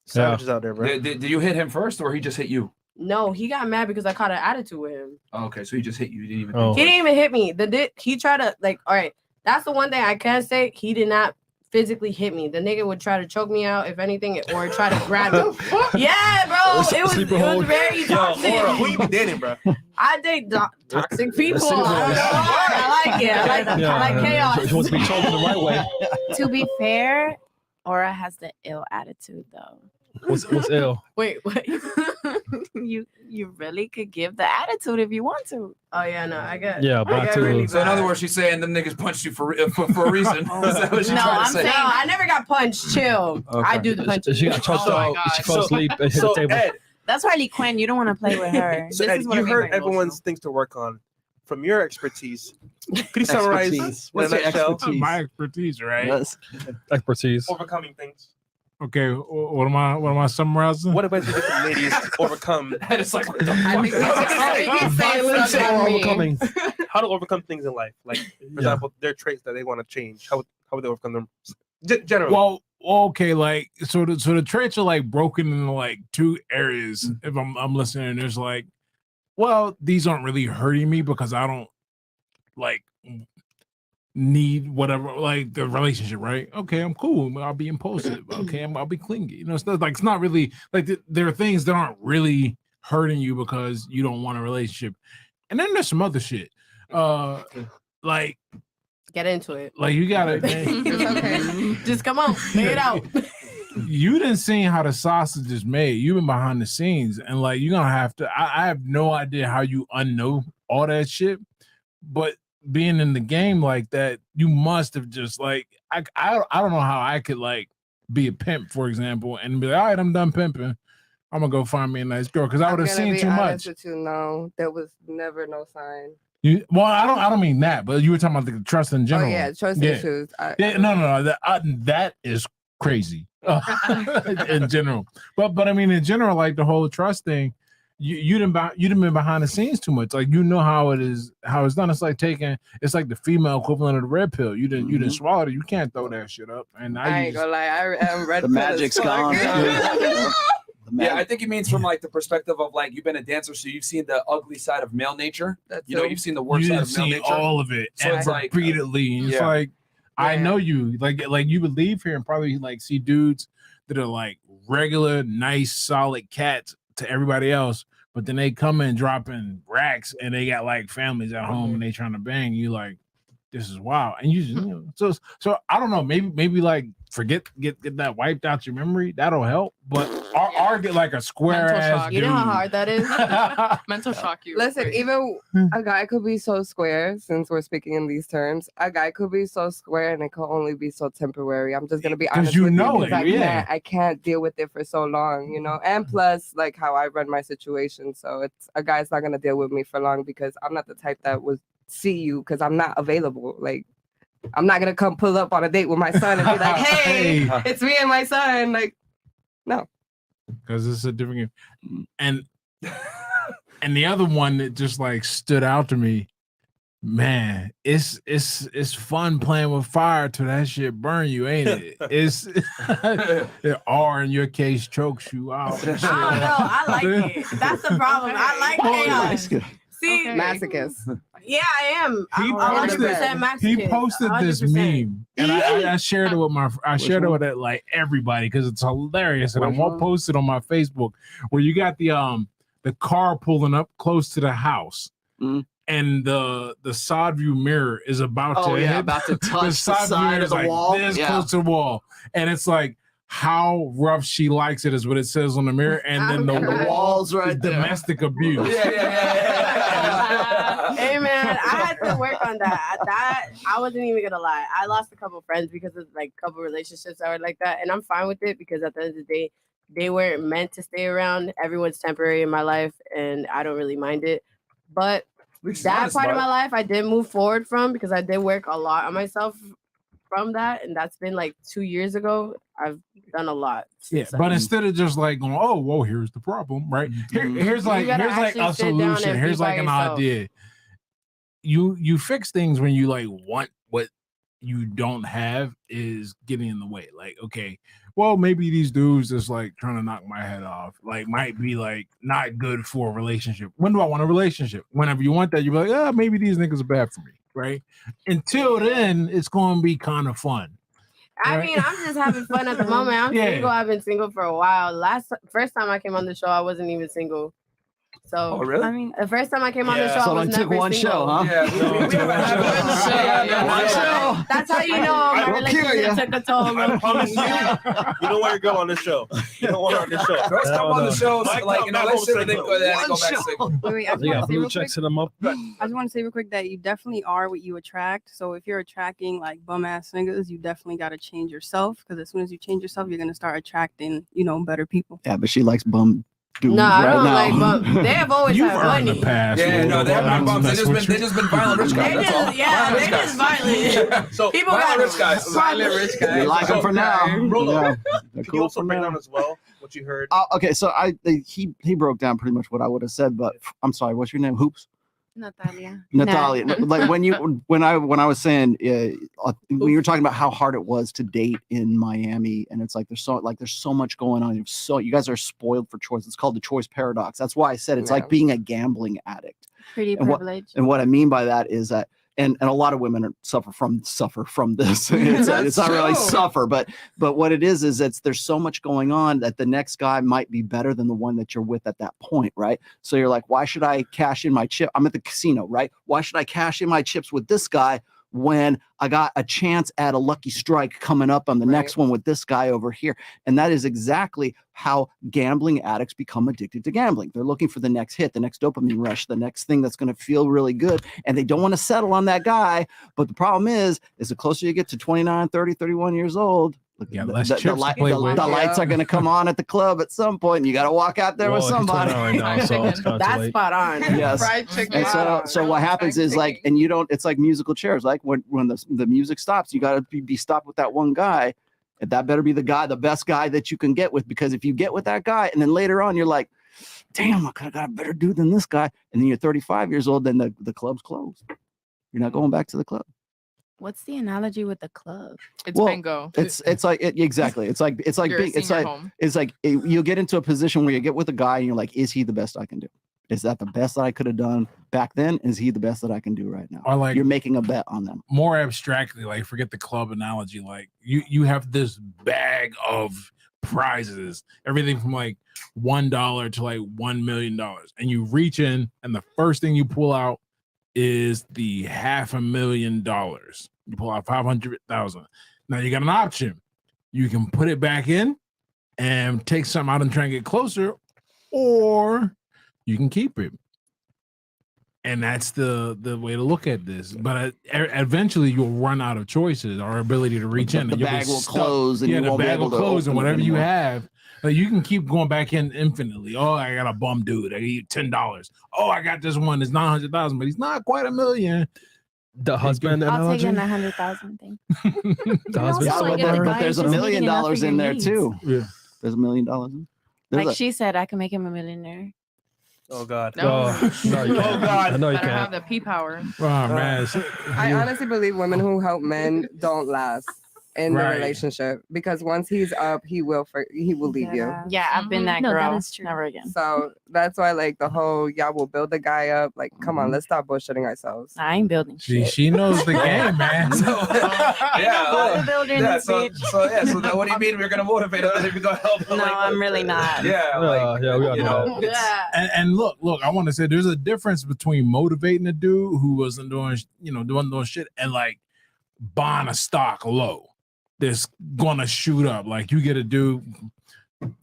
Speaker 2: Savages out there, bro.
Speaker 1: Did you hit him first or he just hit you?
Speaker 13: No, he got mad because I caught an attitude with him.
Speaker 1: Oh, okay, so he just hit you. You didn't even
Speaker 5: Oh.
Speaker 13: He didn't even hit me. He tried to, like, all right, that's the one thing I can say. He did not physically hit me. The nigga would try to choke me out, if anything, or try to grab me. Yeah, bro. It was very toxic.
Speaker 2: Who you be dating, bro?
Speaker 13: I date toxic people. I like it. I like chaos.
Speaker 5: She wants to be chosen the right way.
Speaker 7: To be fair, Aura has the ill attitude though.
Speaker 5: What's ill?
Speaker 13: Wait, what?
Speaker 7: you really could give the attitude if you want to.
Speaker 13: Oh yeah, no, I get.
Speaker 5: Yeah, but
Speaker 13: I get
Speaker 5: to-
Speaker 13: really
Speaker 1: So in
Speaker 13: bad.
Speaker 1: other words, she's saying them niggas punched you for a reason. Is that what she's
Speaker 13: No,
Speaker 1: trying to
Speaker 13: I'm
Speaker 1: say?
Speaker 13: saying I never got punched. Chill.
Speaker 1: Okay.
Speaker 13: I do the punching.
Speaker 5: She got choked out. She fell asleep and hit the table.
Speaker 2: Ed,
Speaker 7: That's Harley Quinn. You don't want to play with her.
Speaker 2: so
Speaker 7: This
Speaker 2: Ed,
Speaker 7: is what I
Speaker 2: you
Speaker 7: mean
Speaker 2: heard
Speaker 7: by
Speaker 2: everyone's things to work on. From your expertise, could you summarize
Speaker 14: Expertise.
Speaker 2: in a
Speaker 14: What's your
Speaker 2: nutshell
Speaker 14: expertise?
Speaker 6: My expertise, right?
Speaker 14: Yes.
Speaker 5: Expertise.
Speaker 2: overcoming things?
Speaker 6: Okay, what am I summarizing?
Speaker 2: What advice would you give to ladies to overcome?
Speaker 1: It's like, what the
Speaker 2: How to overcome things in life, like for example, their traits that they want to change. How would they overcome them? Generally.
Speaker 6: Well, okay, like so the traits are like broken into like two areas. If I'm listening, there's like, well, these aren't really hurting me because I don't like need whatever, like the relationship, right? Okay, I'm cool. I'll be impulsive. Okay, I'll be clingy. You know, it's not, like it's not really like there are things that aren't really hurting you because you don't want a relationship. And then there's some other shit. Like
Speaker 13: get into it.
Speaker 6: Like you gotta
Speaker 13: Just come on, lay it out.
Speaker 6: You didn't see how the sausage is made. You've been behind the scenes, and like you're gonna have to. I have no idea how you unknow all that shit, but being in the game like that, you must have just like I don't know how I could like be a pimp, for example, and be like, all right, I'm done pimping. I'm gonna go find me a nice girl because I would have seen too much.
Speaker 15: With you, no, there was never no sign.
Speaker 6: Well, I don't mean that, but you were talking about the trust in general.
Speaker 15: Oh yeah, trust issues.
Speaker 6: No. That is crazy in general. But I mean, in general, like the whole trust thing, you didn't been behind the scenes too much. Like you know how it's done. It's like it's like the female equivalent of the red pill. You didn't swallow it. You can't throw that shit up. And
Speaker 15: I ain't gonna lie, I am red.
Speaker 14: The magic's gone.
Speaker 1: Yeah, I think he means from like the perspective of like you've been a dancer, so you've seen the ugly side of male nature. You've seen the worst side of male nature.
Speaker 6: All of it,
Speaker 1: so it's like
Speaker 6: repeatedly. It's like I know you. Like you would leave here and probably like see dudes that are like regular, nice, solid cats to everybody else, but then they come in dropping racks and they got like families at home and they trying to bang. You like, this is wild. And you know, so I don't know. Maybe like get that wiped out your memory. That'll help. But or get like a square ass.
Speaker 13: You know how hard that is.
Speaker 12: Mental shock you.
Speaker 15: Listen, even a guy could be so square, since we're speaking in these terms. A guy could be so square and it could only be so temporary. I'm just gonna be honest with you. I can't deal with it for so long, you know. And plus, like how I run my situation, so it's a guy's not gonna deal with me for long because I'm not the type that would see you because I'm not available. Like I'm not gonna come pull up on a date with my son and be like, "Hey, it's me and my son." Like, no,
Speaker 6: because it's a different game. And the other one that just like stood out to me, man, it's fun playing with fire till that shit burn you, ain't it? It's or in your case chokes you out.
Speaker 13: I don't know. I like it. That's the problem. I like chaos. See,
Speaker 15: masochist.
Speaker 13: Yeah, I am.
Speaker 6: He posted this meme, and I shared it with with like everybody because it's hilarious, and I won't post it on my Facebook. Where you got the car pulling up close to the house, and the side view mirror is about to touch the side of the wall, this close to the wall, and it's like how rough she likes it is what it says on the mirror, and then the walls right there. Domestic abuse.
Speaker 13: Hey man, I had to work on that. I wasn't even gonna lie. I lost a couple friends because of like a couple relationships that were like that, and I'm fine with it because at the end of the day, they weren't meant to stay around. Everyone's temporary in my life, and I don't really mind it. But that part of my life, I did move forward from because I did work a lot on myself from that, and that's been like 2 years ago. I've done a lot.
Speaker 6: Yeah, but instead of just like going, oh, well, here's the problem, right? Here's like a solution. Here's like an idea. You fix things when you like want what you don't have is getting in the way. Like, okay, well, maybe these dudes just like trying to knock my head off, like might be like not good for a relationship. When do I want a relationship? Whenever you want that, you're like, maybe these niggas are bad for me, right? Until then, it's going to be kind of fun.
Speaker 13: I mean, I'm just having fun at the moment. I'm single. I've been single for a while. First time I came on the show, I wasn't even single. So,
Speaker 1: really?
Speaker 13: I mean, the first time I came on the show, I was never
Speaker 14: one
Speaker 13: single.
Speaker 14: show, huh?
Speaker 13: That's how you know my relationship took a toll.
Speaker 2: I promise you don't want your girl on the show. You don't want her on the show.
Speaker 1: Girls come on the show, like, let's say they go there and go back single.
Speaker 9: Wait, I just
Speaker 5: blue checks to them up.
Speaker 9: I just want to say real quick that you definitely are what you attract. So if you're attracting like bum ass niggas, you definitely got to change yourself because as soon as you change yourself, you're gonna start attracting, better people.
Speaker 14: Yeah, but she likes bum.
Speaker 13: No, I don't like bums. They have always had money.
Speaker 6: The past,
Speaker 1: they haven't been bums. They just been violent rich guys.
Speaker 13: They just violent.
Speaker 1: So
Speaker 13: people
Speaker 1: violent
Speaker 13: got
Speaker 1: rich guys.
Speaker 13: Violent rich guys.
Speaker 14: You like them for now.
Speaker 1: Rollo,
Speaker 14: They're
Speaker 2: Can you
Speaker 14: cool
Speaker 2: also
Speaker 14: for
Speaker 2: break
Speaker 14: now.
Speaker 2: down as well what you heard?
Speaker 14: Okay, so he broke down pretty much what I would have said, but I'm sorry. What's your name? Hoops.
Speaker 7: Natalia.
Speaker 14: Natalia, like when I was saying when you were talking about how hard it was to date in Miami, and it's like there's so much going on. So you guys are spoiled for choice. It's called the choice paradox. That's why I said it's like being a gambling addict.
Speaker 7: Pretty
Speaker 14: And
Speaker 7: privileged.
Speaker 14: what I mean by that is that. And a lot of women suffer from this. It's not really suffer, but what it is there's so much going on that the next guy might be better than the one that you're with at that point, right? So you're like, why should I cash in my chip? I'm at the casino, right? Why should I cash in my chips with this guy when I got a chance at a lucky strike coming up on the next one with this guy over here? And that is exactly how gambling addicts become addicted to gambling. They're looking for the next hit, the next dopamine rush, the next thing that's going to feel really good. And they don't want to settle on that guy. But the problem is the closer you get to 29, 30, 31 years old, the lights are going to come on at the club at some point, and you got to walk out there with somebody.
Speaker 13: That's spot on.
Speaker 14: Yes.
Speaker 13: Fried chicken.
Speaker 14: And so what happens is like, and you don't. It's like musical chairs. Like when the music stops, you got to be stopped with that one guy. And that better be the best guy that you can get with, because if you get with that guy, and then later on you're like, damn, I could have got a better dude than this guy, and then you're 35 years old, then the club's closed. You're not going back to the club.
Speaker 7: What's the analogy with the club?
Speaker 12: It's bingo.
Speaker 14: It's like exactly. It's like
Speaker 12: You're a senior home.
Speaker 14: You'll get into a position where you get with a guy and you're like, is he the best I can do? Is that the best that I could have done back then? Is he the best that I can do right now?
Speaker 6: Or like
Speaker 14: you're making a bet on them.
Speaker 6: More abstractly, like forget the club analogy. Like you have this bag of prizes, everything from like $1 to like $1 million, and you reach in, and the first thing you pull out is the $500,000. You pull out 500,000. Now you got an option. You can put it back in and take something out and try and get closer, or you can keep it. And that's the way to look at this. But eventually you'll run out of choices or ability to reach in.
Speaker 14: The
Speaker 6: and you'll be
Speaker 14: bag will
Speaker 6: stuck.
Speaker 14: close, and
Speaker 6: yeah,
Speaker 14: you
Speaker 6: the
Speaker 14: won't be
Speaker 6: bag
Speaker 14: able
Speaker 6: will
Speaker 14: to
Speaker 6: close, and
Speaker 14: open it
Speaker 6: whatever you
Speaker 14: anymore.
Speaker 6: have. Like you can keep going back in infinitely. Oh, I got a bum dude. I get $10. Oh, I got this one. It's 900,000, but he's not quite $1 million.
Speaker 5: The husband
Speaker 7: I'll take
Speaker 5: analogy.
Speaker 7: in 100,000 thing.
Speaker 5: The husband.
Speaker 14: But there's $1 million in there too.
Speaker 6: Yeah,
Speaker 14: there's $1 million in.
Speaker 7: Like she said, I can make him a millionaire.
Speaker 2: Oh God.
Speaker 12: No.
Speaker 5: No, you can't.
Speaker 2: Oh God.
Speaker 5: I know you
Speaker 12: Better have
Speaker 5: can't.
Speaker 12: the P power.
Speaker 6: Oh man.
Speaker 15: I honestly believe women who help men don't last in the
Speaker 6: Right.
Speaker 15: relationship, because once he's up, he will leave you.
Speaker 7: Yeah, I've been that
Speaker 11: No, that
Speaker 7: girl.
Speaker 11: is true.
Speaker 7: Never again.
Speaker 15: So that's why, like, the whole we'll build the guy up. Like, come on, let's stop bullshitting ourselves.
Speaker 7: I ain't building shit.
Speaker 6: She knows the game, man.
Speaker 7: Bodybuilder in this bitch.
Speaker 1: So then what do you mean we're gonna motivate us if you're gonna help?
Speaker 7: No, I'm really not.
Speaker 1: Yeah,
Speaker 5: Yeah, we all
Speaker 1: you
Speaker 5: know
Speaker 1: know,
Speaker 5: that.
Speaker 1: it's-
Speaker 6: And look, I want to say there's a difference between motivating a dude who wasn't doing shit and like buying a stock low that's gonna shoot up. Like you get a dude,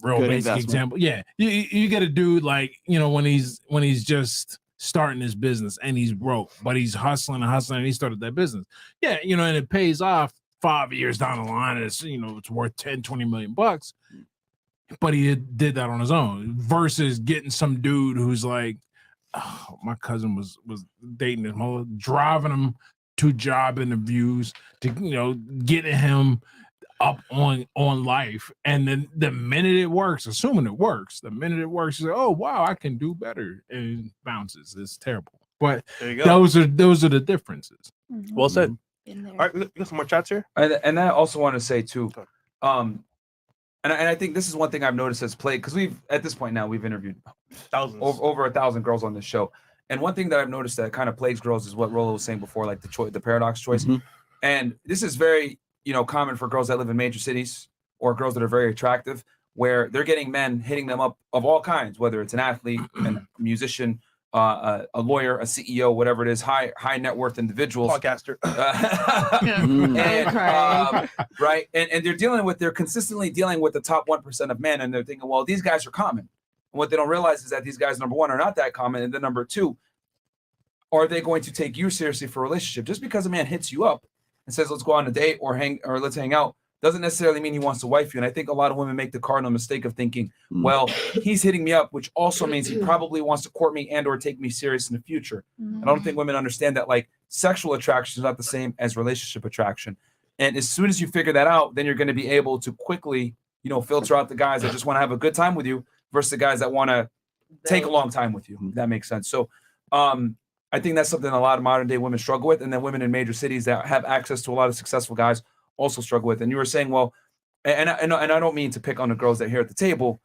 Speaker 6: real
Speaker 14: Good
Speaker 6: basic
Speaker 14: investment.
Speaker 6: example. Yeah, you get a dude like when he's just starting his business and he's broke, but he's hustling and he started that business. Yeah, and it pays off 5 years down the line. And it's worth 10, 20 million bucks. But he did that on his own versus getting some dude who's like, oh, my cousin was dating his mother, driving him to job interviews to getting him up on life, and then the minute it works, assuming it works, he's like, oh wow, I can do better, and it bounces. It's terrible, but
Speaker 2: There you go.
Speaker 6: those are the differences.
Speaker 2: Well said. All right, we got some more chats here.
Speaker 1: And I also want to say too, and I think this is one thing I've noticed has played, because at this point now we've interviewed
Speaker 2: Thousands.
Speaker 1: over 1,000 girls on this show, and one thing that I've noticed that kind of plagues girls is what Rollo was saying before, like the paradox choice, and this is very common for girls that live in major cities or girls that are very attractive, where they're getting men hitting them up of all kinds, whether it's an athlete, a musician, a lawyer, a CEO, whatever it is, high net worth individuals,
Speaker 2: Podcaster.
Speaker 1: Right, and they're consistently dealing with the top 1% of men, and they're thinking, well, these guys are common. And what they don't realize is that these guys, number one, are not that common, and then number two, are they going to take you seriously for a relationship? Just because a man hits you up and says, let's go on a date or let's hang out, doesn't necessarily mean he wants to wife you. And I think a lot of women make the cardinal mistake of thinking, well, he's hitting me up, which also means he probably wants to court me and or take me serious in the future. And I don't think women understand that, like, sexual attraction is not the same as relationship attraction. And as soon as you figure that out, then you're going to be able to quickly filter out the guys that just want to have a good time with you versus the guys that want to take a long time with you. That makes sense. So I think that's something a lot of modern day women struggle with. And then women in major cities that have access to a lot of successful guys also struggle with. And you were saying, well, and I don't mean to pick on the girls that are here at the table,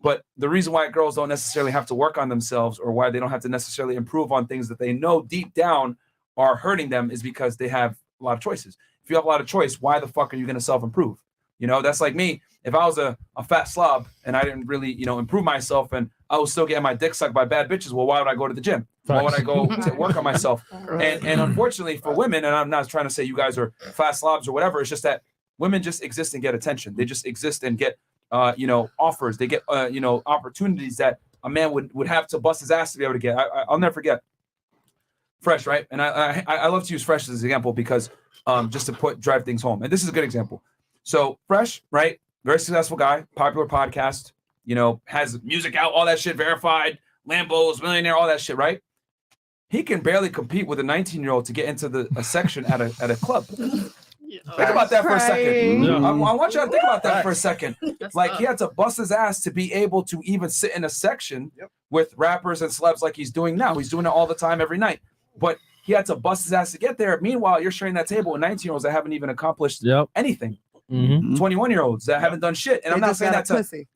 Speaker 1: but the reason why girls don't necessarily have to work on themselves or why they don't have to necessarily improve on things that they know deep down are hurting them is because they have a lot of choices. If you have a lot of choice, why the fuck are you going to self-improve? That's like me. If I was a fat slob and I didn't really, improve myself and I was still getting my dick sucked by bad bitches, well, why would I go to the gym? Why would I go to work on myself? And unfortunately for women, and I'm not trying to say you guys are fat slobs or whatever, it's just that women just exist and get attention. They just exist and get, offers. They get, opportunities that a man would have to bust his ass to be able to get. I'll never forget Fresh, right? And I love to use Fresh as an example because just to drive things home. And this is a good example. So Fresh, right? Very successful guy, popular podcast, has music out, all that shit, verified, Lambos, millionaire, all that shit, right? He can barely compete with a 19-year-old to get into a section at a club. Think about that for a second. I want you to think about that for a second. Like he had to bust his ass to be able to even sit in a section with rappers and celebs like he's doing now. He's doing it all the time, every night. But he had to bust his ass to get there. Meanwhile, you're sharing that table with 19-year-olds that haven't even accomplished anything. 21-year-olds that haven't done shit. And I'm not saying that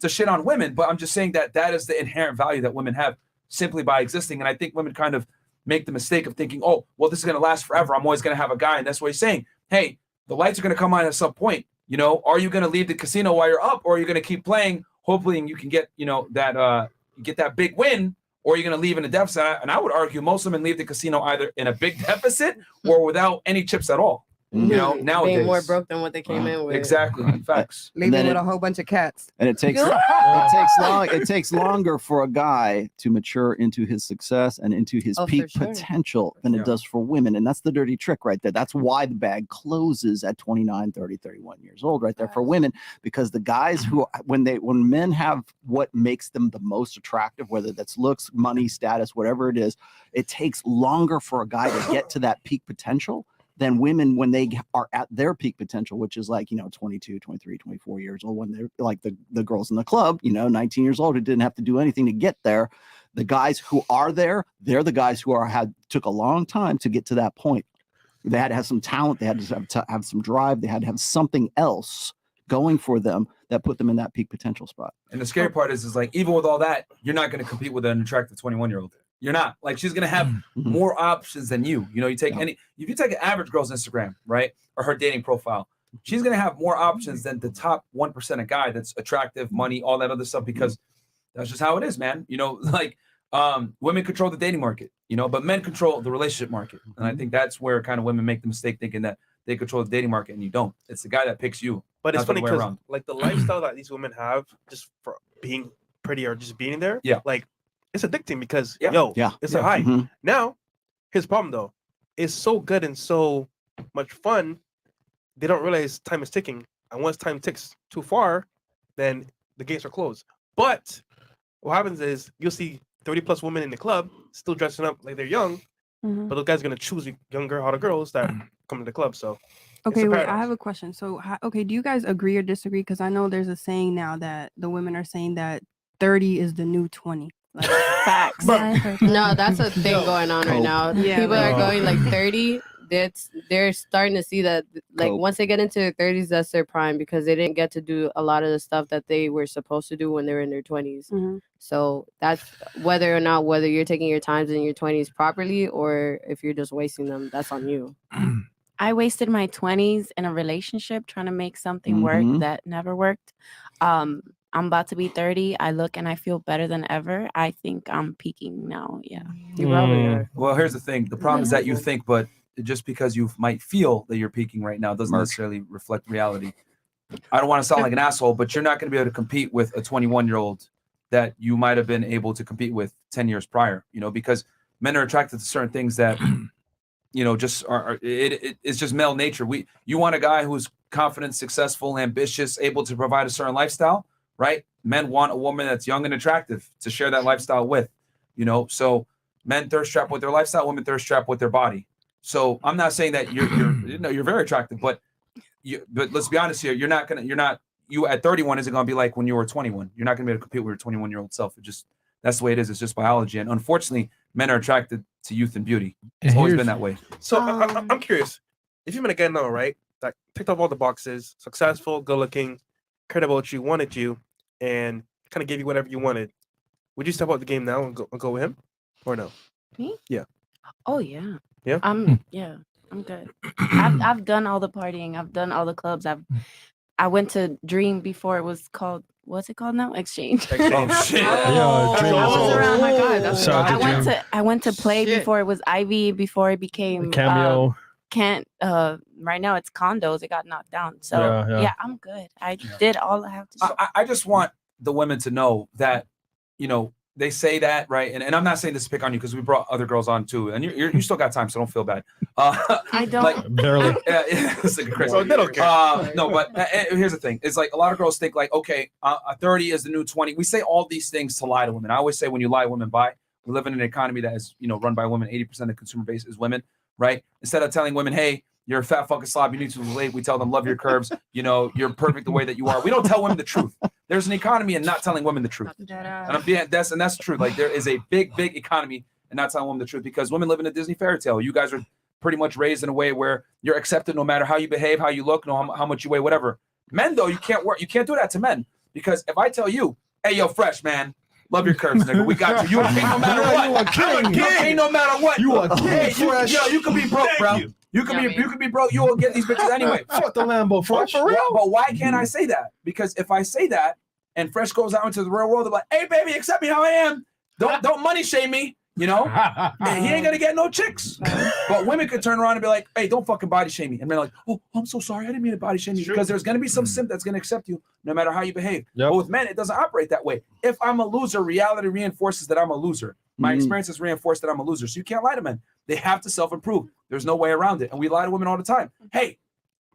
Speaker 1: to shit on women, but I'm just saying that is the inherent value that women have simply by existing. And I think women kind of make the mistake of thinking, oh, well, this is going to last forever. I'm always going to have a guy. And that's what he's saying. Hey, the lights are going to come on at some point. Are you going to leave the casino while you're up, or are you going to keep playing, hoping you can get, that big win, or are you going to leave in a deficit? And I would argue most women leave the casino either in a big deficit or without any chips at all. Nowadays
Speaker 13: being more broke than what they came in with.
Speaker 1: Exactly. Facts.
Speaker 15: Leaving with a whole bunch of cats.
Speaker 14: And it takes longer for a guy to mature into his success and into his peak potential than it does for women. And that's the dirty trick right there. That's why the bag closes at 29, 30, 31 years old right there for women, because the guys who when men have what makes them the most attractive, whether that's looks, money, status, whatever it is, it takes longer for a guy to get to that peak potential than women when they are at their peak potential, which is like, 22, 23, 24 years old, when they're like the girls in the club, 19 years old, who didn't have to do anything to get there. The guys who are there, they're the guys who took a long time to get to that point. They had to have some talent. They had to have some drive. They had to have something else going for them that put them in that peak potential spot.
Speaker 1: And the scary part is like, even with all that, you're not going to compete with an attractive 21-year-old. You're not. Like, she's gonna have more options than you. You take if you take an average girl's Instagram, right, or her dating profile, she's gonna have more options than the top 1% of guy that's attractive, money, all that other stuff, because that's just how it is, man. Women control the dating market, but men control the relationship market. And I think that's where kind of women make the mistake thinking that they control the dating market and you don't. It's the guy that picks you.
Speaker 2: But it's funny because like the lifestyle that these women have just for being pretty or just being there, like, it's addicting because it's a high. Now, here's the problem though. It's so good and so much fun, they don't realize time is ticking. And once time ticks too far, then the gates are closed. But what happens is you'll see 30+ women in the club still dressing up like they're young, but those guys are gonna choose younger, hotter girls that come to the club. So
Speaker 9: okay, wait, I have a question. So do you guys agree or disagree? Because I know there's a saying now that the women are saying that 30 is the new 20. Like,
Speaker 13: facts. No, that's a thing going on right now.
Speaker 9: Yeah,
Speaker 13: people are going like 30. They're starting to see that like once they get into their 30s, that's their prime, because they didn't get to do a lot of the stuff that they were supposed to do when they were in their 20s. So that's whether you're taking your times in your 20s properly or if you're just wasting them, that's on you.
Speaker 7: I wasted my 20s in a relationship trying to make something work that never worked. I'm about to be 30. I look and I feel better than ever. I think I'm peaking now. Yeah.
Speaker 1: You probably are. Well, here's the thing. The problem is that you think, but just because you might feel that you're peaking right now doesn't necessarily reflect reality. I don't want to sound like an asshole, but you're not going to be able to compete with a 21-year-old that you might have been able to compete with 10 years prior, because men are attracted to certain things that, just it's just male nature. You want a guy who's confident, successful, ambitious, able to provide a certain lifestyle, right? Men want a woman that's young and attractive to share that lifestyle with, so men thirst trap with their lifestyle, women thirst trap with their body. So I'm not saying that you're very attractive, but let's be honest here. You're not you at 31 isn't going to be like when you were 21. You're not going to be able to compete with your 21-year-old self. That's the way it is. It's just biology. And unfortunately, men are attracted to youth and beauty. It's always been that way.
Speaker 2: So I'm curious. If you met a guy now, right, that ticked off all the boxes, successful, good looking, cared about you, wanted you, and kind of gave you whatever you wanted, would you step out the game now and go with him, or no?
Speaker 7: Me?
Speaker 2: Yeah.
Speaker 7: Oh yeah.
Speaker 2: Yeah.
Speaker 7: I'm good. I've done all the partying. I've done all the clubs. I went to Dream before it was called. What's it called now? Exchange.
Speaker 1: Oh shit!
Speaker 7: Oh my god.
Speaker 5: Shout out to Dream.
Speaker 7: I went to Play before it was Ivy. Before it became
Speaker 5: Cameo.
Speaker 7: Right now it's condos. It got knocked down. So yeah, I'm good. I did all I have to do.
Speaker 1: I just want the women to know that, they say that, right? And I'm not saying this to pick on you because we brought other girls on too, and you still got time, so don't feel bad.
Speaker 7: I don't.
Speaker 5: Barely.
Speaker 1: It's like Chris.
Speaker 2: So they don't care.
Speaker 1: No, but here's the thing: it's like a lot of girls think like, okay, 30 is the new 20. We say all these things to lie to women. I always say when you lie, women buy. We live in an economy that is, run by women. 80% of the consumer base is women, right? Instead of telling women, hey, you're a fat fucking slob, you need to lose weight, we tell them, love your curves, you're perfect the way that you are. We don't tell women the truth. There's an economy in not telling women the truth. And that's true. Like there is a big economy in not telling women the truth because women live in a Disney fairy tale. You guys are pretty much raised in a way where you're accepted no matter how you behave, how you look, how much you weigh, whatever. Men though, you can't do that to men because if I tell you, hey yo, fresh man, love your curves, nigga. We got you. You a king no matter what.
Speaker 5: You a king.
Speaker 1: You a king no matter what.
Speaker 5: You a king.
Speaker 1: Hey,
Speaker 5: Fresh.
Speaker 1: you could be broke, bro. You could be broke. You will get these bitches anyway.
Speaker 5: Fuck the Lambo, Fresh.
Speaker 1: For real. But why can't I say that? Because if I say that and Fresh goes out into the real world, they're like, hey baby, accept me how I am. Don't money shame me. He ain't gonna get no chicks. But women could turn around and be like, hey, don't fucking body shame me. And they're like, oh, I'm so sorry. I didn't mean to body shame you. Because there's gonna be some simp that's gonna accept you no matter how you behave. But with men, it doesn't operate that way. If I'm a loser, reality reinforces that I'm a loser. My experiences reinforce that I'm a loser. So you can't lie to men. They have to self-improve. There's no way around it. And we lie to women all the time. Hey,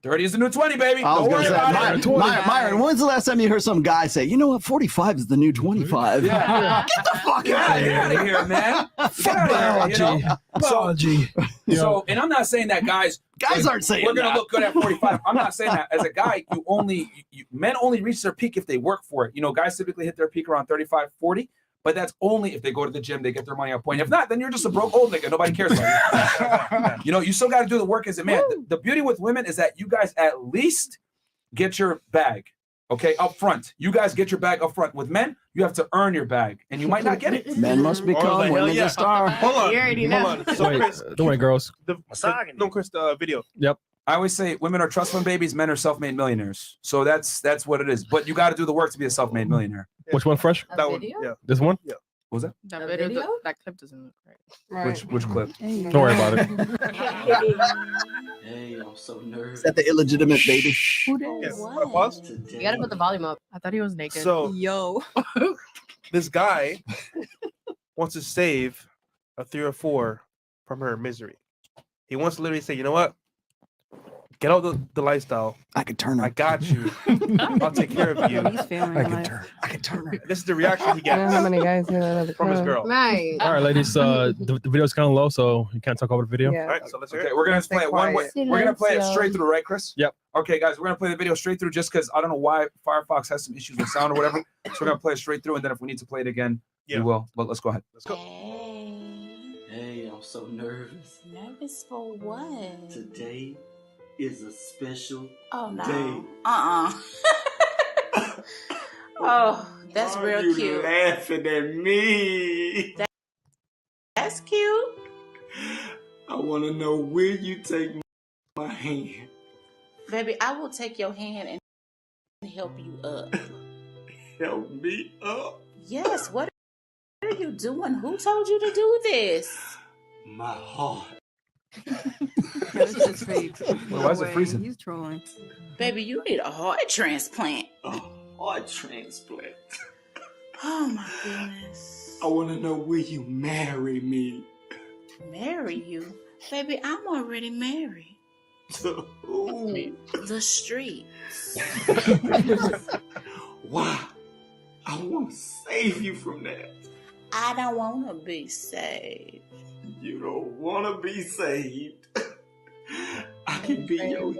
Speaker 1: 30 is the new 20, baby.
Speaker 14: Don't worry about it. Myron, when's the last time you heard some guy say, you know what, 45 is the new 25?
Speaker 1: Yeah.
Speaker 14: Get the fuck out
Speaker 1: of here, man.
Speaker 14: Fuck biology.
Speaker 1: So, and I'm not saying that guys
Speaker 14: aren't saying
Speaker 1: we're gonna
Speaker 14: that.
Speaker 1: look good at 45. I'm not saying that. As a guy, men only reach their peak if they work for it. Guys typically hit their peak around 35, 40. But that's only if they go to the gym, they get their money on point. If not, then you're just a broke old nigga. Nobody cares about you. You still got to do the work as a man. The beauty with women is that you guys at least get your bag, okay, up front. You guys get your bag up front. With men, you have to earn your bag, and you might not get it.
Speaker 14: Men must become women to star.
Speaker 2: Hold on. So Chris,
Speaker 5: don't worry, girls.
Speaker 2: Chris, the video.
Speaker 5: Yep.
Speaker 1: I always say women are trust fund babies, men are self-made millionaires. So that's what it is. But you got to do the work to be a self-made millionaire.
Speaker 5: Which one, Fresh?
Speaker 2: That one. Yeah.
Speaker 5: This one?
Speaker 2: Yeah.
Speaker 1: What was that?
Speaker 12: That video? That clip doesn't look right.
Speaker 1: Which clip?
Speaker 5: Don't worry about it.
Speaker 16: Hey, I'm so nervous.
Speaker 14: Is that the illegitimate baby?
Speaker 13: Who did?
Speaker 2: Pause.
Speaker 13: You gotta put the volume up.
Speaker 12: I thought he was naked.
Speaker 2: So this guy wants to save a 3 or 4 from her misery. He wants to literally say, you know what? Get out the lifestyle.
Speaker 14: I can turn her.
Speaker 2: I got you. I'll take care of you.
Speaker 14: I can turn her.
Speaker 2: This is the reaction he gets
Speaker 15: How many guys
Speaker 2: from his girl.
Speaker 13: Right.
Speaker 5: All right, ladies. The video's kind of low, so you can't talk over the video.
Speaker 2: All right, so let's hear it.
Speaker 1: We're gonna play it one way. We're gonna play it straight through, right, Chris?
Speaker 5: Yep.
Speaker 1: Okay, guys, we're gonna play the video straight through just because I don't know why Firefox has some issues with sound or whatever. So we're gonna play it straight through, and then if we need to play it again, we will. But let's go ahead.
Speaker 2: Let's go.
Speaker 16: Hey, I'm so nervous.
Speaker 17: Nervous for what?
Speaker 16: Today is a special
Speaker 17: no.
Speaker 16: day.
Speaker 17: Oh, that's
Speaker 16: Why
Speaker 17: real
Speaker 16: are you
Speaker 17: cute.
Speaker 16: laughing at me?
Speaker 17: That's cute.
Speaker 16: I want to know, will you take my hand?
Speaker 17: Baby, I will take your hand and help you up.
Speaker 16: Help me up?
Speaker 17: Yes, what are you doing? Who told you to do this?
Speaker 16: My heart.
Speaker 9: That's just fake.
Speaker 1: Why is it freezing?
Speaker 9: He's trolling.
Speaker 17: Baby, you need a heart transplant.
Speaker 16: A heart transplant.
Speaker 17: Oh my goodness.
Speaker 16: I want to know, will you marry me?
Speaker 17: Marry you? Baby, I'm already married.
Speaker 16: To who?
Speaker 17: The streets.
Speaker 16: Why? I want to save you from that.
Speaker 17: I don't want to be saved.
Speaker 16: You don't want to be saved. I can be your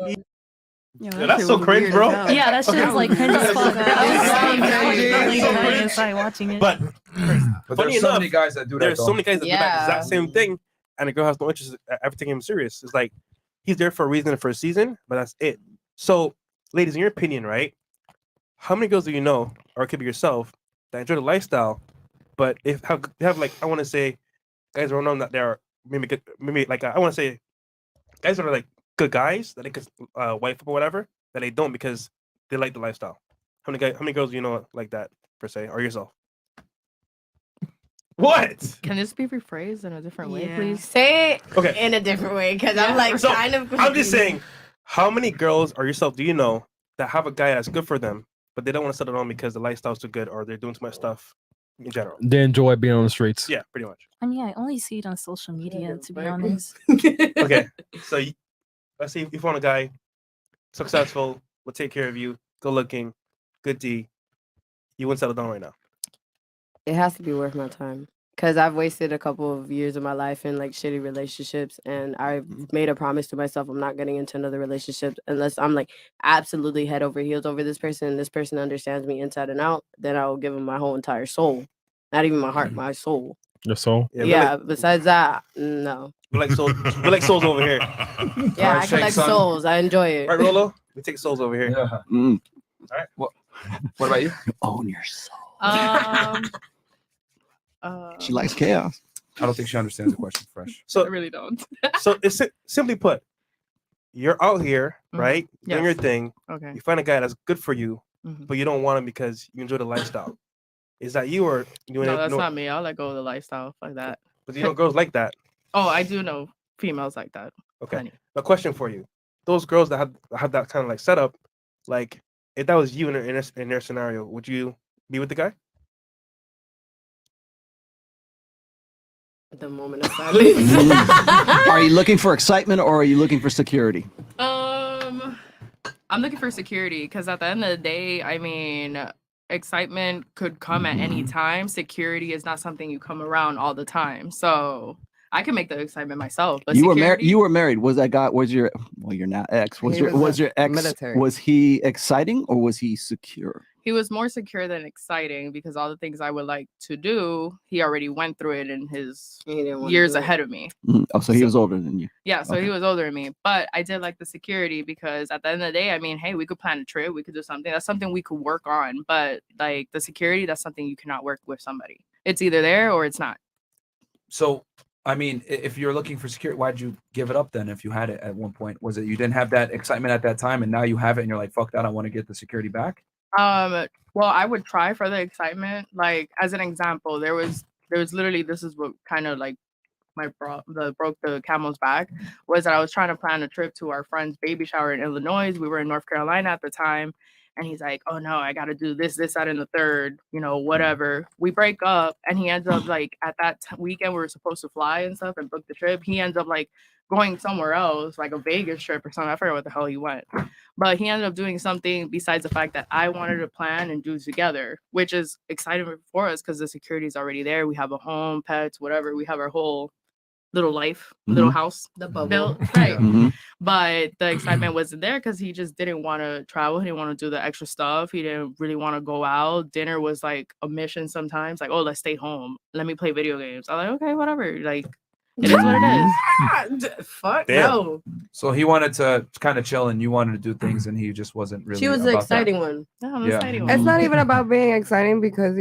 Speaker 2: Yeah, that's so cringe, bro.
Speaker 11: Yeah, that shit was like cringe as fuck. I was
Speaker 2: inside
Speaker 11: watching it.
Speaker 2: But
Speaker 1: But
Speaker 2: funny
Speaker 1: there's so
Speaker 2: enough,
Speaker 1: many guys that do that.
Speaker 2: there's so
Speaker 1: though.
Speaker 2: many guys that do that exact same thing, and the girl has no interest in ever taking him serious. It's like he's there for a reason for a season, but that's it. So, ladies, in your opinion, right? How many girls do you know, or it could be yourself, that enjoy the lifestyle, but if have like I want to say, guys are known that they are maybe like I want to say, guys that are like good guys that they could wife up or whatever that they don't because they like the lifestyle. How many girls do you know like that per se, or yourself? What?
Speaker 12: Can this be rephrased in a different way, please?
Speaker 13: Say it
Speaker 2: Okay.
Speaker 13: in a different way because I'm like
Speaker 2: So,
Speaker 13: kind of.
Speaker 2: I'm just saying, how many girls or yourself do you know that have a guy that's good for them, but they don't want to settle down because the lifestyle's too good or they're doing too much stuff in general?
Speaker 5: They enjoy being on the streets.
Speaker 2: Yeah, pretty much.
Speaker 11: I mean, I only see it on social media, to be honest.
Speaker 2: Okay, so let's say you found a guy, successful, will take care of you, good looking, good D. You wouldn't settle down right now.
Speaker 13: It has to be worth my time because I've wasted a couple of years of my life in like shitty relationships, and I've made a promise to myself I'm not getting into another relationship unless I'm like absolutely head over heels over this person and this person understands me inside and out. Then I will give him my whole entire soul, not even my heart, my soul.
Speaker 5: Your soul?
Speaker 13: Yeah. Besides that, no.
Speaker 2: We like souls. We like souls over here.
Speaker 13: Yeah, I collect souls. I enjoy it.
Speaker 2: Right, Rollo? We take souls over here.
Speaker 1: Yeah.
Speaker 14: Mm.
Speaker 2: All right.
Speaker 1: What about you?
Speaker 14: You own your soul. She likes chaos.
Speaker 1: I don't think she understands the question, Fresh.
Speaker 2: So
Speaker 12: I really don't.
Speaker 2: so it's simply put, you're out here, right, doing your
Speaker 12: Yes.
Speaker 2: thing.
Speaker 12: Okay.
Speaker 2: You find a guy that's good for you,
Speaker 12: Mhm.
Speaker 2: but you don't want him because you enjoy the lifestyle. Is that you or you?
Speaker 12: No, that's not me. I'll let go of the lifestyle. Fuck that.
Speaker 2: But you know girls like that.
Speaker 12: Oh, I do know females like that.
Speaker 2: Okay.
Speaker 12: Plenty.
Speaker 2: My question for you: those girls that have that kind of like setup, like if that was you in their scenario, would you be with the guy?
Speaker 13: The moment of silence.
Speaker 14: Are you looking for excitement or are you looking for security?
Speaker 12: I'm looking for security because at the end of the day, I mean, excitement could come at any time. Security is not something you come around all the time. So I can make the excitement myself. But
Speaker 14: You were
Speaker 12: security,
Speaker 14: married. You were married. Was that guy? Was your you're now ex? Was
Speaker 12: He
Speaker 14: your
Speaker 12: was
Speaker 14: was your ex?
Speaker 12: military.
Speaker 14: Was he exciting or was he secure?
Speaker 12: he was more secure than exciting because all the things I would like to do, he already went through it in his
Speaker 13: wanna
Speaker 12: years
Speaker 13: do it.
Speaker 12: ahead of me.
Speaker 14: Oh, so he was older than you.
Speaker 12: Yeah, so
Speaker 14: Okay.
Speaker 12: he was older than me, but I did like the security because at the end of the day, I mean, hey, we could plan a trip, we could do something. That's something we could work on, but like the security, that's something you cannot work with somebody. It's either there or it's not.
Speaker 1: So, I mean, if you're looking for security, why'd you give it up then? If you had it at one point, was it you didn't have that excitement at that time, and now you have it, and you're like, "Fuck that! I want to get the security back."
Speaker 12: Well, I would try for the excitement. Like as an example, there was literally this is what kind of like broke the camel's back was that I was trying to plan a trip to our friend's baby shower in Illinois. We were in North Carolina at the time. And he's like, oh no, I got to do this, that, and the third, whatever. We break up and he ends up like at that weekend we were supposed to fly and stuff and book the trip. He ends up like going somewhere else, like a Vegas trip or something. I forget what the hell he went. But he ended up doing something besides the fact that I wanted to plan and do together, which is exciting for us because the security is already there. We have a home, pets, whatever. We have our whole little life, little
Speaker 14: Mhm.
Speaker 12: house
Speaker 13: The bubble.
Speaker 12: built. Right.
Speaker 14: Mhm.
Speaker 12: But the excitement wasn't there because he just didn't want to travel. He didn't want to do the extra stuff. He didn't really want to go out. Dinner was like a mission sometimes. Like, oh, let's stay home. Let me play video games. I'm like, okay, whatever. Like, it is what it is.
Speaker 13: Fuck
Speaker 1: Damn.
Speaker 13: no.
Speaker 1: So he wanted to kind of chill, and you wanted to do things, and he just wasn't really.
Speaker 13: She was the
Speaker 1: about that.
Speaker 13: exciting one.
Speaker 12: Yeah,
Speaker 1: the Yeah.
Speaker 12: exciting
Speaker 15: It's not even about being exciting because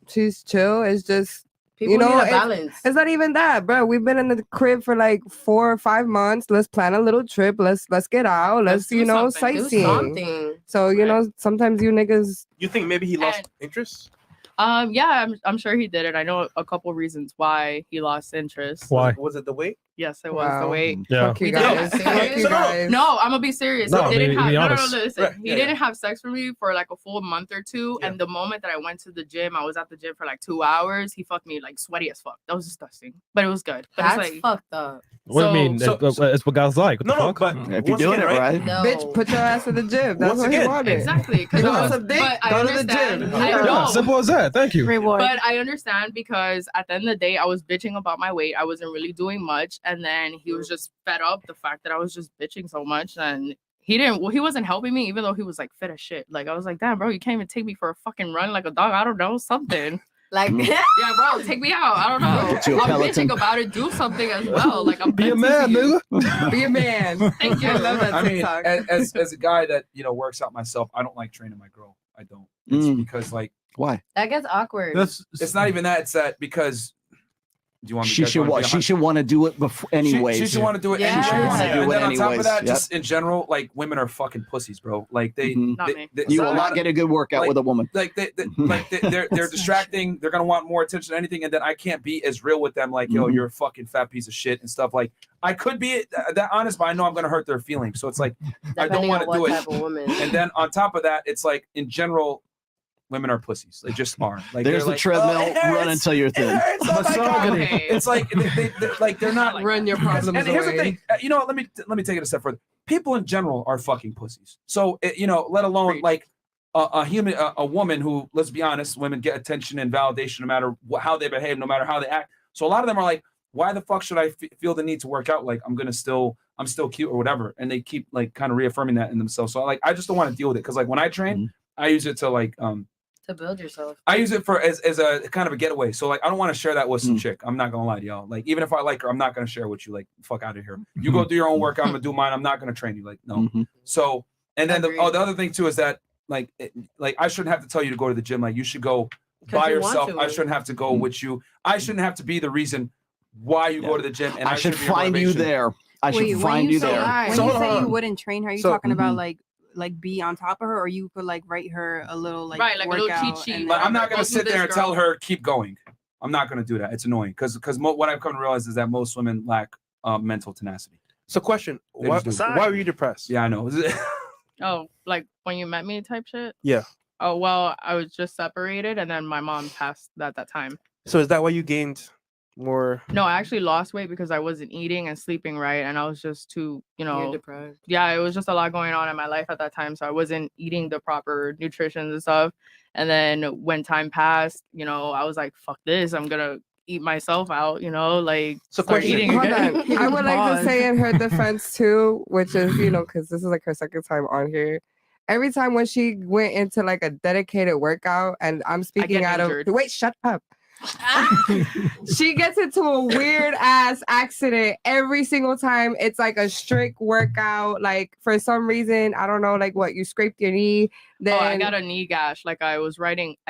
Speaker 15: she's chill. It's just
Speaker 13: People need a
Speaker 15: it's-
Speaker 13: balance.
Speaker 15: It's not even that, bro. We've been in the crib for like 4 or 5 months. Let's plan a little trip. Let's get out. Let's
Speaker 12: do something. Do
Speaker 15: sightseeing.
Speaker 13: something.
Speaker 15: So sometimes you niggas.
Speaker 2: You think maybe he lost interest?
Speaker 12: Yeah, I'm sure he did it. I know a couple reasons why he lost interest.
Speaker 5: Why?
Speaker 2: Was it the weight?
Speaker 12: Yes, it was the
Speaker 15: Wow.
Speaker 12: weight.
Speaker 5: Yeah.
Speaker 15: Fuck you
Speaker 12: We didn't-
Speaker 15: guys. Fuck you guys.
Speaker 12: No, I'm gonna be serious.
Speaker 5: No,
Speaker 12: he didn't
Speaker 5: be
Speaker 12: have
Speaker 5: honest.
Speaker 12: listen.
Speaker 2: Right,
Speaker 12: He
Speaker 2: yeah,
Speaker 12: didn't have sex for me for like a full month or two. And the moment that I went to the gym, I was at the gym for like 2 hours. He fucked me like sweaty as fuck. That was disgusting, but it was good. But
Speaker 13: That's
Speaker 12: it's like,
Speaker 13: fucked up.
Speaker 5: What do you mean?
Speaker 2: so-
Speaker 5: It's what guys like. What the
Speaker 2: No,
Speaker 5: fuck?
Speaker 2: but
Speaker 14: If you're
Speaker 2: once
Speaker 14: doing
Speaker 2: again,
Speaker 14: it right,
Speaker 13: No.
Speaker 15: Bitch, put your ass at the gym. That's
Speaker 2: Once
Speaker 15: what he
Speaker 2: again,
Speaker 15: wanted.
Speaker 12: exactly. Because
Speaker 15: You
Speaker 12: I
Speaker 15: want
Speaker 12: was,
Speaker 15: some dick?
Speaker 12: but I
Speaker 15: Go to the
Speaker 12: understand.
Speaker 15: gym.
Speaker 12: I
Speaker 5: Yeah,
Speaker 12: know.
Speaker 5: simple as that. Thank you.
Speaker 7: Reward.
Speaker 12: But I understand because at the end of the day, I was bitching about my weight. I wasn't really doing much. And then he was just fed up the fact that I was just bitching so much. And he didn't. Well, he wasn't helping me, even though he was like fit as shit. Like I was like, damn, bro, you can't even take me for a fucking run like a dog. I don't know, something.
Speaker 13: Like,
Speaker 12: yeah, bro, take me out. I don't know. I'm bitching about it. Do something as well. Like I'm
Speaker 5: Be a man, nigga.
Speaker 15: Be a man.
Speaker 12: Thank you.
Speaker 15: I love that
Speaker 1: I mean,
Speaker 15: TikTok.
Speaker 1: as a guy that works out myself, I don't like training my girl. I don't. It's because like
Speaker 14: why?
Speaker 13: That gets awkward.
Speaker 1: It's not even that. It's that because. Do you want me
Speaker 14: She should what? She should want to do it before anyways.
Speaker 1: She should want to do it
Speaker 13: Yeah.
Speaker 14: She should want to
Speaker 1: anyways.
Speaker 14: do
Speaker 1: And
Speaker 14: it
Speaker 1: then on top of
Speaker 14: anyways.
Speaker 1: that,
Speaker 14: Yep.
Speaker 1: just in general, like women are fucking pussies, bro. Like they,
Speaker 12: Not me.
Speaker 14: You will not get a good workout with a woman.
Speaker 1: Like they're distracting. They're gonna want more attention than anything, and then I can't be as real with them. Like, yo, you're a fucking fat piece of shit and stuff. Like I could be that honest, but I know I'm gonna hurt their feelings. So it's like I don't
Speaker 13: Depending
Speaker 1: want
Speaker 13: on
Speaker 1: to do
Speaker 13: what
Speaker 1: it.
Speaker 13: type of woman.
Speaker 1: And then on top of that, it's like in general, women are pussies. They just are. Like
Speaker 14: There's the
Speaker 1: like,
Speaker 14: treadmill.
Speaker 1: "Oh, it hurts.
Speaker 14: Run until you're thin.
Speaker 1: It hurts. Oh my God."
Speaker 12: Okay.
Speaker 1: It's like they're like they're not
Speaker 15: Run your problems
Speaker 1: And here's the
Speaker 15: away.
Speaker 1: thing. You know what? Let me take it a step further. People in general are fucking pussies. So let alone like a woman who, let's be honest, women get attention and validation no matter how they behave, no matter how they act. So a lot of them are like, why the fuck should I feel the need to work out? Like I'm still cute or whatever, and they keep like kind of reaffirming that in themselves. So like I just don't want to deal with it because like when I train, I use it to like
Speaker 13: To build yourself.
Speaker 1: I use it for as a kind of a getaway. So like I don't want to share that with some chick. I'm not gonna lie to y'all. Like even if I like her, I'm not gonna share with you. Like fuck out of here. You go do your own workout. I'm gonna do mine. I'm not gonna train you. Like no. So and then the other thing too is that like I shouldn't have to tell you to go to the gym. Like you should go by
Speaker 13: you want
Speaker 1: yourself.
Speaker 13: to.
Speaker 1: I shouldn't have to go with you. I shouldn't have to be the reason why you go to the gym. And
Speaker 14: I should
Speaker 1: shouldn't be your
Speaker 14: find you
Speaker 1: motivation.
Speaker 14: there. I should
Speaker 9: Wait, when
Speaker 14: find you
Speaker 9: say,
Speaker 14: there.
Speaker 9: When
Speaker 1: So
Speaker 9: you
Speaker 1: hold
Speaker 9: say
Speaker 1: on.
Speaker 9: you wouldn't train her, are you
Speaker 1: So-
Speaker 9: talking about like be on top of her, or you could like write her a little like
Speaker 12: Right, like a little
Speaker 9: workout
Speaker 12: cheat sheet.
Speaker 9: and
Speaker 1: But
Speaker 9: then-
Speaker 1: I'm not gonna
Speaker 12: Go do
Speaker 1: sit there
Speaker 12: this,
Speaker 1: and tell
Speaker 12: girl.
Speaker 1: her keep going. I'm not gonna do that. It's annoying because what I've come to realize is that most women lack mental tenacity.
Speaker 2: So, question:
Speaker 1: They
Speaker 2: Why,
Speaker 1: just do.
Speaker 2: why were you depressed?
Speaker 1: Yeah, I know.
Speaker 12: Oh, like when you met me type shit?
Speaker 2: Yeah.
Speaker 12: Oh, well, I was just separated and then my mom passed at that time.
Speaker 2: So is that why you gained more?
Speaker 12: No, I actually lost weight because I wasn't eating and sleeping right. And I was just too,
Speaker 13: You're deprived.
Speaker 12: yeah, it was just a lot going on in my life at that time. So I wasn't eating the proper nutrition and stuff. And then when time passed, I was like, fuck this. I'm going to eat myself out, like
Speaker 2: So
Speaker 12: start
Speaker 2: question-
Speaker 12: eating
Speaker 15: Hold
Speaker 12: again.
Speaker 15: on. I would like to
Speaker 9: Pause.
Speaker 15: say in her defense too, which is, because this is like her second time on here. Every time when she went into like a dedicated workout, and I'm speaking out
Speaker 12: injured.
Speaker 15: of wait, shut up. She gets into a weird ass accident every single time. It's like a strict workout. Like for some reason, I don't know, like what you scraped your knee. Then
Speaker 12: Oh, I got a knee gash. Like I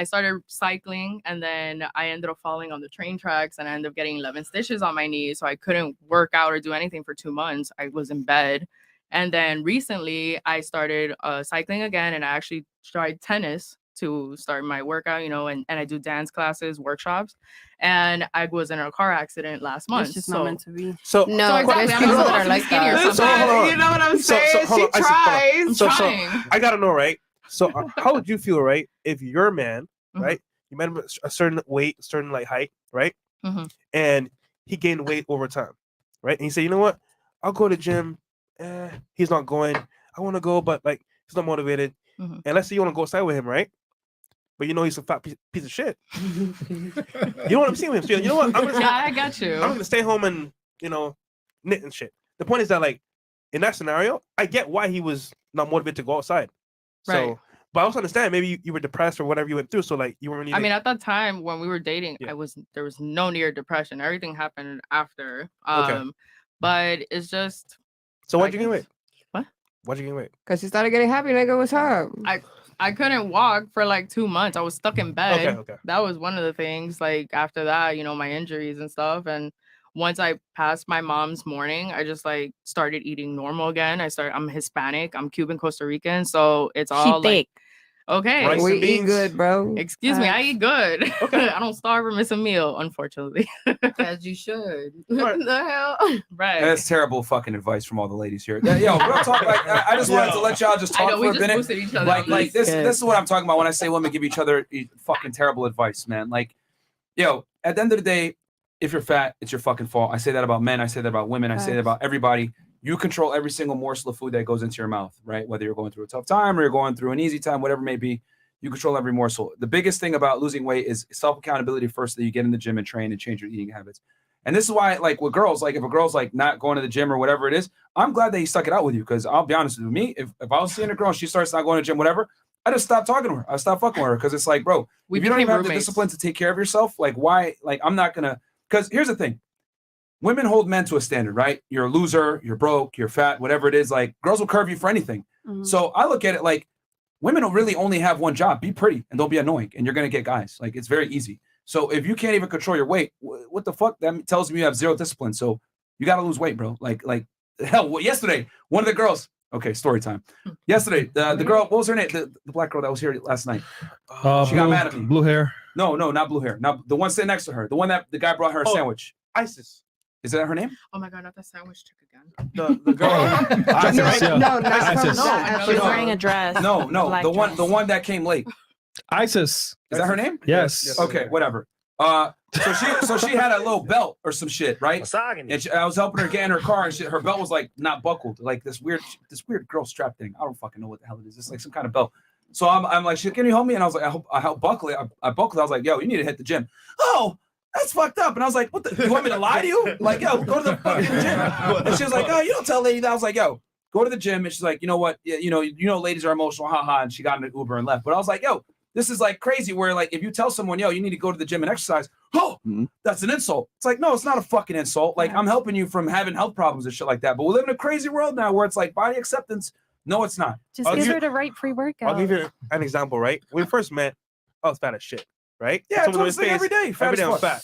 Speaker 12: started cycling and then I ended up falling on the train tracks and I ended up getting 11 stitches on my knee. So I couldn't work out or do anything for 2 months. I was in bed. And then recently I started cycling again and I actually tried tennis to start my workout, and I do dance classes, workshops. And I was in a car accident last month.
Speaker 9: It's just not meant to be.
Speaker 2: So
Speaker 13: No,
Speaker 12: So exactly,
Speaker 13: there's
Speaker 12: I'm
Speaker 13: people
Speaker 12: not
Speaker 13: that are
Speaker 12: supposed
Speaker 13: like
Speaker 12: to be skinny or
Speaker 13: that.
Speaker 2: So, hold on.
Speaker 15: you know what I'm
Speaker 2: So-
Speaker 15: saying?
Speaker 2: so, hold
Speaker 15: She
Speaker 2: on. I see- hold on.
Speaker 15: tries.
Speaker 2: So
Speaker 12: trying.
Speaker 2: I gotta know, right? So how would you feel, right, if your man, right, you met him at a certain weight, certain like height, right, and he gained weight over time, right, and he said, you know what, I'll go to the gym. He's not going. I want to go, but like he's not motivated. And let's say you want to go outside with him, right? But he's a fat piece of shit. You know what I'm saying with him? So you know what?
Speaker 12: I got you.
Speaker 2: I'm gonna stay home and knit and shit. The point is that like in that scenario, I get why he was not motivated to go outside. So,
Speaker 12: Right.
Speaker 2: but I also understand maybe you were depressed or whatever you went through. So like you weren't really.
Speaker 12: I mean, at that time when we were dating, there was no near depression. Everything happened after.
Speaker 2: Okay.
Speaker 12: But it's just.
Speaker 2: So why'd you gain weight?
Speaker 12: What?
Speaker 2: Why'd you gain weight?
Speaker 15: Because she started getting happy, nigga. What's up?
Speaker 12: I couldn't walk for like 2 months. I was stuck in bed.
Speaker 2: Okay.
Speaker 12: That was one of the things. Like after that, my injuries and stuff. And once I passed my mom's mourning, I just like started eating normal again. I'm Hispanic. I'm Cuban, Costa Rican. So it's all like, okay.
Speaker 2: Rice
Speaker 15: We
Speaker 2: and
Speaker 15: eat
Speaker 2: beans.
Speaker 15: good, bro.
Speaker 12: Excuse me, I eat good. I don't starve or miss a meal, unfortunately.
Speaker 13: As you should.
Speaker 2: Right.
Speaker 13: What the hell?
Speaker 12: Right.
Speaker 1: That's terrible fucking advice from all the ladies here. Yo, real talk. Like, I just wanted to let y'all just
Speaker 12: I
Speaker 1: talk
Speaker 12: know,
Speaker 1: for
Speaker 12: we
Speaker 1: a
Speaker 12: just
Speaker 1: minute.
Speaker 12: boosted each other
Speaker 1: Like,
Speaker 12: up.
Speaker 1: like this.
Speaker 13: Yeah.
Speaker 1: This is what I'm talking about when I say women give each other fucking terrible advice, man. Like, yo, at the end of the day, if you're fat, it's your fucking fault. I say that about men. I say that about women. I say that about everybody. You control every single morsel of food that goes into your mouth, right? Whether you're going through a tough time or you're going through an easy time, whatever it may be, you control every morsel. The biggest thing about losing weight is self-accountability first, that you get in the gym and train and change your eating habits. And this is why, like with girls, like if a girl's like not going to the gym or whatever it is, I'm glad that he stuck it out with you. Because I'll be honest with me, if I was seeing a girl and she starts not going to the gym, whatever, I just stop talking to her. I stop fucking with her because it's like, bro, if you don't even have the discipline to take care of yourself, like why? Like I'm not gonna. Because here's the thing, women hold men to a standard, right? You're a loser, you're broke, you're fat, whatever it is. Like girls will curve you for anything. So I look at it like women will really only have one job: be pretty and don't be annoying, and you're gonna get guys. Like it's very easy. So if you can't even control your weight, what the fuck? That tells me you have zero discipline. So you got to lose weight, bro. Like hell. Yesterday, one of the girls. Okay, story time. Yesterday, the girl. What was her name? The black girl that was here last night. She got mad at me.
Speaker 5: Blue hair.
Speaker 1: No, not blue hair. Not the one sitting next to her. The one that the guy brought her a sandwich.
Speaker 2: ISIS.
Speaker 1: Is that her name?
Speaker 12: Oh my god, not the sandwich chick again.
Speaker 2: The girl.
Speaker 1: ISIS, yeah.
Speaker 7: No,
Speaker 1: ISIS.
Speaker 7: she's wearing a dress.
Speaker 1: No,
Speaker 7: Black
Speaker 1: the
Speaker 7: dress.
Speaker 1: one that came late.
Speaker 5: ISIS.
Speaker 1: Is that her name?
Speaker 5: Yes.
Speaker 1: Okay, whatever. So she had a little belt or some shit, right? And I was helping her get in her car, and her belt was like not buckled, like this weird girl strap thing. I don't fucking know what the hell it is. It's like some kind of belt. So I'm like, can you help me? And I was like, I help buckle it. I buckled it. I was like, yo, you need to hit the gym. Oh, that's fucked up. And I was like, what the? You want me to lie to you? Like, yo, go to the fucking gym. And she was like, oh, you don't tell ladies that. I was like, yo, go to the gym. And she's like, you know what? Yeah, you know, ladies are emotional, haha. And she got in an Uber and left. But I was like, yo, this is like crazy. Where like if you tell someone, yo, you need to go to the gym and exercise, that's an insult. It's like, no, it's not a fucking insult. Like I'm helping you from having health problems and shit like that. But we live in a crazy world now where it's like body acceptance. No, it's not.
Speaker 11: Just give her the right pre-workout.
Speaker 2: I'll give you an example, right? When we first met, I was fat as shit, right?
Speaker 1: Yeah, I
Speaker 2: Someone
Speaker 1: told
Speaker 2: in
Speaker 1: this thing
Speaker 2: his
Speaker 1: every
Speaker 2: face,
Speaker 1: day. Fat
Speaker 2: every day
Speaker 1: as
Speaker 2: I'm
Speaker 1: fuck.
Speaker 2: fat.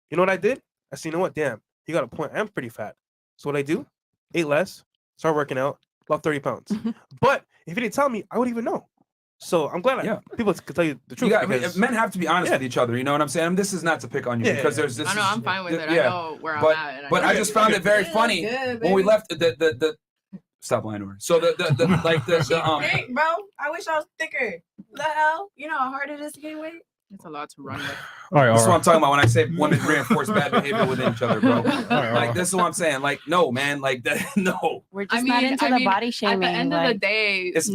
Speaker 2: You know what I did? I said, you know what? Damn, you got a point. I'm pretty fat. So what I do? Ate less, start working out, lost 30 pounds. But if you didn't tell me, I wouldn't even know. So I'm glad people can tell you the truth. Because
Speaker 1: men have to be honest with each other. You know what I'm saying? This is not to pick on you because there's this.
Speaker 12: I know, I'm fine with it. I know where I'm at.
Speaker 1: But I just found it very funny when we left the stop lying to her. So the
Speaker 4: Hey, bro, I wish I was thicker. The hell? You know how hard it is to gain weight?
Speaker 12: It's a lot to run with.
Speaker 5: All right,
Speaker 1: this is what I'm talking about when I say women reinforce bad behavior within each other, bro.
Speaker 5: right.
Speaker 1: Like this is what I'm saying. Like no, man. Like that. No.
Speaker 7: We're just not into the body shaming.
Speaker 12: At the end of the day, at the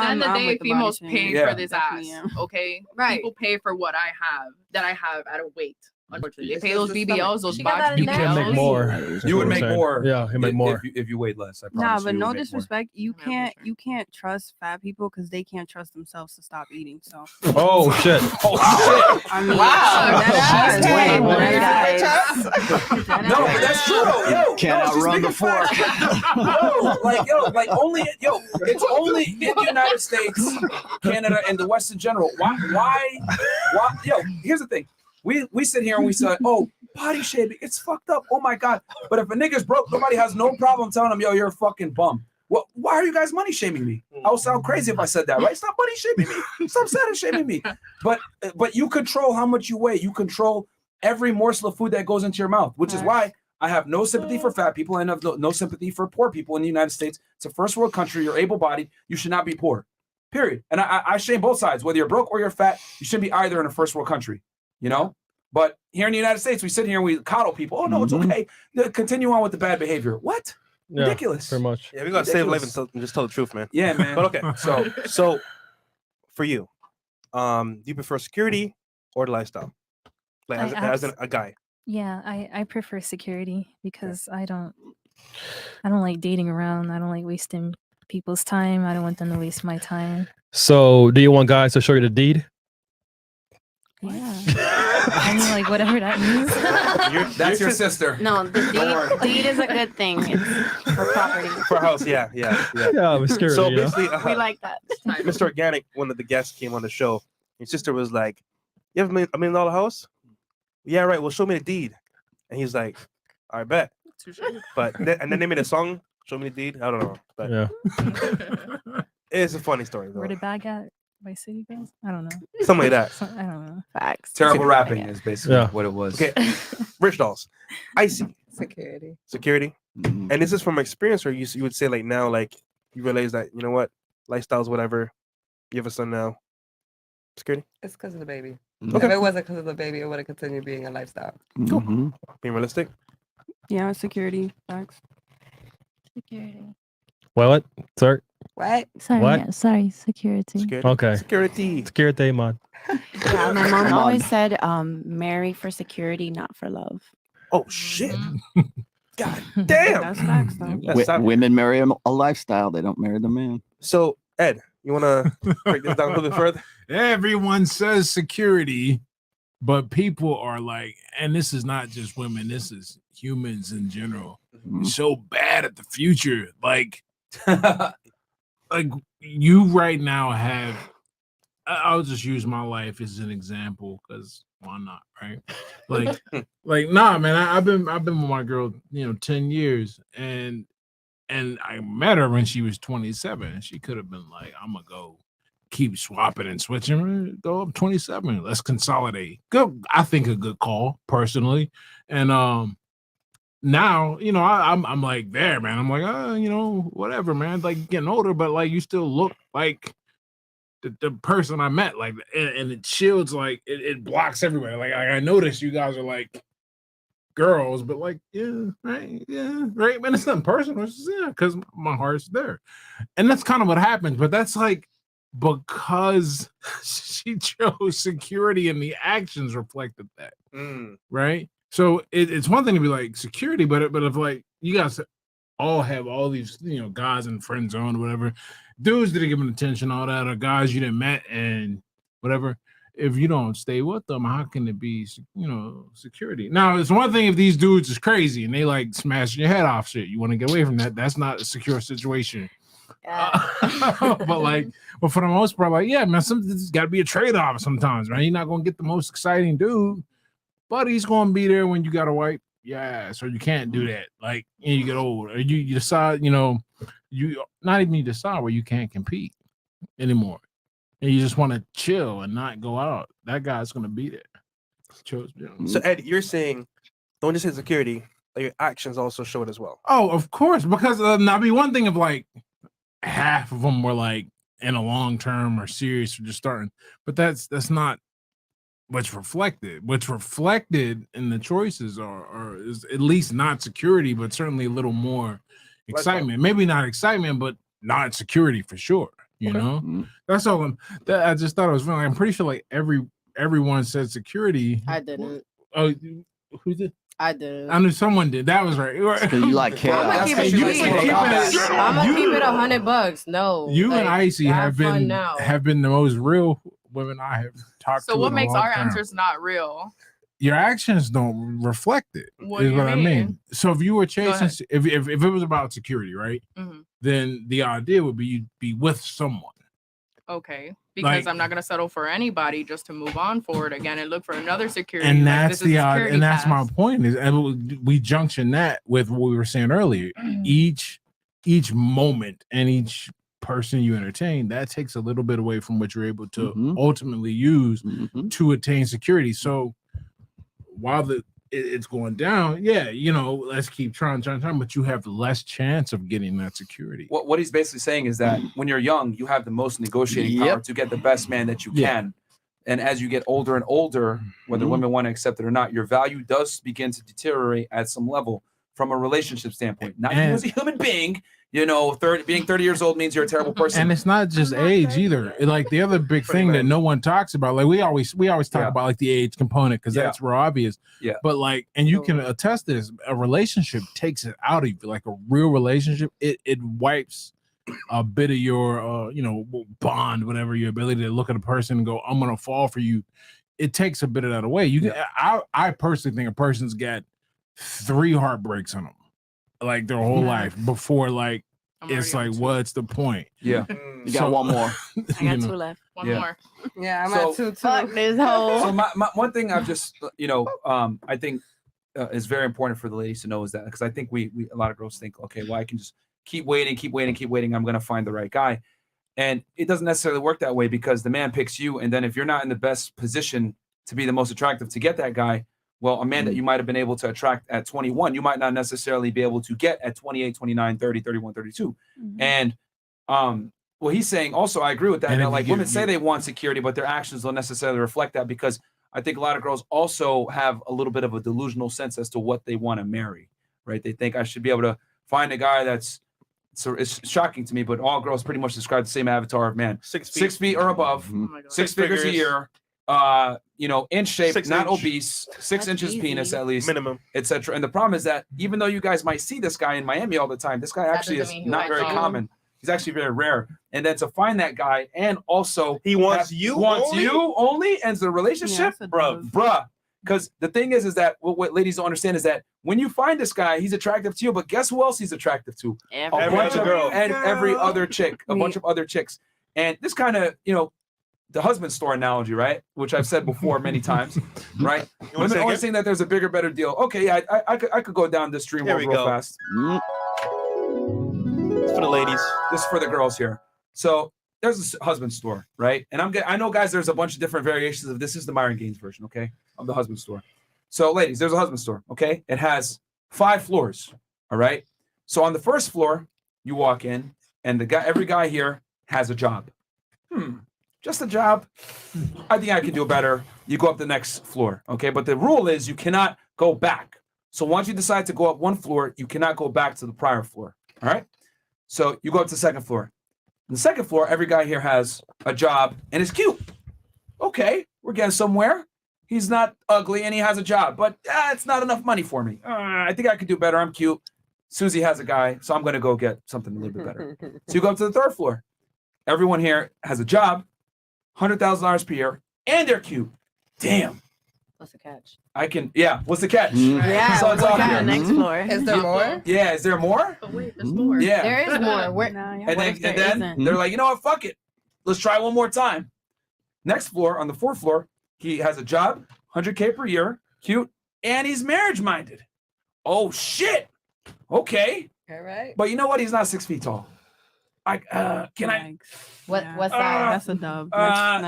Speaker 12: end of the day, females pay for this ass. Okay, right? People pay for what I have at a weight. Unfortunately, they pay those BBLs, those botched
Speaker 5: You can make
Speaker 12: BBLs.
Speaker 5: more.
Speaker 1: You would make more.
Speaker 5: Yeah, you make more.
Speaker 1: if you weighed less. I
Speaker 9: Nah,
Speaker 1: promise
Speaker 9: but
Speaker 1: you
Speaker 9: no
Speaker 1: would make more.
Speaker 9: disrespect, you can't trust fat people because they can't trust themselves to stop eating. So.
Speaker 5: Oh shit!
Speaker 9: I mean,
Speaker 1: No, but that's true. Yo,
Speaker 14: Can't outrun the fork.
Speaker 1: Like only it's only in the United States, Canada, and the West in general. Why? Yo, here's the thing. We sit here and we say, oh, body shaming, it's fucked up. Oh my God. But if a nigga's broke, nobody has no problem telling him, yo, you're a fucking bum. Well, why are you guys money shaming me? I would sound crazy if I said that, right? Stop money shaming me. Stop shaming me. But you control how much you weigh. You control every morsel of food that goes into your mouth, which is why I have no sympathy for fat people and have no sympathy for poor people in the United States. It's a first world country. You're able-bodied. You should not be poor, period. And I shame both sides. Whether you're broke or you're fat, you shouldn't be either in a first world country, you know? But here in the United States, we sit here and we coddle people. Oh, no, it's okay. Continue on with the bad behavior. What?
Speaker 5: Yeah,
Speaker 1: ridiculous.
Speaker 5: Pretty much.
Speaker 2: Yeah, we gotta save life and just tell the truth, man.
Speaker 1: Yeah, man.
Speaker 2: But okay, so for you, do you prefer security or the lifestyle? Like as a guy.
Speaker 11: Yeah, I prefer security because I don't like dating around. I don't like wasting people's time. I don't want them to waste my time.
Speaker 5: So, do you want guys to show you the deed?
Speaker 11: Yeah. I mean, like whatever that means.
Speaker 1: That's your sister.
Speaker 7: No, the deed is a good thing. It's for property.
Speaker 2: For a house, yeah.
Speaker 5: Yeah, with security.
Speaker 2: So
Speaker 5: you know?
Speaker 2: basically,
Speaker 7: We like that.
Speaker 2: Mr. Organic, one of the guests came on the show. His sister was like, "You have $1 million house? Yeah, right. Well, show me the deed." And he's like, "I bet." But and then they made a song, "Show Me the Deed." I don't know, but
Speaker 5: yeah,
Speaker 2: it's a funny story though.
Speaker 11: Where the bag at by City Girls? I don't know.
Speaker 2: Something like that.
Speaker 11: I don't know.
Speaker 7: Facts.
Speaker 1: Terrible rapping is basically what it was.
Speaker 2: Okay, Rich Dolls, Icy
Speaker 15: Security.
Speaker 2: And this is from experience, or you would say like now, like you realize that you know what, lifestyles, whatever. You have a son now. Security.
Speaker 15: It's because of the baby.
Speaker 2: Okay.
Speaker 15: If it wasn't because of the baby, it would have continued being a lifestyle.
Speaker 2: Cool. Being realistic.
Speaker 9: Yeah, security. Facts.
Speaker 11: Security.
Speaker 5: What? Sorry.
Speaker 15: What?
Speaker 8: Sorry,
Speaker 5: What?
Speaker 8: yeah, sorry, security.
Speaker 5: Okay.
Speaker 2: Security,
Speaker 5: man.
Speaker 7: Yeah, my mom always said, marry for security, not for love.
Speaker 2: Oh shit! God damn!
Speaker 9: That's facts, though.
Speaker 2: That's savage.
Speaker 14: Women marry a lifestyle. They don't marry the man.
Speaker 2: So, Ed, you want to break this down a little bit further?
Speaker 6: Everyone says security, but people are like, and this is not just women, this is humans in general. So bad at the future. Like you right now have, I'll just use my life as an example because why not, right? Nah, man. I've been with my girl, 10 years, and I met her when she was 27. And she could have been like, I'm gonna go keep swapping and switching. Go up 27. Let's consolidate. Good, I think a good call personally. And now, I'm like there, man. I'm like, whatever, man. Like getting older, but like you still look like the person I met, like, and it shields, like it blocks everywhere. Like I noticed you guys are like girls, but like, right, man. It's nothing personal. It's just, because my heart's there, and that's kind of what happens. But that's like because she chose security, and the actions reflected that, right? So it's one thing to be like security, but if like you guys all have all these, guys and friend zone, whatever, dudes didn't give them attention, all that, or guys you didn't met and whatever. If you don't stay with them, how can it be, security? Now, it's one thing if these dudes is crazy and they like smashing your head off shit. You want to get away from that. That's not a secure situation. But for the most part, like, yeah, man, there's got to be a trade-off sometimes, man. You're not going to get the most exciting dude, but he's going to be there when you got to wipe your ass, or you can't do that. Like, you get old, or you decide, you not even you decide where you can't compete anymore. And you just want to chill and not go out. That guy's going to be there.
Speaker 2: So, Ed, you're saying don't just say security, like your actions also show it as well.
Speaker 6: Oh, of course, because now be one thing if like half of them were like in a long term or serious or just starting, but that's not what's reflected. What's reflected in the choices is at least not security, but certainly a little more excitement. Maybe not excitement, but not security for sure. That's all. I just thought it was funny. I'm pretty sure like everyone said security.
Speaker 13: I didn't.
Speaker 6: Oh, who did?
Speaker 13: I didn't.
Speaker 6: I knew someone did. That was right.
Speaker 14: You like chaos.
Speaker 13: I'm gonna keep it $100. No,
Speaker 6: you and Icy have
Speaker 13: fun
Speaker 6: been the most real women I have talked to.
Speaker 12: So what
Speaker 6: in a
Speaker 12: makes
Speaker 6: long
Speaker 12: our
Speaker 6: time.
Speaker 12: answers not real?
Speaker 6: Your actions don't reflect it.
Speaker 12: What do you
Speaker 6: I
Speaker 12: mean?
Speaker 6: mean. So if you were chasing,
Speaker 12: ahead.
Speaker 6: if it was about security, right?
Speaker 12: Mm-hmm.
Speaker 6: Then the idea would be you'd be with someone.
Speaker 12: Okay, because I'm not gonna settle for anybody just to move on forward again and look for another security.
Speaker 6: And
Speaker 12: like,
Speaker 6: that's
Speaker 12: this is a security
Speaker 6: that's my
Speaker 12: pass.
Speaker 6: point is, and we junction that with what we were saying earlier. Each moment and each person you entertain, that takes a little bit away from what you're able to ultimately use to attain security. So while it's going down, let's keep trying, but you have less chance of getting that security.
Speaker 1: What he's basically saying is that when you're young, you have the most negotiating power to get the best man that you can. And as you get older and older, whether women want to accept it or not, your value does begin to deteriorate at some level from a relationship standpoint. Not you as a human being. Being 30 years old means you're a terrible person.
Speaker 6: And it's not just age either. Like the other big thing that no one talks about, like we always talk about like the age component because that's real obvious.
Speaker 1: Yeah.
Speaker 6: But like, and you can attest to this, a relationship takes it out of you. Like a real relationship, it wipes a bit of your bond, whatever, your ability to look at a person and go, I'm gonna fall for you. It takes a bit of that away. I personally think a person's got 3 heartbreaks on them, like their whole life before like it's like what's the point?
Speaker 1: Yeah.
Speaker 14: You got one more.
Speaker 13: I got 2 left.
Speaker 12: One more.
Speaker 15: Yeah, I'm at 2 too.
Speaker 13: Fuck this whole.
Speaker 1: So my one thing I've just I think is very important for the ladies to know is that because I think we a lot of girls think, okay, well I can just keep waiting, I'm gonna find the right guy. And it doesn't necessarily work that way because the man picks you, and then if you're not in the best position to be the most attractive to get that guy, well, a man that you might have been able to attract at 21, you might not necessarily be able to get at 28, 29, 30, 31, 32. And what he's saying also, I agree with that. Now, like women say they want security, but their actions don't necessarily reflect that because I think a lot of girls also have a little bit of a delusional sense as to what they want to marry, right? They think I should be able to find a guy that's, so it's shocking to me, but all girls pretty much describe the same avatar of man.
Speaker 2: 6 feet.
Speaker 1: 6 feet or above, 6 figures a year, in shape,
Speaker 2: 6
Speaker 1: not
Speaker 2: inch.
Speaker 1: obese, 6 inches penis at least,
Speaker 2: minimum,
Speaker 1: etc. And the problem is that even though you guys might see this guy in Miami all the time, this guy actually is
Speaker 12: doesn't mean he
Speaker 1: not
Speaker 12: wants
Speaker 1: very
Speaker 12: you.
Speaker 1: common. He's actually very rare. And then to find that guy and also
Speaker 2: he wants you
Speaker 1: only ends the relationship, bruh. Because the thing is that what ladies don't understand is that when you find this guy, he's attractive to you, but guess who else he's attractive to?
Speaker 2: Every other girl.
Speaker 1: And every other chick, a bunch of other chicks. And this kind of, the husband store analogy, right? Which I've said before many times, right? Women always saying that there's a bigger, better deal. Okay, yeah, I could go down this stream
Speaker 2: There
Speaker 1: real
Speaker 2: we go.
Speaker 1: fast.
Speaker 2: It's for the ladies.
Speaker 1: This is for the girls here. So there's a husband store, right? And I know, guys, there's a bunch of different variations of this. Is the Myron Gaines version, okay, of the husband store. So, ladies, there's a husband store, okay? It has 5 floors, all right? So on the first floor, you walk in, and every guy here has a job. Just a job. I think I can do better. You go up the next floor, okay? But the rule is you cannot go back. So once you decide to go up one floor, you cannot go back to the prior floor, all right? So you go up to the second floor. On the second floor, every guy here has a job and is cute. Okay, we're getting somewhere. He's not ugly and he has a job, but it's not enough money for me. I think I could do better. I'm cute. Susie has a guy, so I'm going to go get something a little bit better. So you go up to the third floor. Everyone here has a job, $100,000 per year, and they're cute. Damn.
Speaker 4: What's the catch?
Speaker 1: What's the catch?
Speaker 4: Yeah,
Speaker 1: So it's all
Speaker 4: the
Speaker 1: here.
Speaker 4: next floor.
Speaker 15: Is there more?
Speaker 1: Yeah, is there more?
Speaker 12: But wait, there's more.
Speaker 1: Yeah.
Speaker 4: There is more.
Speaker 1: And then they're like, you know what? Fuck it. Let's try one more time. Next floor, on the fourth floor, he has a job, $100K per year, cute, and he's marriage minded. Oh shit. Okay.
Speaker 15: All right.
Speaker 1: But you know what? He's not 6 feet tall. What's
Speaker 4: that?
Speaker 9: That's a dub.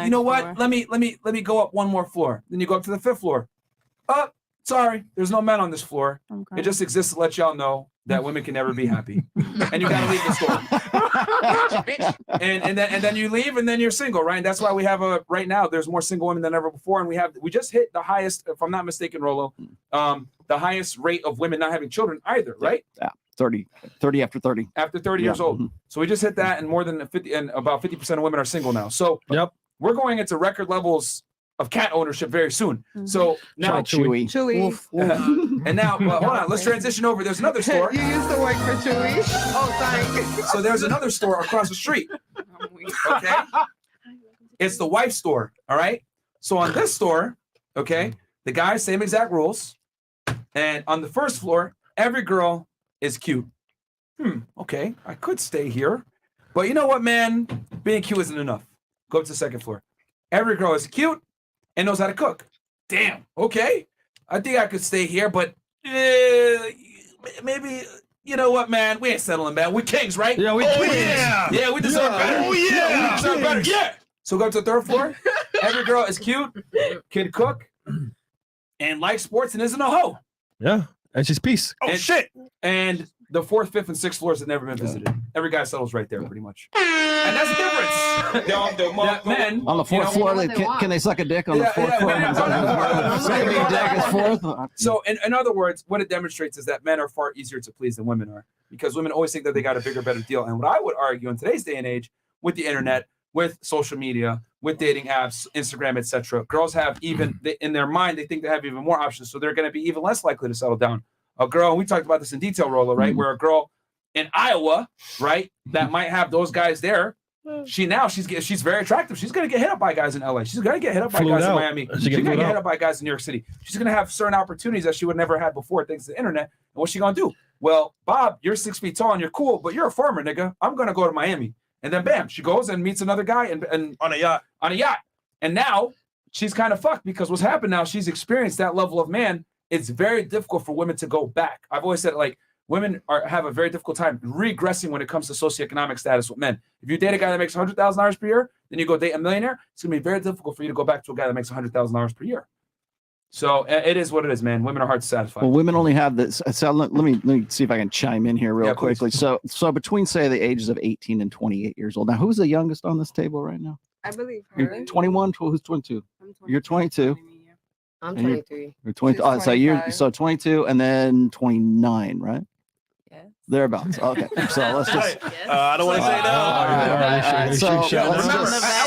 Speaker 1: You know what? Let me go up one more floor. Then you go up to the 5th floor. Sorry, there's no men on this floor. It just exists to let y'all know that women can never be happy, and you gotta leave the store. and then you leave, and then you're single, right? And that's why we have right now. There's more single women than ever before, and we just hit the highest, if I'm not mistaken, Rollo, the highest rate of women not having children either, right?
Speaker 14: Yeah. 30 after 30.
Speaker 1: After 30 years old. So we just hit that, and more than 50, and about 50% of women are single now. So we're going into record levels of cat ownership very soon. So now
Speaker 14: Chewy.
Speaker 1: And now, hold on, let's transition over. There's another store.
Speaker 15: You used the word for chewy. Oh, sorry.
Speaker 1: So there's another store across the street. Okay. It's the wife store. All right. So on this store, okay, the guys, same exact rules. And on the first floor, every girl is cute. Okay, I could stay here. But you know what, man? Being cute isn't enough. Go up to the second floor. Every girl is cute and knows how to cook. Damn. Okay. I think I could stay here, but maybe, you know what, man? We ain't settling, man. We kings, right?
Speaker 5: Yeah, we kings.
Speaker 1: Yeah, we deserve better.
Speaker 5: Oh, yeah.
Speaker 1: We deserve better. Yeah. So go to the third floor. Every girl is cute, can cook, and likes sports and isn't a hoe.
Speaker 5: Yeah. And she's peace.
Speaker 1: Shit. And the 4th, 5th, and 6th floors have never been visited. Every guy settles right there, pretty much. And that's the difference. Men
Speaker 14: On the 4th floor, can they suck a dick on the 4th floor? Suck a big dick is 4th.
Speaker 1: So, in other words, what it demonstrates is that men are far easier to please than women are, because women always think that they got a bigger, better deal. And what I would argue in today's day and age, with the internet, with social media, with dating apps, Instagram, etc., girls have in their mind, they think they have even more options, so they're going to be even less likely to settle down. A girl, and we talked about this in detail, Rollo, right? Where a girl in Iowa, right, that might have those guys there, she's very attractive. She's going to get hit up by guys in LA. She's going to get hit up by guys in Miami. She's going to get hit up by guys in New York City. She's going to have certain opportunities that she would never have before thanks to the internet. And what's she going to do? Well, Bob, you're 6 feet tall and you're cool, but you're a farmer, nigga. I'm going to go to Miami. And then bam, she goes and meets another guy and
Speaker 2: on a yacht.
Speaker 1: And now she's kind of fucked, because what's happened now, she's experienced that level of man. It's very difficult for women to go back. I've always said, like, women have a very difficult time regressing when it comes to socioeconomic status with men. If you date a guy that makes $100,000 per year, then you go date a millionaire, it's going to be very difficult for you to go back to a guy that makes $100,000 per year. So it is what it is, man. Women are hard to satisfy.
Speaker 14: Well, women only have this. So let me see if I can chime in here real quickly. So between, say, the ages of 18 and 28 years old. Now, who's the youngest on this table right now?
Speaker 15: I believe
Speaker 14: You're
Speaker 15: her.
Speaker 14: 21. Who's 22? You're 22.
Speaker 4: I'm
Speaker 14: And you're-
Speaker 4: 23.
Speaker 14: You're 20.
Speaker 15: She's
Speaker 14: Oh, so you're
Speaker 15: 25.
Speaker 14: so 22 and then 29, right?
Speaker 4: Yes.
Speaker 14: Thereabouts. Okay. So let's just.
Speaker 2: I don't want to say no.
Speaker 1: I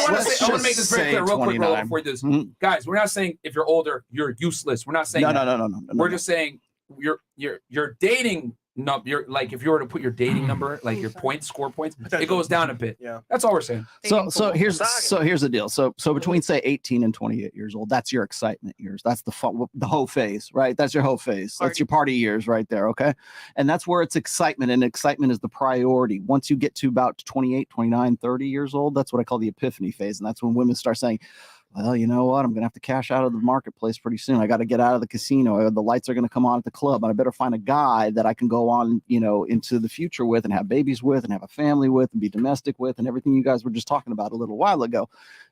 Speaker 1: want to make this very clear real quick, Rollo, before we do this. Guys, we're not saying if you're older, you're useless. We're not saying
Speaker 14: No.
Speaker 1: We're just saying your dating number, like if you were to put your dating number, like your score points, it goes down a bit. Yeah. That's all we're saying.
Speaker 14: So here's the deal. So between say 18 and 28 years old, that's your excitement years. That's the hoe phase, right? That's your hoe phase. That's your party years right there. Okay. And that's where it's excitement, and excitement is the priority. Once you get to about 28, 29, 30 years old, that's what I call the epiphany phase. And that's when women start saying, well, you know what? I'm going to have to cash out of the marketplace pretty soon. I got to get out of the casino. The lights are going to come on at the club. And I better find a guy that I can go on, into the future with and have babies with and have a family with and be domestic with and everything you guys were just talking about a little while ago.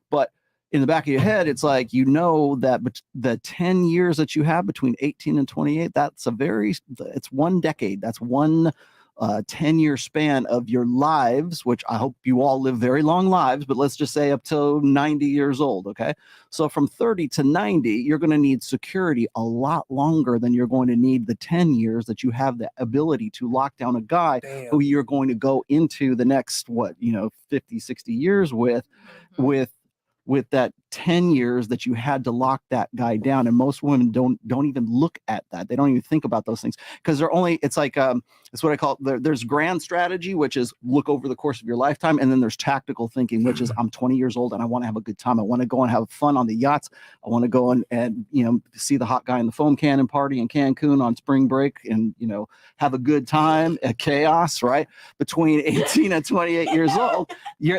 Speaker 14: But in the back of your head, it's like, that the 10 years that you have between 18 and 28, it's one decade. That's one 10-year span of your lives, which I hope you all live very long lives, but let's just say up to 90 years old. Okay. So from 30 to 90, you're going to need security a lot longer than you're going to need the 10 years that you have the ability to lock down a guy who you're going to go into the next, 50, 60 years with that 10 years that you had to lock that guy down. And most women don't even look at that. They don't even think about those things because it's like, it's what I call, there's grand strategy, which is look over the course of your lifetime. And then there's tactical thinking, which is I'm 20 years old and I want to have a good time. I want to go and have fun on the yachts. I want to go and see the hot guy in the foam cannon party in Cancun on spring break and, have a good time at chaos, right? Between 18 and 28 years old,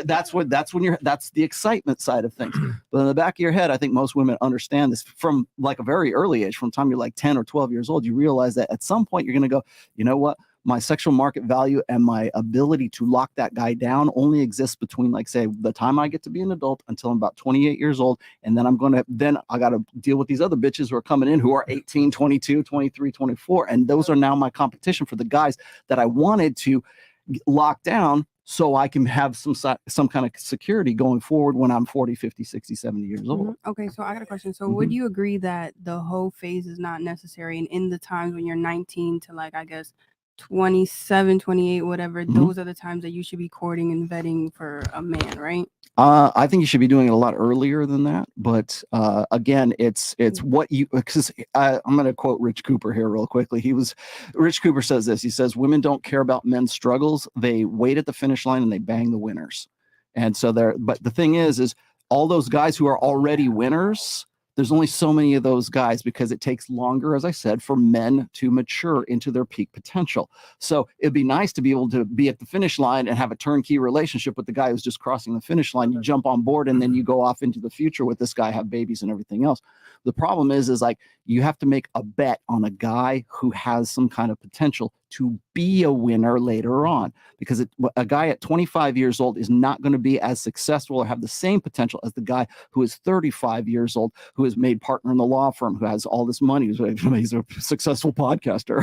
Speaker 14: that's the excitement side of things. But in the back of your head, I think most women understand this from like a very early age. From the time you're like 10 or 12 years old, you realize that at some point you're going to go, you know what? My sexual market value and my ability to lock that guy down only exists between, like, say, the time I get to be an adult until I'm about 28 years old. And then I got to deal with these other bitches who are coming in who are 18, 22, 23, 24. And those are now my competition for the guys that I wanted to lock down so I can have some kind of security going forward when I'm 40, 50, 60, 70 years old.
Speaker 9: Okay, so I got a question. So would you agree that the hoe phase is not necessary? And in the times when you're 19 to, like, I guess 27, 28, whatever, those are the times that you should be courting and vetting for a man, right?
Speaker 14: I think you should be doing it a lot earlier than that. But again, it's what because I'm going to quote Rich Cooper here real quickly. Rich Cooper says this. He says, women don't care about men's struggles. They wait at the finish line and they bang the winners. And so but the thing is all those guys who are already winners, there's only so many of those guys because it takes longer, as I said, for men to mature into their peak potential. So it'd be nice to be able to be at the finish line and have a turnkey relationship with the guy who's just crossing the finish line. You jump on board and then you go off into the future with this guy, have babies and everything else. The problem is like you have to make a bet on a guy who has some kind of potential to be a winner later on, because a guy at 25 years old is not going to be as successful or have the same potential as the guy who is 35 years old, who is made partner in the law firm, who has all this money. He's a successful podcaster.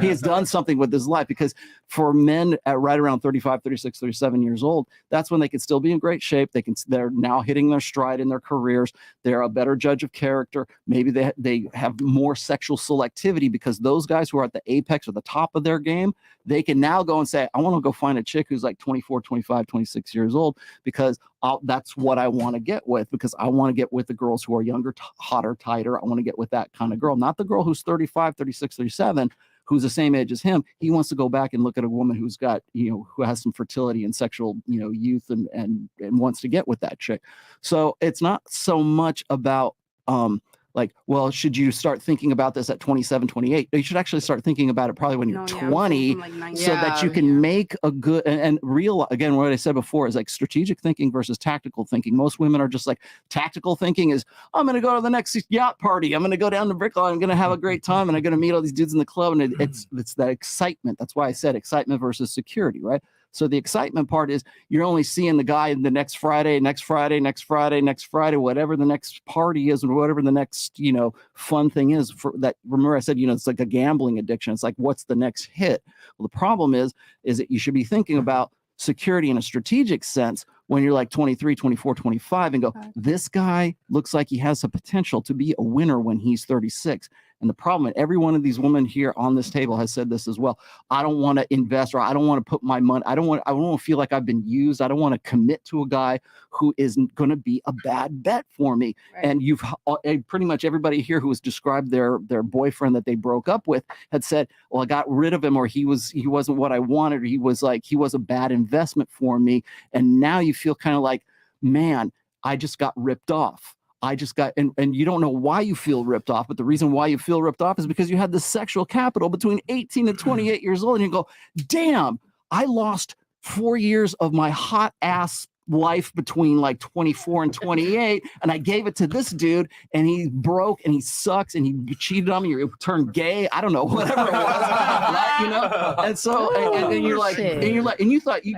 Speaker 14: He has done something with his life, because for men at right around 35, 36, 37 years old, that's when they can still be in great shape. They're now hitting their stride in their careers. They're a better judge of character. Maybe they have more sexual selectivity, because those guys who are at the apex or the top of their game, they can now go and say, I want to go find a chick who's like 24, 25, 26 years old, because that's what I want to get with, because I want to get with the girls who are younger, hotter, tighter. I want to get with that kind of girl, not the girl who's 35, 36, 37, who's the same age as him. He wants to go back and look at a woman who's got, who has some fertility and sexual, youth and wants to get with that chick. So it's not so much about, like, well, should you start thinking about this at 27, 28? You should actually start thinking about it probably when you're 20, so that you can make a good and real, again, what I said before is like strategic thinking versus tactical thinking. Most women are just like, tactical thinking is, I'm going to go to the next yacht party. I'm going to go down to Brickline. I'm going to have a great time. And I'm going to meet all these dudes in the club. And it's that excitement. That's why I said excitement versus security, right? So the excitement part is you're only seeing the guy the next Friday, whatever the next party is, or whatever the next, fun thing is for that. Remember I said, it's like a gambling addiction. It's like, what's the next hit? Well, the problem is that you should be thinking about security in a strategic sense when you're like 23, 24, 25 and go, this guy looks like he has the potential to be a winner when he's 36. And the problem, and every one of these women here on this table has said this as well. I don't want to invest, or I don't want to put my money. I don't want to feel like I've been used. I don't want to commit to a guy who isn't going to be a bad bet for me. Right. And you've pretty much everybody here who has described their boyfriend that they broke up with had said, well, I got rid of him, or he wasn't what I wanted, or he was a bad investment for me. And now you feel kind of like, man, I just got ripped off. And you don't know why you feel ripped off, but the reason why you feel ripped off is because you had the sexual capital between 18 and 28 years old, and you go, damn, I lost 4 years of my hot ass life between like 24 and 28, and I gave it to this dude, and he broke, and he sucks, and he cheated on me, or he turned gay, I don't know, whatever it was, you know. And so, and you're like, and you thought you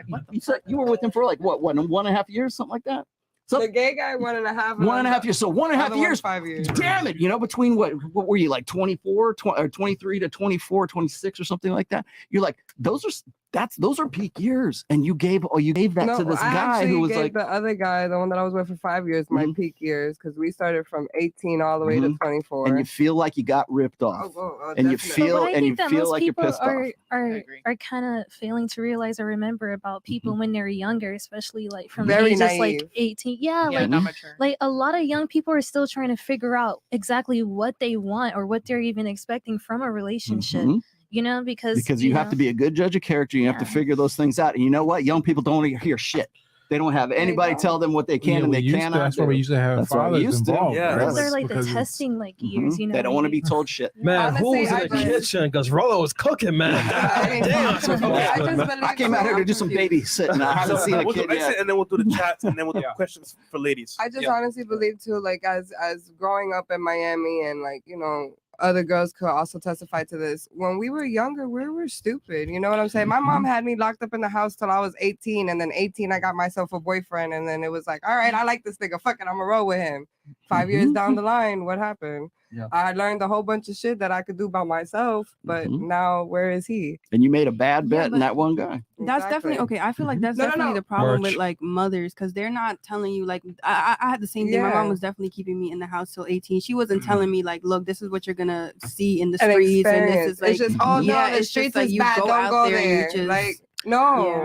Speaker 14: were with him for like what 1.5 years, something like that. So
Speaker 15: the gay guy 1.5.
Speaker 14: 1.5 years. So 1.5 years.
Speaker 15: 5 years.
Speaker 14: Damn it. You know, between what were you like 24, or 23 to 24, 26 or something like that? You're like, those are peak years. And you gave that to this guy who was like
Speaker 15: the other guy, the one that I was with for 5 years, my peak years, because we started from 18 all the way to 24.
Speaker 14: And you feel like you got ripped off. And you feel like you're pissed off.
Speaker 11: Are kind of failing to realize or remember about people when they're younger, especially like from
Speaker 15: Very
Speaker 11: ages
Speaker 15: naive.
Speaker 11: like 18. Like a lot of young people are still trying to figure out exactly what they want or what they're even expecting from a relationship. You know, because
Speaker 14: you have to be a good judge of character. You have to figure those things out. And you know what? Young people don't hear shit. They don't have anybody tell them what they can and they cannot.
Speaker 6: That's why we used to have fathers involved.
Speaker 11: Yeah, those are like the testing years. You know,
Speaker 14: they don't want to be told shit.
Speaker 5: Man, who was in the kitchen? Because Rollo was cooking, man. Damn.
Speaker 14: I came out here to do some babysitting. I haven't seen a kid yet.
Speaker 2: And then we'll do the chats, and then we'll do questions for ladies.
Speaker 15: I just honestly believe too, like as growing up in Miami, and like, you know, other girls could also testify to this. When we were younger, we were stupid. You know what I'm saying? My mom had me locked up in the house till I was 18, and then 18, I got myself a boyfriend, and then it was like, all right, I like this nigga. Fuck it, I'm gonna roll with him. 5 years down the line, what happened? Yeah. I learned a whole bunch of shit that I could do by myself, but now where is he?
Speaker 14: And you made a bad bet in that one guy.
Speaker 9: That's definitely okay. I feel like that's definitely the problem with like mothers, because they're not telling you like I had the same thing. My mom was definitely keeping me in the house till 18. She wasn't telling me like, look, this is what you're gonna see in the streets, and this is like,
Speaker 15: it's just the streets is bad. Don't go there. Like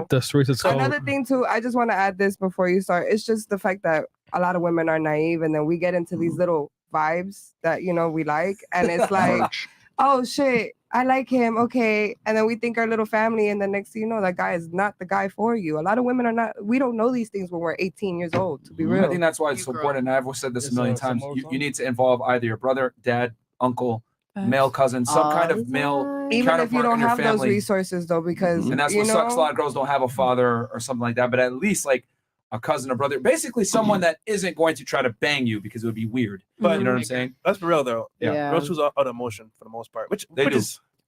Speaker 5: the streets is cold.
Speaker 15: Another thing too, I just want to add this before you start. It's just the fact that a lot of women are naive, and then we get into these little vibes that, you know, we like, and it's like, oh shit, I like him, okay, and then we think our little family, and the next thing you know, that guy is not the guy for you. A lot of women are not. We don't know these things when we're 18 years old, to be real.
Speaker 1: I think that's why it's so important, and I've said this a million times. You need to involve either your brother, dad, uncle, male cousin, some kind of male.
Speaker 15: Even if you don't have those resources, though, because
Speaker 1: and that's what sucks. A lot of girls don't have a father or something like that, but at least like a cousin or brother, basically someone that isn't going to try to bang you because it would be weird. But you know what I'm saying?
Speaker 2: That's for real though. Yeah. Girls choose out of emotion for the most part, which
Speaker 1: they do.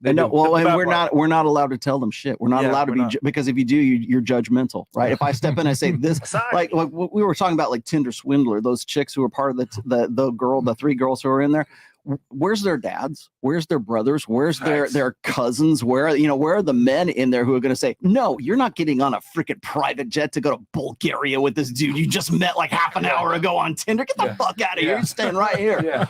Speaker 14: And we're not allowed to tell them shit. We're not allowed to be because if you do, you're judgmental, right? If I step in and say this, like we were talking about, like Tinder swindler, those chicks who were part of the three girls who are in there. Where's their dads? Where's their brothers? Where's their cousins? Where are the men in there who are going to say, no, you're not getting on a freaking private jet to go to Bulgaria with this dude you just met like half an hour ago on Tinder? Get the fuck out of here. You're staying right here.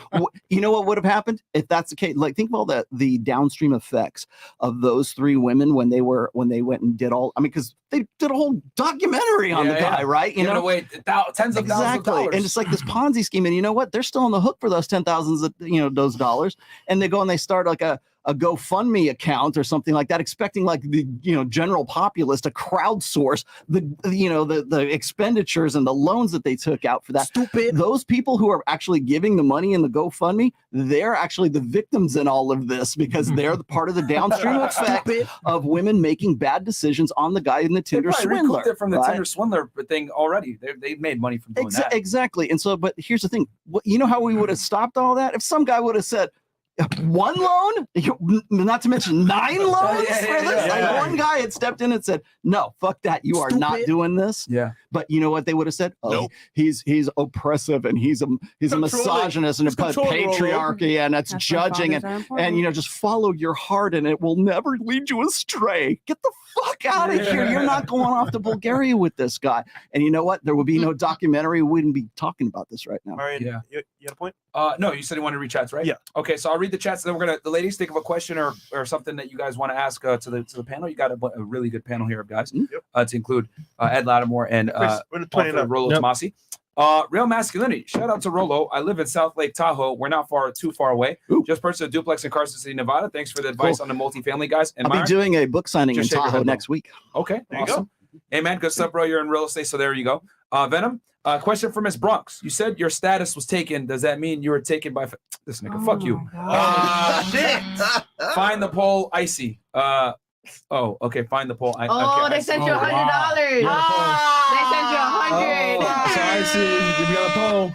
Speaker 14: You know what would have happened if that's the case? Like, think of all the downstream effects of those three women when they went and did all. I mean, because they did a whole documentary on the guy, right? You know,
Speaker 1: away tens of thousands of dollars.
Speaker 14: And it's like this Ponzi scheme. And you know what? They're still on the hook for those $10,000 those dollars, and they go and they start like a GoFundMe account or something like that, expecting like the general populace to crowdsource the expenditures and the loans that they took out for that. Stupid. Those people who are actually giving the money in the GoFundMe, they're actually the victims in all of this because they're the part of the downstream effect of women making bad decisions on the guy in the Tinder swindler.
Speaker 1: Recouped it from the Tinder swindler thing already. They've made money from doing that.
Speaker 14: Exactly. And so, but here's the thing. You know how we would have stopped all that? If some guy would have said, one loan, not to mention 9 loans for this. One guy had stepped in and said, no, fuck that. You are not doing this.
Speaker 1: Yeah.
Speaker 14: But you know what they would have said? Oh, he's oppressive, and he's a misogynist, and about patriarchy, and that's judging, and just follow your heart and it will never lead you astray. Get the fuck out of here. You're not going off to Bulgaria with this guy. And you know what? There would be no documentary. We wouldn't be talking about this right now.
Speaker 2: All right. Yeah. You had a point?
Speaker 1: No, you said you wanted to reach out, right?
Speaker 2: Yeah.
Speaker 1: Okay, so I'll read read the chats. Then we're gonna, the ladies, think of a question or something that you guys want to ask to the panel. You got a really good panel here, guys. To include Ed Latimore and Rollo Tomassi. Real masculinity. Shout out to Rollo. I live in South Lake Tahoe. We're not too far away. Just purchased a duplex in Carson City, Nevada. Thanks for the advice on the multifamily, guys. And
Speaker 14: I'll be doing a book signing in
Speaker 1: Just shake your
Speaker 14: Tahoe
Speaker 1: head, bro.
Speaker 14: next week.
Speaker 1: Okay, awesome. Hey, man, good stuff, bro. You're in real estate, so there you go. Venom, question for Miss Bronx. You said your status was taken. Does that mean you were taken by this nigga? Fuck you.
Speaker 2: Shit.
Speaker 1: Find the poll, icy. Okay. Find the poll.
Speaker 13: They sent you $100. They sent you 100.
Speaker 5: So I see we got a poll.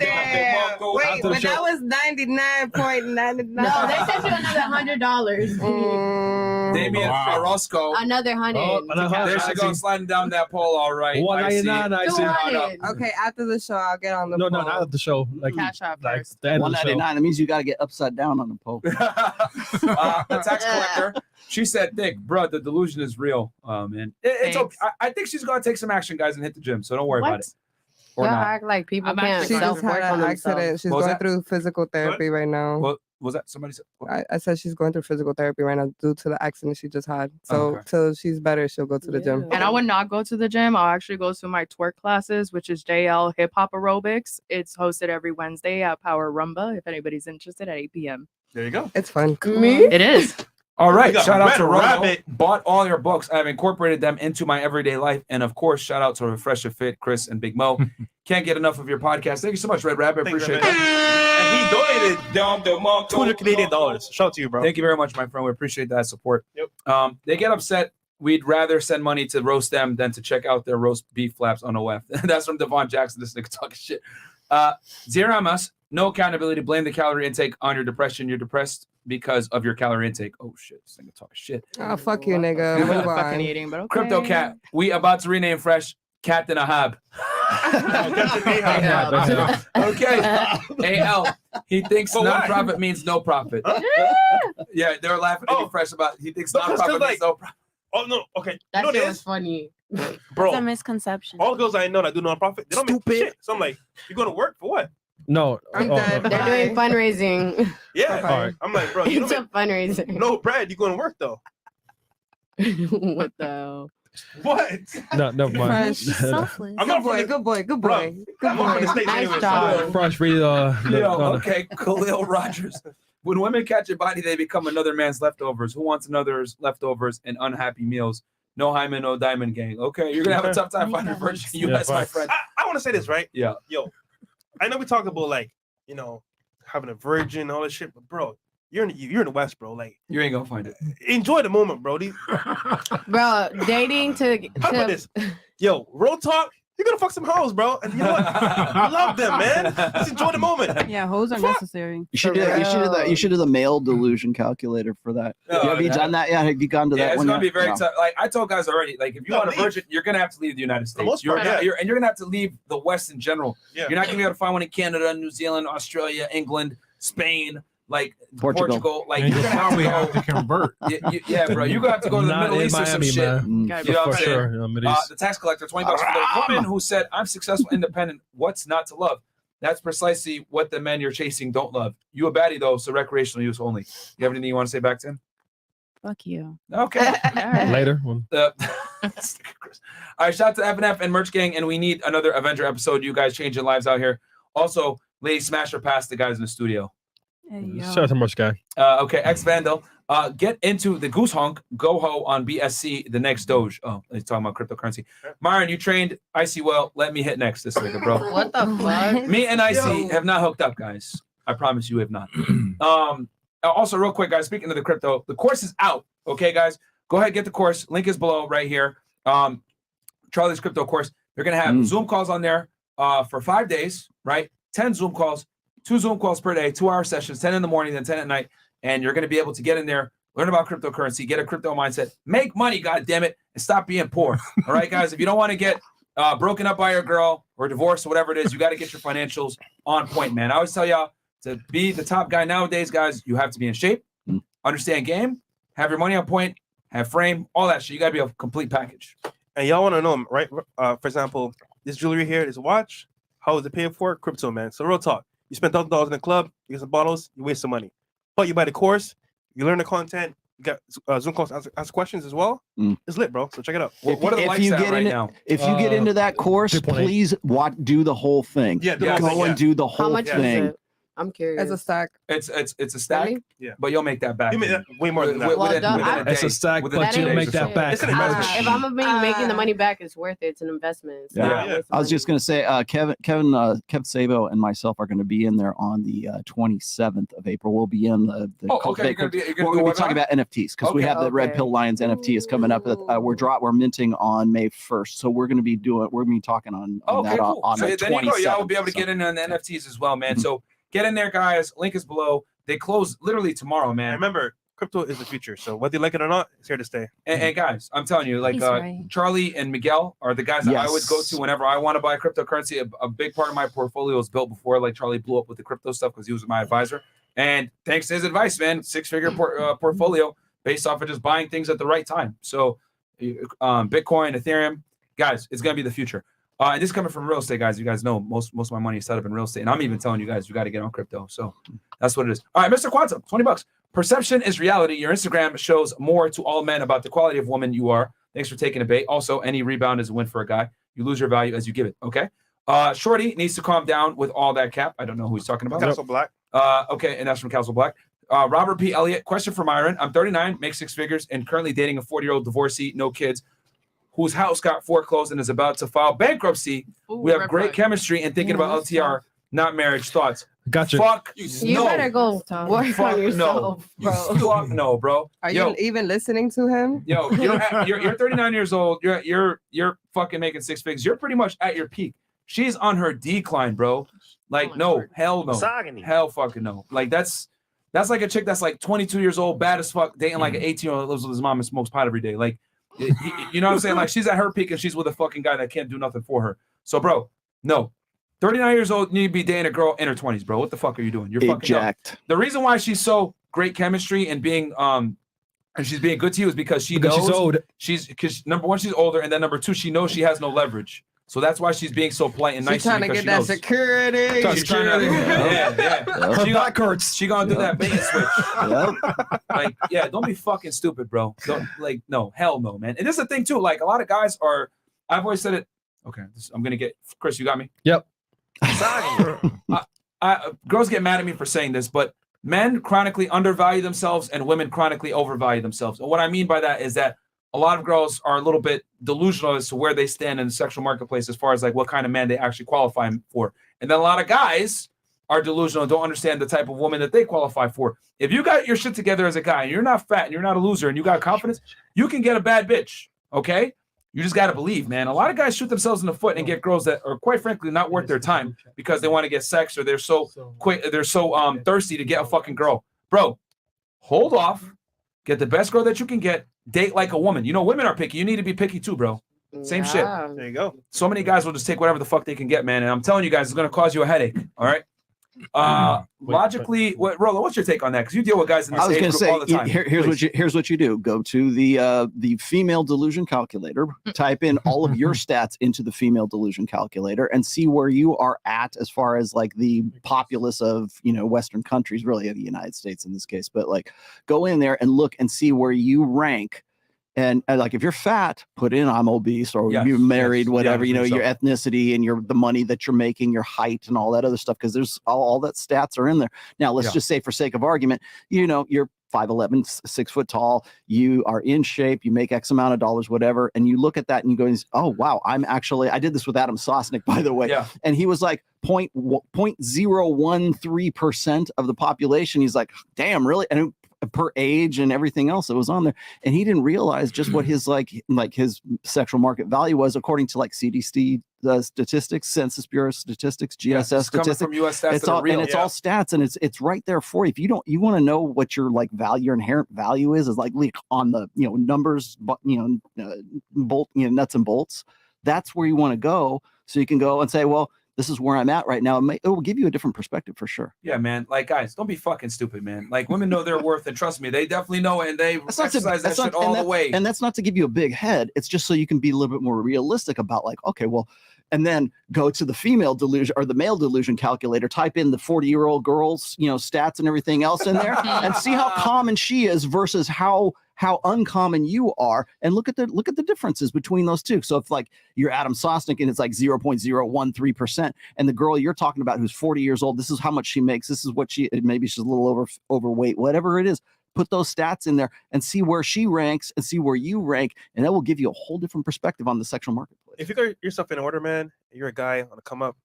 Speaker 15: Wait, but that was 99.99.
Speaker 13: No, they sent you another $100.
Speaker 1: Damien Orozco.
Speaker 13: Another 100.
Speaker 1: There she goes, sliding down that pole. All right.
Speaker 5: 199. I see.
Speaker 15: Okay, after the show, I'll get on the
Speaker 5: No,
Speaker 15: phone.
Speaker 5: not at the show. Like
Speaker 12: Cash App
Speaker 5: like
Speaker 12: first.
Speaker 5: the end of the show.
Speaker 14: 199. That means you got to get upside down on the pole.
Speaker 1: The tax collector. She said, "Thick, bro, the delusion is real." Man, it's okay. I think she's gonna take some action, guys, and hit the gym. So don't worry about it. Or
Speaker 13: Y'all
Speaker 1: not.
Speaker 13: act like people
Speaker 12: I'm
Speaker 13: can't
Speaker 15: She just
Speaker 13: self-work
Speaker 15: had
Speaker 13: on
Speaker 15: an accident.
Speaker 13: themselves.
Speaker 15: She's
Speaker 1: What was
Speaker 15: going
Speaker 1: that?
Speaker 15: through physical therapy right now.
Speaker 1: What was that? Somebody said.
Speaker 15: I said she's going through physical therapy right now due to the accident she just had. So till she's better, she'll go to the gym.
Speaker 12: And I would not go to the gym. I'll actually go to my twerk classes, which is JL Hip Hop Aerobics. It's hosted every Wednesday at Power Rumba. If anybody's interested, at 8 p.m.
Speaker 2: There you go.
Speaker 15: It's fun.
Speaker 12: It is.
Speaker 1: All right,
Speaker 2: We got
Speaker 1: shout out
Speaker 2: Red
Speaker 1: to Rollo.
Speaker 2: Rabbit.
Speaker 1: Bought all your books. I've incorporated them into my everyday life. And of course, shout out to FreshandFit, Chris, and Big Mo. Can't get enough of your podcast. Thank you so much, Red Rabbit.
Speaker 2: Thank you,
Speaker 1: Appreciate
Speaker 2: man.
Speaker 1: that.
Speaker 2: And he donated $200 Canadian. Shout out to you, bro.
Speaker 1: Thank you very much, my friend. We appreciate that support.
Speaker 2: Yep.
Speaker 1: They get upset. We'd rather send money to roast them than to check out their roast beef flaps on OF. That's from Devon Jackson. This nigga talking shit. Ziramas, no accountability. Blame the calorie intake on your depression. You're depressed because of your calorie intake. Oh shit, this nigga talking shit.
Speaker 15: Oh, fuck you, nigga.
Speaker 12: I'm
Speaker 15: Move
Speaker 12: fucking
Speaker 15: on.
Speaker 12: eating, but okay.
Speaker 1: Crypto Cat, we about to rename Fresh Captain Ahab. Okay. AL, he thinks
Speaker 2: But why?
Speaker 1: nonprofit means no profit. Yeah, they're laughing at me Fresh about he thinks
Speaker 2: Because,
Speaker 1: nonprofit
Speaker 2: like,
Speaker 1: means no profit.
Speaker 2: Oh no, okay.
Speaker 13: That
Speaker 2: you know
Speaker 13: shit
Speaker 2: what it
Speaker 13: was
Speaker 2: is?
Speaker 13: funny.
Speaker 2: Bro,
Speaker 7: It's a misconception.
Speaker 2: all girls I know that do nonprofit, they don't make shit. So I'm like, you're going to work for what?
Speaker 5: No.
Speaker 15: I'm dead.
Speaker 13: They're doing fundraising.
Speaker 2: Yeah.
Speaker 5: All right.
Speaker 2: I'm like, bro, you
Speaker 13: It's
Speaker 2: don't
Speaker 13: a fundraiser.
Speaker 2: make no bread. You're going to work though.
Speaker 13: What the hell?
Speaker 2: What?
Speaker 5: No, never mind.
Speaker 11: Selfless.
Speaker 2: I'm
Speaker 15: Good
Speaker 2: not
Speaker 15: boy,
Speaker 2: from the,
Speaker 15: good boy, good
Speaker 2: bro,
Speaker 15: boy. Good
Speaker 2: I'm not from the
Speaker 15: boy.
Speaker 2: States
Speaker 13: Nice
Speaker 2: anyway,
Speaker 13: job.
Speaker 2: so-
Speaker 5: Fresh, read
Speaker 1: Okay, Khalil Rogers. When women catch your body, they become another man's leftovers. Who wants another's leftovers and unhappy meals? No hymen, no diamond gang. Okay, you're gonna have a tough time finding a virgin in the U.S., my friend.
Speaker 2: I want to say this, right?
Speaker 1: Yeah.
Speaker 2: Yo, I know we talked about like, having a virgin, all this shit, but bro, you're in the West, bro. Like,
Speaker 1: You ain't gonna find it.
Speaker 2: enjoy the moment, bro.
Speaker 13: Bro, dating to
Speaker 2: How about this? Yo, real talk. You're gonna fuck some hoes, bro. And you know what? I love them, man. Just enjoy the moment.
Speaker 9: Yeah, hoes are necessary.
Speaker 14: You should do you should do the male delusion calculator for that.
Speaker 1: Oh,
Speaker 14: Have you done that yet? Have you gone to
Speaker 1: Yeah,
Speaker 14: that
Speaker 1: it's
Speaker 14: one?
Speaker 1: gonna
Speaker 14: yet?
Speaker 1: be very
Speaker 14: No.
Speaker 1: tough. Like I told guys already, like if you want a virgin, you're gonna have to leave the United States.
Speaker 2: most
Speaker 1: You're
Speaker 2: part,
Speaker 1: gonna,
Speaker 2: yeah.
Speaker 1: you're, and you're gonna have to leave the West in general.
Speaker 2: Yeah.
Speaker 1: You're not gonna be able to find one in Canada, New Zealand, Australia, England, Spain, like
Speaker 14: Portugal.
Speaker 1: Like
Speaker 6: And
Speaker 1: you're
Speaker 6: you
Speaker 1: gonna have to
Speaker 6: probably
Speaker 1: go.
Speaker 6: have to convert.
Speaker 1: Yeah, bro. You're gonna have to go to the
Speaker 5: Not
Speaker 1: Middle
Speaker 5: in
Speaker 1: East or some
Speaker 5: Miami,
Speaker 1: shit.
Speaker 5: man.
Speaker 1: You know what I'm
Speaker 5: For
Speaker 1: saying?
Speaker 5: sure. Yeah, Middle East.
Speaker 1: The tax collector, $20 for the woman who said, "I'm successful, independent. What's not to love?" That's precisely what the men you're chasing don't love. You a baddie though, so recreational use only. You have anything you want to say back to him?
Speaker 7: Fuck you.
Speaker 1: Okay.
Speaker 5: Later.
Speaker 1: All right, shout out to FNF and Merch Gang, and we need another Avenger episode. You guys changing lives out here. Also, Lady Smasher past the guys in the studio.
Speaker 5: Shout out to Merch Guy.
Speaker 1: Okay, X Vandal. Get into the Goose Honk, Go Ho on BSC, the next Doge. Oh, he's talking about cryptocurrency. Myron, you trained Icy well. Let me hit next this nigga, bro.
Speaker 13: What the fuck?
Speaker 1: Me and Icy have not hooked up, guys. I promise you have not. Also, real quick, guys, speaking of the crypto, the course is out. Okay, guys, go ahead, get the course. Link is below right here. Charlie's crypto course. They're gonna have Zoom calls on there for 5 days, right? 10 Zoom calls, 2 Zoom calls per day, 2-hour sessions, 10 in the morning, then 10 at night. And you're gonna be able to get in there, learn about cryptocurrency, get a crypto mindset, make money, goddammit, and stop being poor. All right, guys. If you don't want to get broken up by your girl or divorced or whatever it is, you got to get your financials on point, man. I always tell y'all to be the top guy nowadays, guys, you have to be in shape, understand game, have your money on point, have frame, all that shit. You got to be a complete package.
Speaker 2: And y'all want to know, right? For example, this jewelry here, this watch, how is it paid for? Crypto, man. So real talk. You spend $1,000 in the club, you get some bottles, you waste some money. But you buy the course, you learn the content, you got Zoom calls, answer questions as well. It's lit, bro. So check it out.
Speaker 1: What are the likes at right now?
Speaker 14: If you get into that course,
Speaker 5: 2.8.
Speaker 14: please do the whole thing.
Speaker 2: Yeah,
Speaker 14: go and do the whole
Speaker 13: How much
Speaker 14: thing.
Speaker 13: is it? I'm curious.
Speaker 15: As a stack.
Speaker 1: It's a stack.
Speaker 13: Really?
Speaker 2: Yeah.
Speaker 1: But you'll make that back.
Speaker 2: You make that way more than that.
Speaker 13: Well,
Speaker 1: Within
Speaker 13: done.
Speaker 1: a day.
Speaker 5: It's a stack,
Speaker 1: Within
Speaker 5: but
Speaker 1: a
Speaker 5: you'll
Speaker 1: day
Speaker 5: make
Speaker 1: or
Speaker 5: that
Speaker 1: so.
Speaker 5: back.
Speaker 2: It's an investment.
Speaker 13: If I'm making the money back, it's worth it. It's an investment. So
Speaker 1: Yeah.
Speaker 13: I'm wasting
Speaker 14: I was
Speaker 13: money.
Speaker 14: just going to say, Kev Sabo and myself are going to be in there on the 27th of April. We'll be in the
Speaker 1: Okay, you're gonna be
Speaker 14: we'll be talking about NFTs because we
Speaker 1: Okay.
Speaker 14: have the Red Pill Lions NFT is coming up. We're minting on May 1st, so we're going to be talking on
Speaker 1: Okay,
Speaker 14: that
Speaker 1: cool.
Speaker 14: on
Speaker 1: So
Speaker 14: the
Speaker 1: then you go. Y'all will be
Speaker 14: 27th,
Speaker 1: able to
Speaker 14: so.
Speaker 1: get in on the NFTs as well, man. So get in there, guys. Link is below. They close literally tomorrow, man.
Speaker 2: Remember, crypto is the future. So whether you like it or not, it's here to stay.
Speaker 1: And guys, I'm telling you, like
Speaker 11: He's right.
Speaker 1: Charlie and Miguel are the guys that I would go to whenever I want to buy cryptocurrency. A big part of my portfolio was built before like Charlie blew up with the crypto stuff because he was my advisor. And thanks to his advice, man, 6-figure portfolio based off of just buying things at the right time. So Bitcoin, Ethereum, guys, it's gonna be the future. And this is coming from real estate, guys. You guys know most of my money is set up in real estate. And I'm even telling you guys, you got to get on crypto. So that's what it is. All right, Mr. Quantum, $20. Perception is reality. Your Instagram shows more to all men about the quality of woman you are. Thanks for taking a bait. Also, any rebound is a win for a guy. You lose your value as you give it. Okay. Shorty needs to calm down with all that cap. I don't know who he's talking about.
Speaker 2: Castle Black.
Speaker 1: Okay, and that's from Castle Black. Robert P. Elliott, question for Myron. I'm 39, make 6 figures, and currently dating a 40-year-old divorcee, no kids, whose house got foreclosed and is about to file bankruptcy. We have great chemistry and thinking about LTR, not marriage. Thoughts?
Speaker 5: Gotcha.
Speaker 1: Fuck
Speaker 13: You
Speaker 1: no.
Speaker 13: better go work
Speaker 1: Fuck
Speaker 13: on yourself,
Speaker 1: no.
Speaker 13: bro.
Speaker 1: Fuck no, bro.
Speaker 15: Are
Speaker 1: Yo,
Speaker 15: you even listening to him?
Speaker 1: Yo, you're 39 years old. You're fucking making 6 figures. You're pretty much at your peak. She's on her decline, bro. Like, no, hell no.
Speaker 2: Misogyny.
Speaker 1: Hell fucking no. Like that's like a chick that's like 22 years old, bad as fuck, dating like an 18-year-old that lives with his mom and smokes pot every day. Like, you know what I'm saying? Like, she's at her peak and she's with a fucking guy that can't do nothing for her. So, bro, no. 39 years old, you need to be dating a girl in her 20s, bro. What the fuck are you doing? You're fucking dumb. The reason why she's so great chemistry and being and she's being good to you is because she knows
Speaker 5: she's old.
Speaker 1: Because number one, she's older, and then number two, she knows she has no leverage. So that's why she's being so polite and nice.
Speaker 15: She's trying to
Speaker 1: because
Speaker 15: get that
Speaker 1: knows.
Speaker 15: security.
Speaker 1: She's trying to, yeah.
Speaker 5: Her back hurts.
Speaker 1: She gonna do that bait and switch. Like, yeah, don't be fucking stupid, bro. Don't, like, no, hell no, man. And this is the thing too. Like, a lot of guys are. I've always said it. Okay, I'm gonna get Chris. You got me.
Speaker 5: Yep.
Speaker 1: Girls get mad at me for saying this, but men chronically undervalue themselves and women chronically overvalue themselves. And what I mean by that is that a lot of girls are a little bit delusional as to where they stand in the sexual marketplace as far as like what kind of man they actually qualify for. And then a lot of guys are delusional and don't understand the type of woman that they qualify for. If you got your shit together as a guy and you're not fat and you're not a loser and you got confidence, you can get a bad bitch. Okay? You just got to believe, man. A lot of guys shoot themselves in the foot and get girls that are quite frankly not worth their time because they want to get sex or they're so quick, they're so thirsty to get a fucking girl. Bro, hold off. Get the best girl that you can get. Date like a woman. You know, women are picky. You need to be picky too, bro. Same shit.
Speaker 2: There you go.
Speaker 1: So many guys will just take whatever the fuck they can get, man. And I'm telling you guys, it's going to cause you a headache. All right. Logically, Rollo, what's your take on that? Because you deal with guys in this
Speaker 14: I was
Speaker 1: age
Speaker 14: going to
Speaker 1: group
Speaker 14: say,
Speaker 1: all the time.
Speaker 14: here's what you do. Go to the female delusion calculator, type in all of your stats into the female delusion calculator, and see where you are at as far as like the populace of Western countries, really the United States in this case. But like, go in there and look and see where you rank. And like, if you're fat, put in I'm obese or you're married, whatever, your ethnicity and the money that you're making, your height and all that other stuff. Cause there's all that stats are in there. Now let's just say for sake of argument, you're 5'11", 6 foot tall, you are in shape, you make X amount of dollars, whatever. And you look at that and you go, oh, wow, I did this with Adam Sosnick, by the way. Yeah. And he was like 0.013% of the population. He's like, damn, really? And per age and everything else that was on there, and he didn't realize just what his like his sexual market value was according to like CDC statistics, Census Bureau statistics, GSS statistics.
Speaker 1: From US stats
Speaker 14: it's all real. And it's all stats, and it's right there for you. If you want to know what your like value, your inherent value is like on the numbers, but nuts and bolts. That's where you want to go, so you can go and say, well, this is where I'm at right now. It will give you a different perspective for sure.
Speaker 1: Yeah, man. Like, guys, don't be fucking stupid, man. Like, women know their worth, and trust me, they definitely know it, and they exercise that shit all the way.
Speaker 14: And that's not to give you a big head. It's just so you can be a little bit more realistic about like, okay, well, and then go to the female delusion or the male delusion calculator, type in the 40-year-old girl's, stats and everything else in there, and see how common she is versus how uncommon you are, and look at the differences between those two. So if like you're Adam Sosnick and it's like 0.013%, and the girl you're talking about who's 40 years old, this is how much she makes, this is what maybe she's a little overweight, whatever it is, put those stats in there and see where she ranks and see where you rank, and that will give you a whole different perspective on the sexual marketplace.
Speaker 2: If you got yourself in order, man, you're a guy on the come up,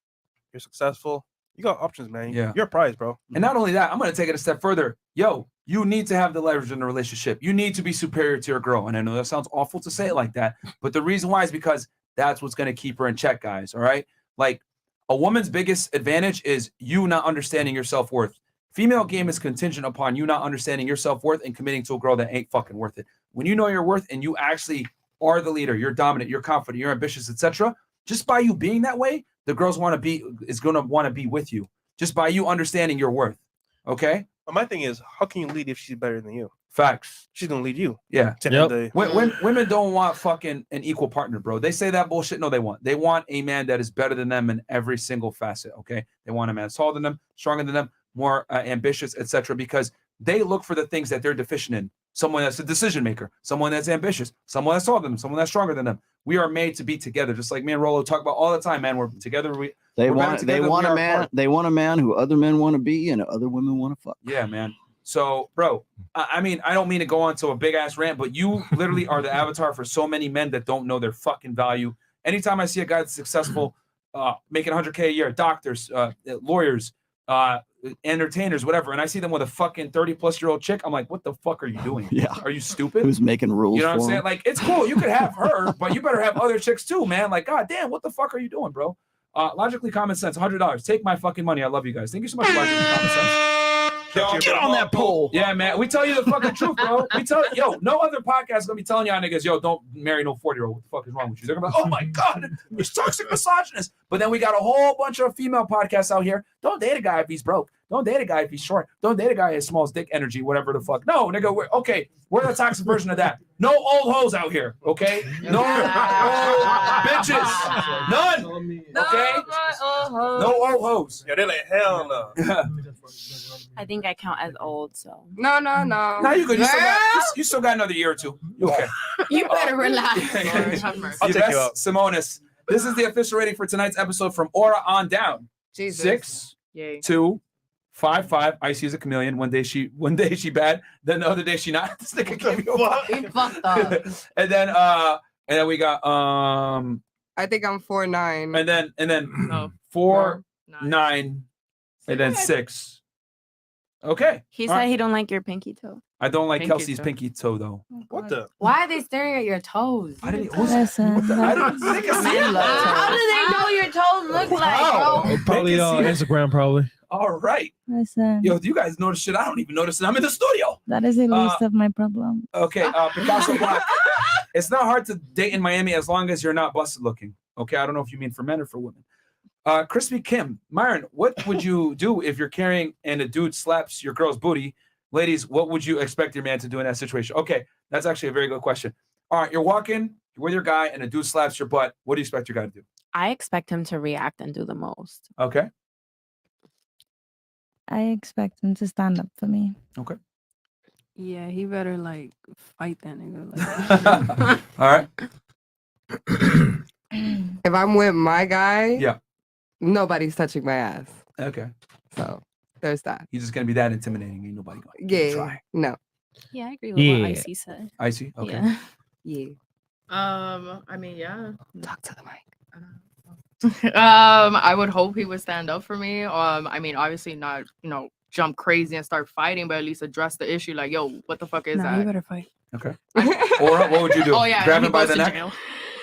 Speaker 2: you're successful, you got options, man.
Speaker 1: Yeah.
Speaker 2: You're a prize, bro.
Speaker 1: And not only that, I'm going to take it a step further. Yo, you need to have the leverage in the relationship. You need to be superior to your girl. And I know that sounds awful to say it like that, but the reason why is because that's what's going to keep her in check, guys. All right. Like a woman's biggest advantage is you not understanding your self-worth. Female game is contingent upon you not understanding your self-worth and committing to a girl that ain't fucking worth it. When you know your worth and you actually are the leader, you're dominant, you're confident, you're ambitious, etc. Just by you being that way, the girls going to want to be with you. Just by you understanding your worth. Okay?
Speaker 2: But my thing is, how can you lead if she's better than you?
Speaker 1: Facts.
Speaker 2: She's going to lead you.
Speaker 1: Yeah.
Speaker 2: Yep.
Speaker 1: When women don't want fucking an equal partner, bro. They say that bullshit. No, they want a man that is better than them in every single facet. Okay? They want a man taller than them, stronger than them, more ambitious, etc. Because they look for the things that they're deficient in. Someone that's a decision maker, someone that's ambitious, someone that's taller than them, someone that's stronger than them. We are made to be together, just like me and Rollo talk about all the time, man. We're together.
Speaker 14: They want a man who other men want to be and other women want to fuck.
Speaker 1: Yeah, man. So, bro, I mean, I don't mean to go on to a big ass rant, but you literally are the avatar for so many men that don't know their fucking value. Anytime I see a guy that's successful, making $100K a year, doctors, lawyers, entertainers, whatever, and I see them with a fucking 30-plus-year-old chick, I'm like, what the fuck are you doing?
Speaker 14: Yeah.
Speaker 1: Are you stupid?
Speaker 14: Who's making rules?
Speaker 1: You know what I'm
Speaker 14: for
Speaker 1: saying?
Speaker 14: him?
Speaker 1: Like, it's cool. You could have her, but you better have other chicks too, man. Like, god damn, what the fuck are you doing, bro? Logically common sense, $100. Take my fucking money. I love you guys. Thank you so much for logically common sense.
Speaker 14: Get on that pole.
Speaker 1: Yeah, man. We tell you the fucking truth, bro. No other podcast is gonna be telling y'all niggas, yo, don't marry no 40-year-old. What the fuck is wrong with you? They're gonna be like, oh my god, you're toxic misogynist. But then we got a whole bunch of female podcasts out here. Don't date a guy if he's broke. Don't date a guy if he's short. Don't date a guy who has small dick energy, whatever the fuck. No, nigga, we're the toxic version of that. No old hoes out here, okay? No old bitches. None. Okay? No old hoes.
Speaker 2: Yeah, they're like, hell no.
Speaker 7: I think I count as old, so.
Speaker 15: No.
Speaker 1: Now you good. You still got another year or two. You okay?
Speaker 7: You better relax.
Speaker 2: I'll take you out.
Speaker 1: Simonis. This is the official rating for tonight's episode from Aura on down.
Speaker 15: Jesus.
Speaker 1: 6,
Speaker 12: Yay.
Speaker 1: 2, 5, 5. Icy is a chameleon. One day she bad, then the other day she not. This nigga gave you
Speaker 7: You fucked up.
Speaker 1: and then we got
Speaker 15: I think I'm 4'9".
Speaker 1: and then 4, 9, and then 6. Okay.
Speaker 7: He
Speaker 1: All
Speaker 7: said
Speaker 1: right.
Speaker 7: he don't like your pinky toe.
Speaker 1: I don't like
Speaker 12: Pinky
Speaker 1: Kelsey's
Speaker 12: toe.
Speaker 1: pinky toe though.
Speaker 2: What the?
Speaker 4: Why are they staring at your toes?
Speaker 1: I didn't.
Speaker 8: Listen,
Speaker 1: I didn't think of
Speaker 7: Men love
Speaker 4: How
Speaker 7: toes.
Speaker 4: do they know your toes look like, bro?
Speaker 5: Probably Instagram, probably.
Speaker 1: All right.
Speaker 8: listen.
Speaker 1: Yo, do you guys notice shit? I don't even notice it. I'm in the studio.
Speaker 8: That is the least of my problem.
Speaker 1: Okay, Picasso Black. It's not hard to date in Miami as long as you're not busted looking. Okay, I don't know if you mean for men or for women. Crispy Kim, Myron, what would you do if you're carrying and a dude slaps your girl's booty? Ladies, what would you expect your man to do in that situation? Okay, that's actually a very good question. All right, you're walking with your guy and a dude slaps your butt. What do you expect your guy to do?
Speaker 7: I expect him to react and do the most.
Speaker 1: Okay.
Speaker 8: I expect him to stand up for me.
Speaker 1: Okay.
Speaker 9: Yeah, he better like fight that nigga. Like.
Speaker 1: All right.
Speaker 15: If I'm with my guy,
Speaker 1: Yeah.
Speaker 15: nobody's touching my ass.
Speaker 1: Okay.
Speaker 15: So there's that.
Speaker 1: He's just gonna be that intimidating. Ain't nobody going to
Speaker 15: Yeah.
Speaker 1: try.
Speaker 15: No.
Speaker 11: Yeah, I agree with what Icy said.
Speaker 1: Icy. Okay.
Speaker 11: Yeah.
Speaker 15: Yeah.
Speaker 12: I mean, yeah.
Speaker 15: Talk to the mic.
Speaker 12: I would hope he would stand up for me. I mean, obviously not, jump crazy and start fighting, but at least address the issue. Like, yo, what the fuck is
Speaker 9: Nah, you
Speaker 12: that?
Speaker 9: better fight.
Speaker 1: Okay. Or what would you do?
Speaker 12: Oh yeah,
Speaker 1: Grab
Speaker 12: he
Speaker 1: him by
Speaker 12: goes
Speaker 1: the
Speaker 12: to
Speaker 1: neck.
Speaker 12: jail.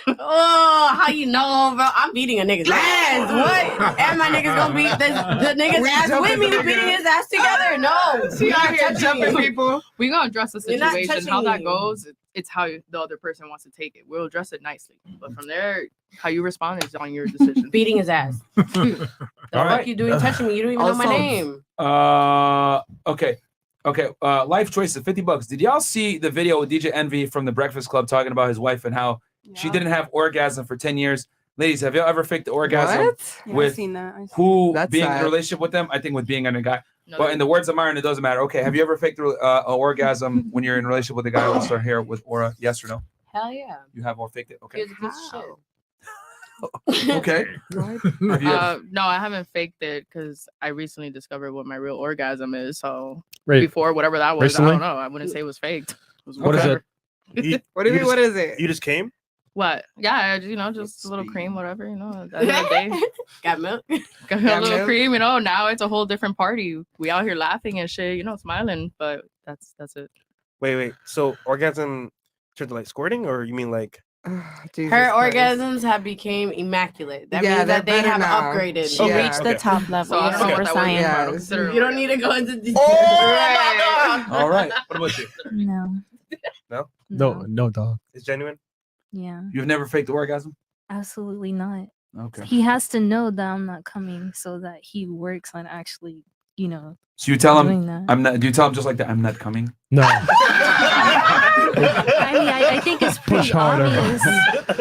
Speaker 4: Oh, how you know, bro? I'm beating a nigga's ass. What? And my niggas gonna beat the nigga's
Speaker 15: We
Speaker 4: ass
Speaker 15: jumping
Speaker 4: with me,
Speaker 15: together.
Speaker 4: beating his ass together? No.
Speaker 12: She
Speaker 4: You're
Speaker 12: out
Speaker 4: not
Speaker 12: here
Speaker 4: touching
Speaker 12: jumping
Speaker 4: me.
Speaker 12: people. We gonna address the
Speaker 4: You're not
Speaker 12: situation. How
Speaker 4: touching
Speaker 12: that
Speaker 4: me.
Speaker 12: goes, it's how the other person wants to take it. We'll address it nicely, but from there, how you respond is on your decision.
Speaker 4: Beating his ass. The
Speaker 1: All
Speaker 4: fuck
Speaker 1: right.
Speaker 4: you doing touching me? You don't even know my
Speaker 15: Also-
Speaker 4: name.
Speaker 1: Okay. Life choices, $50. Did y'all see the video with DJ Envy from the Breakfast Club talking about his wife and how she didn't have orgasm for 10 years? Ladies, have y'all ever faked the orgasm
Speaker 9: What? Yeah, I've
Speaker 1: with
Speaker 9: seen that.
Speaker 1: who
Speaker 9: That's
Speaker 1: being in
Speaker 9: sad.
Speaker 1: a relationship with them? I think with being on a guy.
Speaker 12: No,
Speaker 1: But in the words of Myron, it doesn't matter. Okay, have you ever faked an orgasm when you're in a relationship with a guy? We'll start here with Aura. Yes or no?
Speaker 13: Hell yeah.
Speaker 1: You have or faked it? Okay.
Speaker 13: Here's a piece of shit.
Speaker 1: Okay. Have you ever-
Speaker 12: No, I haven't faked it because I recently discovered what my real orgasm is. So
Speaker 5: Right.
Speaker 12: before whatever that was,
Speaker 5: Recently?
Speaker 12: I don't know. I wouldn't say it was faked. It was
Speaker 5: What is
Speaker 12: whatever.
Speaker 5: it?
Speaker 9: What do you mean? What is it?
Speaker 2: You just came?
Speaker 12: What? Yeah, just a little cream, whatever. At the end of the day,
Speaker 13: Got milk.
Speaker 12: got a little cream. Now it's a whole different party. We out here laughing and shit. Smiling, but that's it.
Speaker 2: Wait. So orgasm turned to like squirting, or you mean like?
Speaker 13: Her orgasms have became immaculate. That
Speaker 9: Yeah,
Speaker 13: means that
Speaker 9: they're
Speaker 13: they
Speaker 9: better
Speaker 13: have
Speaker 9: now.
Speaker 13: upgraded.
Speaker 7: She reached the top level
Speaker 12: So I
Speaker 7: of
Speaker 12: don't know
Speaker 7: Super
Speaker 12: what that would mean, but I don't
Speaker 7: Saiyan.
Speaker 12: consider it
Speaker 13: You don't need to go into detail.
Speaker 2: Oh, All right. What about you?
Speaker 11: No.
Speaker 2: No.
Speaker 5: No, dog.
Speaker 2: It's genuine.
Speaker 11: Yeah.
Speaker 1: You've never faked the orgasm?
Speaker 11: Absolutely not.
Speaker 1: Okay.
Speaker 11: He has to know that I'm not coming so that he works on actually,
Speaker 1: So you tell
Speaker 11: doing
Speaker 1: him
Speaker 11: that.
Speaker 1: I'm not. Do you tell him just like that? I'm not coming.
Speaker 5: No.
Speaker 11: I mean, I think it's pretty
Speaker 5: Push harder.
Speaker 11: obvious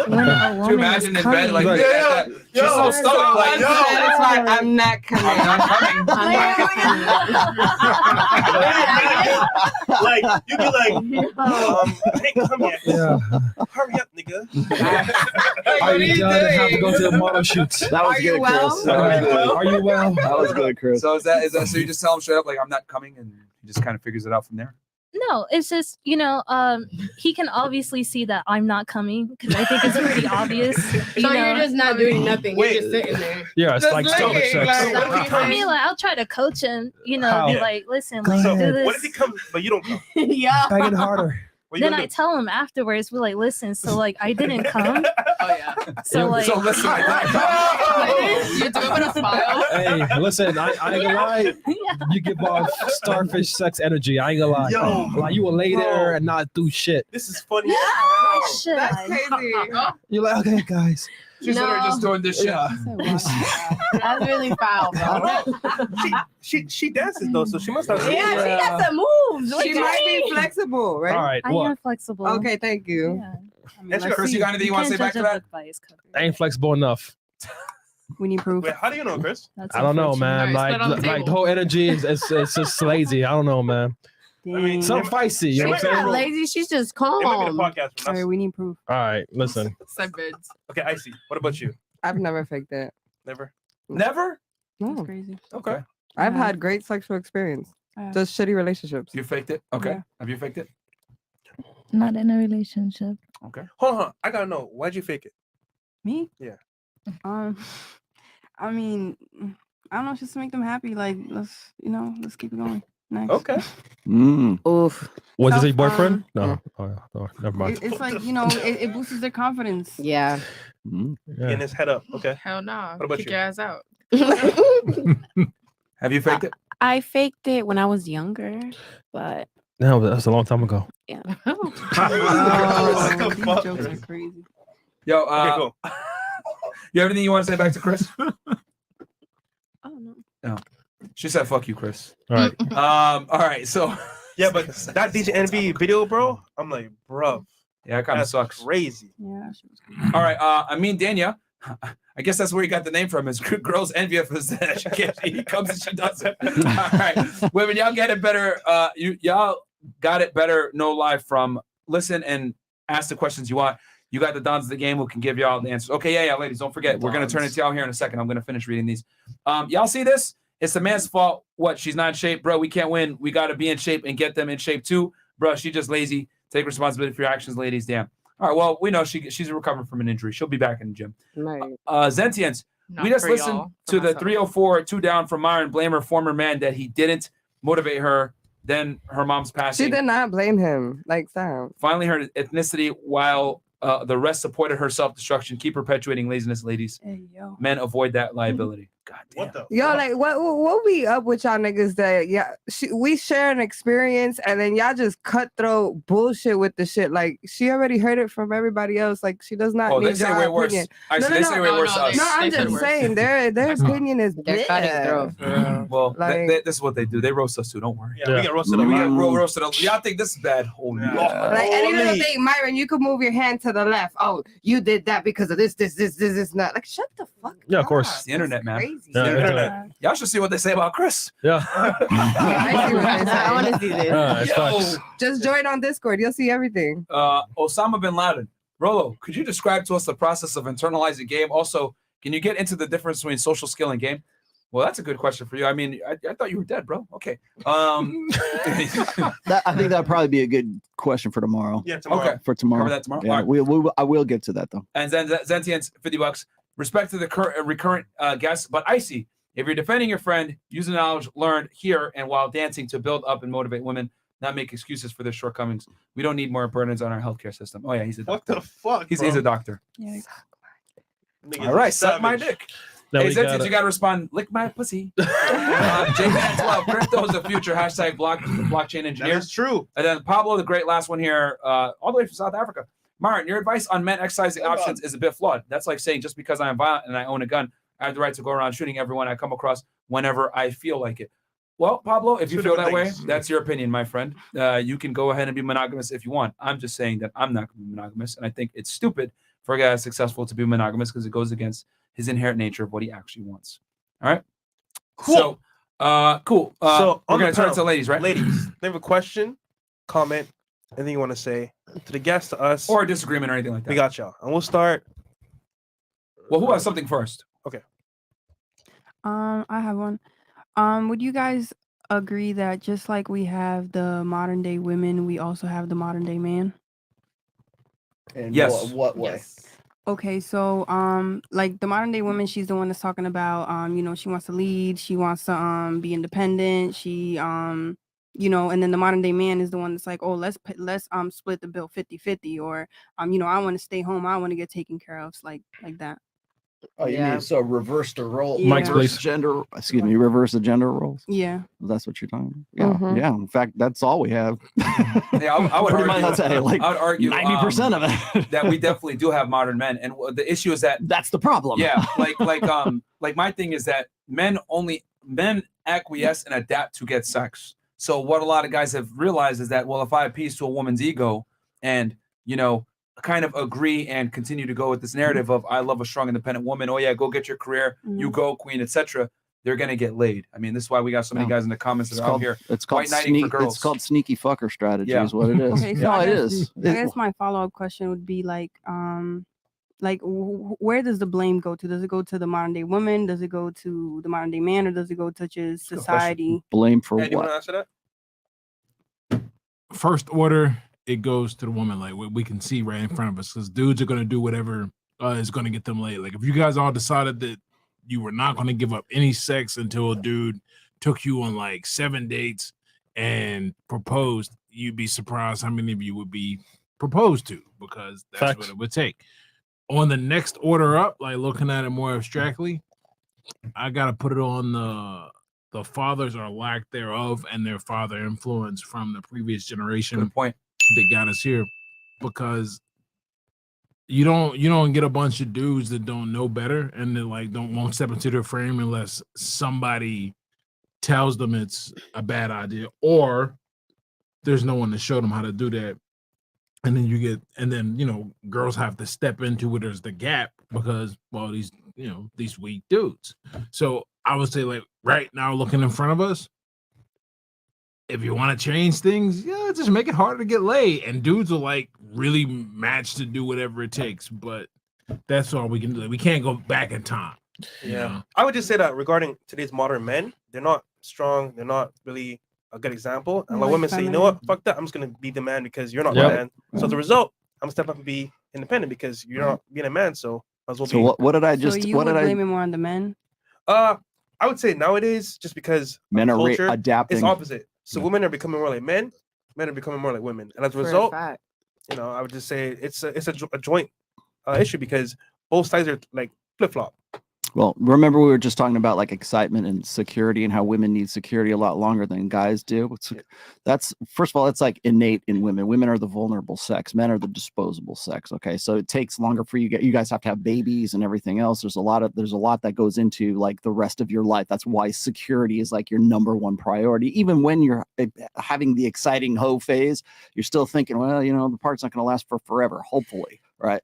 Speaker 11: when a
Speaker 1: Can you
Speaker 11: woman is
Speaker 1: imagine in
Speaker 11: coming.
Speaker 1: bed like that? She's so stoked, like
Speaker 9: It's like I'm not coming.
Speaker 2: Like you'd be like, hey, come here.
Speaker 5: Yeah.
Speaker 2: Hurry up, nigga.
Speaker 5: Are you done? Have to go to the model shoots.
Speaker 14: That was
Speaker 9: Are you
Speaker 14: good,
Speaker 9: well?
Speaker 14: Chris. That was good.
Speaker 5: Are you well?
Speaker 14: That was good, Chris.
Speaker 1: So is that so you just tell him straight up like I'm not coming and he just kind of figures it out from there?
Speaker 11: No, it's just he can obviously see that I'm not coming because I think it's pretty obvious.
Speaker 13: So you're just not doing nothing. You're just sitting there.
Speaker 5: Yeah, it's
Speaker 9: Just
Speaker 5: like
Speaker 9: looking,
Speaker 5: stomach sex.
Speaker 9: like-
Speaker 11: I mean, like I'll try to coach him.
Speaker 5: How?
Speaker 11: Be like, listen,
Speaker 5: Go
Speaker 11: like do
Speaker 5: ahead.
Speaker 11: this.
Speaker 2: What if he comes but you don't come?
Speaker 13: Yeah.
Speaker 5: Bang it harder.
Speaker 2: What you
Speaker 11: Then
Speaker 2: gonna
Speaker 11: I
Speaker 2: do?
Speaker 11: tell him afterwards, we're like, listen, so like I didn't come.
Speaker 12: Oh yeah.
Speaker 11: So like
Speaker 1: So listen, like
Speaker 12: You do it with a smile.
Speaker 5: Hey, listen, I ain't gonna lie. You give off starfish sex energy. I ain't gonna lie.
Speaker 2: Yo,
Speaker 5: Like you will lay there and not do shit.
Speaker 2: This is funny.
Speaker 11: shit.
Speaker 9: That's crazy.
Speaker 5: You're like, okay, guys.
Speaker 1: she's literally just doing this shit.
Speaker 5: Yeah.
Speaker 13: That's really foul, bro.
Speaker 2: She dances though, so she must have.
Speaker 13: Yeah, she got some moves. What
Speaker 9: She
Speaker 13: you
Speaker 9: might
Speaker 13: mean?
Speaker 9: be flexible, right?
Speaker 5: All right.
Speaker 11: I
Speaker 5: What?
Speaker 11: am flexible.
Speaker 9: Okay, thank you.
Speaker 11: Yeah. I mean,
Speaker 2: And
Speaker 11: let's
Speaker 1: Chris,
Speaker 11: see.
Speaker 1: you got anything you wanna
Speaker 11: can't
Speaker 1: say back
Speaker 11: judge
Speaker 1: to
Speaker 11: a
Speaker 1: that?
Speaker 11: book by its cover.
Speaker 5: I ain't flexible enough.
Speaker 9: We need proof.
Speaker 2: Wait, how do you know, Chris?
Speaker 11: That's
Speaker 5: I don't know,
Speaker 11: unfortunate.
Speaker 5: man.
Speaker 12: Alright, split on the
Speaker 5: Like
Speaker 12: table.
Speaker 5: the whole energy is it's just lazy. I don't know, man.
Speaker 9: Dang.
Speaker 5: Some feisty. You know what
Speaker 13: She's
Speaker 5: I'm
Speaker 13: not
Speaker 5: saying?
Speaker 13: lazy. She's just
Speaker 2: It might be the
Speaker 13: calm.
Speaker 2: podcast. From
Speaker 9: Sorry,
Speaker 2: us.
Speaker 9: we need proof.
Speaker 5: All right, listen.
Speaker 12: Said bids.
Speaker 2: Okay, Icy. What about you?
Speaker 15: I've never faked it.
Speaker 2: Never.
Speaker 1: Never?
Speaker 15: No.
Speaker 9: That's crazy.
Speaker 1: Okay.
Speaker 15: I've
Speaker 9: Yeah.
Speaker 15: had great sexual experience.
Speaker 9: Yeah.
Speaker 15: Just shitty relationships.
Speaker 1: You faked it? Okay.
Speaker 15: Yeah.
Speaker 1: Have you faked it?
Speaker 8: Not in a relationship.
Speaker 1: Okay.
Speaker 2: Hold on. I gotta know. Why'd you fake it?
Speaker 9: Me?
Speaker 2: Yeah.
Speaker 9: I mean, I don't know, just to make them happy. Like, let's keep it going. Next.
Speaker 2: Okay.
Speaker 13: Oof.
Speaker 5: Was this
Speaker 9: So,
Speaker 5: your boyfriend?
Speaker 9: um,
Speaker 5: No. Oh, never mind.
Speaker 9: It's like, it boosts their confidence.
Speaker 13: Yeah.
Speaker 5: Yeah.
Speaker 2: Getting his head up. Okay.
Speaker 12: Hell nah.
Speaker 2: What about
Speaker 12: Kick
Speaker 2: you?
Speaker 12: your ass out.
Speaker 1: Have you faked it?
Speaker 7: I faked it when I was younger, but
Speaker 5: No, that's a long time ago.
Speaker 7: yeah.
Speaker 9: Oh, these jokes are crazy.
Speaker 1: Yo,
Speaker 2: Okay, cool.
Speaker 1: you have anything you want to say back to Chris?
Speaker 7: Oh no.
Speaker 1: No. She said, "Fuck you, Chris."
Speaker 5: All right.
Speaker 1: All right. So,
Speaker 2: Yeah, but that DJ Envy video, bro, I'm like, bro,
Speaker 1: yeah, it kind of
Speaker 2: that's
Speaker 1: sucks.
Speaker 2: crazy.
Speaker 9: Yeah, she was crazy.
Speaker 1: All right. I mean, Dania. I guess that's where you got the name from. Is girls envy of us that she comes and she does it. All right, women, y'all get it better. Y'all got it better. No lie from listen and ask the questions you want. You got the dons of the game who can give y'all the answers. Okay, yeah, ladies, don't forget. We're gonna turn it to y'all here in a second. I'm gonna finish reading these. Y'all see this? It's the man's fault. What? She's not in shape, bro. We can't win. We gotta be in shape and get them in shape too, bro. She just lazy. Take responsibility for your actions, ladies. Damn. All right. Well, we know she's recovering from an injury. She'll be back in the gym.
Speaker 13: Right.
Speaker 1: Zentians.
Speaker 12: Not
Speaker 1: We just
Speaker 12: for
Speaker 1: listened
Speaker 12: y'all, for
Speaker 1: to the
Speaker 12: myself.
Speaker 1: 304 2 down from Myron. Blame her former man that he didn't motivate her. Then her mom's passing.
Speaker 15: She did not blame him. Like, Sam.
Speaker 1: Finally, her ethnicity, while the rest supported her self-destruction. Keep perpetuating laziness, ladies.
Speaker 9: Hey, yo.
Speaker 1: Men avoid that liability.
Speaker 2: What the?
Speaker 15: Yo, like what we up with y'all niggas that we share an experience and then y'all just cutthroat bullshit with the shit. Like she already heard it from everybody else. Like she does not
Speaker 1: they
Speaker 15: need
Speaker 1: say
Speaker 15: your
Speaker 1: way worse.
Speaker 15: opinion.
Speaker 1: They say way worse to us.
Speaker 15: No, I'm just saying their opinion is
Speaker 13: They're cutting throat.
Speaker 1: Well,
Speaker 15: Like-
Speaker 1: this is what they do. They roast us too. Don't worry.
Speaker 2: Yeah, we get roasted.
Speaker 1: We
Speaker 2: We
Speaker 1: get
Speaker 2: get
Speaker 1: roasted. Y'all think this is bad? Oh, Lord.
Speaker 15: Like any little thing, Myron, you could move your hand to the left. Oh, you did that because of this, not. Like, shut the fuck
Speaker 5: Yeah, of course.
Speaker 1: It's the internet, man.
Speaker 15: crazy.
Speaker 1: It's the internet. Y'all should see what they say about Chris.
Speaker 5: Yeah.
Speaker 15: I see what they say.
Speaker 13: I want to see this.
Speaker 5: It's facts.
Speaker 15: Just join on Discord. You'll see everything.
Speaker 1: Osama bin Laden. Rollo, could you describe to us the process of internalizing game? Also, can you get into the difference between social skill and game? Well, that's a good question for you. I mean, I thought you were dead, bro. Okay.
Speaker 14: I think that'd probably be a good question for tomorrow.
Speaker 2: Yeah, tomorrow.
Speaker 1: Okay.
Speaker 14: For tomorrow.
Speaker 1: Cover that tomorrow?
Speaker 14: Yeah,
Speaker 1: All right.
Speaker 14: I will get to that though.
Speaker 1: And then Zentians, $50. Respect to the recurrent guests, but icy. If you're defending your friend, use the knowledge learned here and while dancing to build up and motivate women, not make excuses for their shortcomings. We don't need more burdens on our healthcare system. Oh yeah, he's a doctor.
Speaker 2: What the fuck?
Speaker 1: He's
Speaker 2: bro?
Speaker 1: a doctor.
Speaker 2: Niggas
Speaker 1: All right,
Speaker 2: are
Speaker 1: suck my
Speaker 2: savage.
Speaker 1: dick.
Speaker 5: Now
Speaker 1: Hey,
Speaker 5: we
Speaker 1: Zentians,
Speaker 5: gotta-
Speaker 1: you got to respond. Lick my pussy. J-Man12, crypto is the future. Hashtag blockchain engineer.
Speaker 2: That is true.
Speaker 1: And then Pablo, the great last one here, all the way from South Africa. Myron, your advice on men exercising options is a bit flawed. That's like saying just because I am violent and I own a gun, I have the right to go around shooting everyone I come across whenever I feel like it. Well, Pablo, if you
Speaker 2: Two
Speaker 1: feel that
Speaker 2: different
Speaker 1: way,
Speaker 2: things.
Speaker 1: that's your opinion, my friend. You can go ahead and be monogamous if you want. I'm just saying that I'm not going to be monogamous, and I think it's stupid for a guy that's successful to be monogamous because it goes against his inherent nature of what he actually wants. All right?
Speaker 2: Cool.
Speaker 1: So, cool.
Speaker 2: So
Speaker 1: we're
Speaker 2: on
Speaker 1: going
Speaker 2: the
Speaker 1: to turn
Speaker 2: panel,
Speaker 1: to ladies, right?
Speaker 2: Ladies, they have a question, comment, anything you want to say to the guests, to us,
Speaker 1: Or a disagreement or anything like that.
Speaker 2: we got y'all, and we'll start.
Speaker 1: Well, who has something first?
Speaker 2: Okay.
Speaker 9: I have one. Would you guys agree that just like we have the modern day women, we also have the modern day man?
Speaker 14: And
Speaker 1: Yes.
Speaker 14: what way?
Speaker 9: Okay, so like the modern day woman, she's the one that's talking about she wants to lead, she wants to be independent, she and then the modern day man is the one that's like, oh, let's split the bill 50-50, or I want to stay home, I want to get taken care of, like that.
Speaker 14: Oh, you
Speaker 13: Yeah.
Speaker 14: mean so reverse the role?
Speaker 9: Mics,
Speaker 14: reverse
Speaker 5: please.
Speaker 14: Gender. Excuse me. Reverse the gender roles.
Speaker 9: Yeah.
Speaker 14: That's what you're talking about. Yeah.
Speaker 13: Mhm.
Speaker 14: Yeah. In fact, that's all we have.
Speaker 1: Yeah, I would
Speaker 14: Pretty much,
Speaker 1: argue,
Speaker 14: I'd say, like,
Speaker 1: I would argue
Speaker 14: 90% of it.
Speaker 1: that we definitely do have modern men, and the issue is that
Speaker 14: That's the problem.
Speaker 1: yeah, like my thing is that men acquiesce and adapt to get sex. So what a lot of guys have realized is that, well, if I appease to a woman's ego and kind of agree and continue to go with this narrative of I love a strong independent woman, oh yeah, go get your career, you go queen, etc., they're gonna get laid. I mean, this is why we got so many
Speaker 14: Yeah.
Speaker 1: guys in the comments
Speaker 14: It's
Speaker 1: that are out
Speaker 14: called,
Speaker 1: here
Speaker 14: it's called
Speaker 1: white knighting for girls.
Speaker 14: It's called sneaky fucker strategy.
Speaker 1: Yeah.
Speaker 14: Is what it is.
Speaker 9: Okay, so
Speaker 14: no,
Speaker 9: I
Speaker 14: it
Speaker 9: guess,
Speaker 14: is.
Speaker 9: I guess my follow-up question would be like where does the blame go to? Does it go to the modern day woman? Does it go to the modern day man, or does it go to just
Speaker 1: Good
Speaker 9: society?
Speaker 14: Blame for
Speaker 2: Ed, you want
Speaker 14: what?
Speaker 2: to answer that?
Speaker 6: First order, it goes to the woman. Like we can see right in front of us, because dudes are gonna do whatever is gonna get them laid. Like if you guys all decided that you were not gonna give up any sex until a dude took you on like 7 dates and proposed, you'd be surprised how many of you would be proposed to, because that's
Speaker 5: Facts.
Speaker 6: what it would take. On the next order up, like looking at it more abstractly, I gotta put it on the fathers or lack thereof and their father influence from the previous generation
Speaker 1: Good point.
Speaker 6: that got us here, because you don't get a bunch of dudes that don't know better and that like won't step into their frame unless somebody tells them it's a bad idea, or there's no one to show them how to do that. And then girls have to step into where there's the gap, because well, these weak dudes. So I would say, like, right now, looking in front of us, if you want to change things, yeah, just make it harder to get laid, and dudes will like really match to do whatever it takes. But that's all we can do. We can't go back in time.
Speaker 2: Yeah. I would just say that regarding today's modern men, they're not strong. They're not really a good example. And like
Speaker 9: Like
Speaker 2: women say, you know what? Fuck that. I'm just gonna be the man because you're not the
Speaker 5: Yep.
Speaker 2: man. So as a result, I'm gonna step up and be independent because you're not being a man. So as well
Speaker 14: So
Speaker 2: be.
Speaker 14: what did I
Speaker 9: So
Speaker 14: just?
Speaker 9: you
Speaker 14: What
Speaker 9: would
Speaker 14: did
Speaker 9: blame
Speaker 14: I?
Speaker 9: it more on the men?
Speaker 2: I would say nowadays, just because
Speaker 14: Men are
Speaker 2: culture,
Speaker 14: adapting.
Speaker 2: it's opposite. So
Speaker 14: Yeah.
Speaker 2: women are becoming more like men. Men are becoming more like women. And as a
Speaker 13: For a
Speaker 2: result,
Speaker 13: fact.
Speaker 2: I would just say it's a joint issue because both sides are like flip flop.
Speaker 14: Well, remember we were just talking about like excitement and security and how women need security a lot longer than guys do. That's first of all, it's like innate in women. Women are the vulnerable sex. Men are the disposable sex. Okay, so it takes longer for you. You guys have to have babies and everything else. There's a lot that goes into like the rest of your life. That's why security is like your number one priority. Even when you're having the exciting hoe phase, you're still thinking, well, you know, the part's not going to last for forever. Hopefully, right?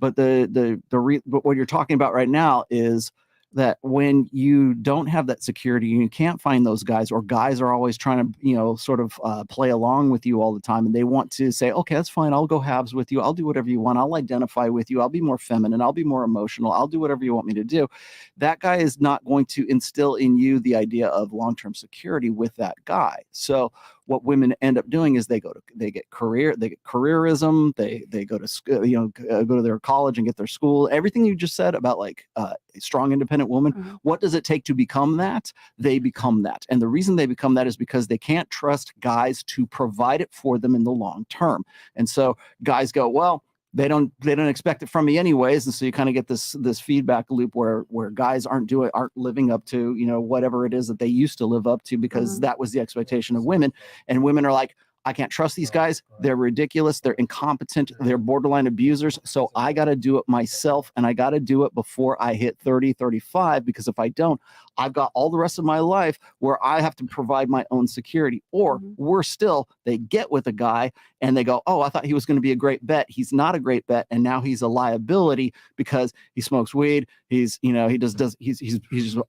Speaker 14: But but what you're talking about right now is that when you don't have that security, you can't find those guys, or guys are always trying to, you know, sort of play along with you all the time. And they want to say, okay, that's fine. I'll go halves with you. I'll do whatever you want. I'll identify with you. I'll be more feminine. I'll be more emotional. I'll do whatever you want me to do. That guy is not going to instill in you the idea of long-term security with that guy. So what women end up doing is they get careerism. They go to go to their college and get their school. Everything you just said about like a strong, independent woman.
Speaker 9: Mm-hmm.
Speaker 14: What does it take to become that? They become that, and the reason they become that is because they can't trust guys to provide it for them in the long term. And so guys go, well, they don't expect it from me anyways, and so you kind of get this feedback loop where guys aren't living up to, you know, whatever it is that they used to live up to, because that was the expectation of women. And women are like, I can't trust these guys. They're ridiculous. They're incompetent. They're borderline abusers. So I got to do it myself, and I got to do it before I hit 30, 35, because if I don't, I've got all the rest of my life where I have to provide my own security. Or worse still, they get with a guy and they go, oh, I thought he was going to be a great bet. He's not a great bet. And now he's a liability because he smokes weed. He's, you know, he's just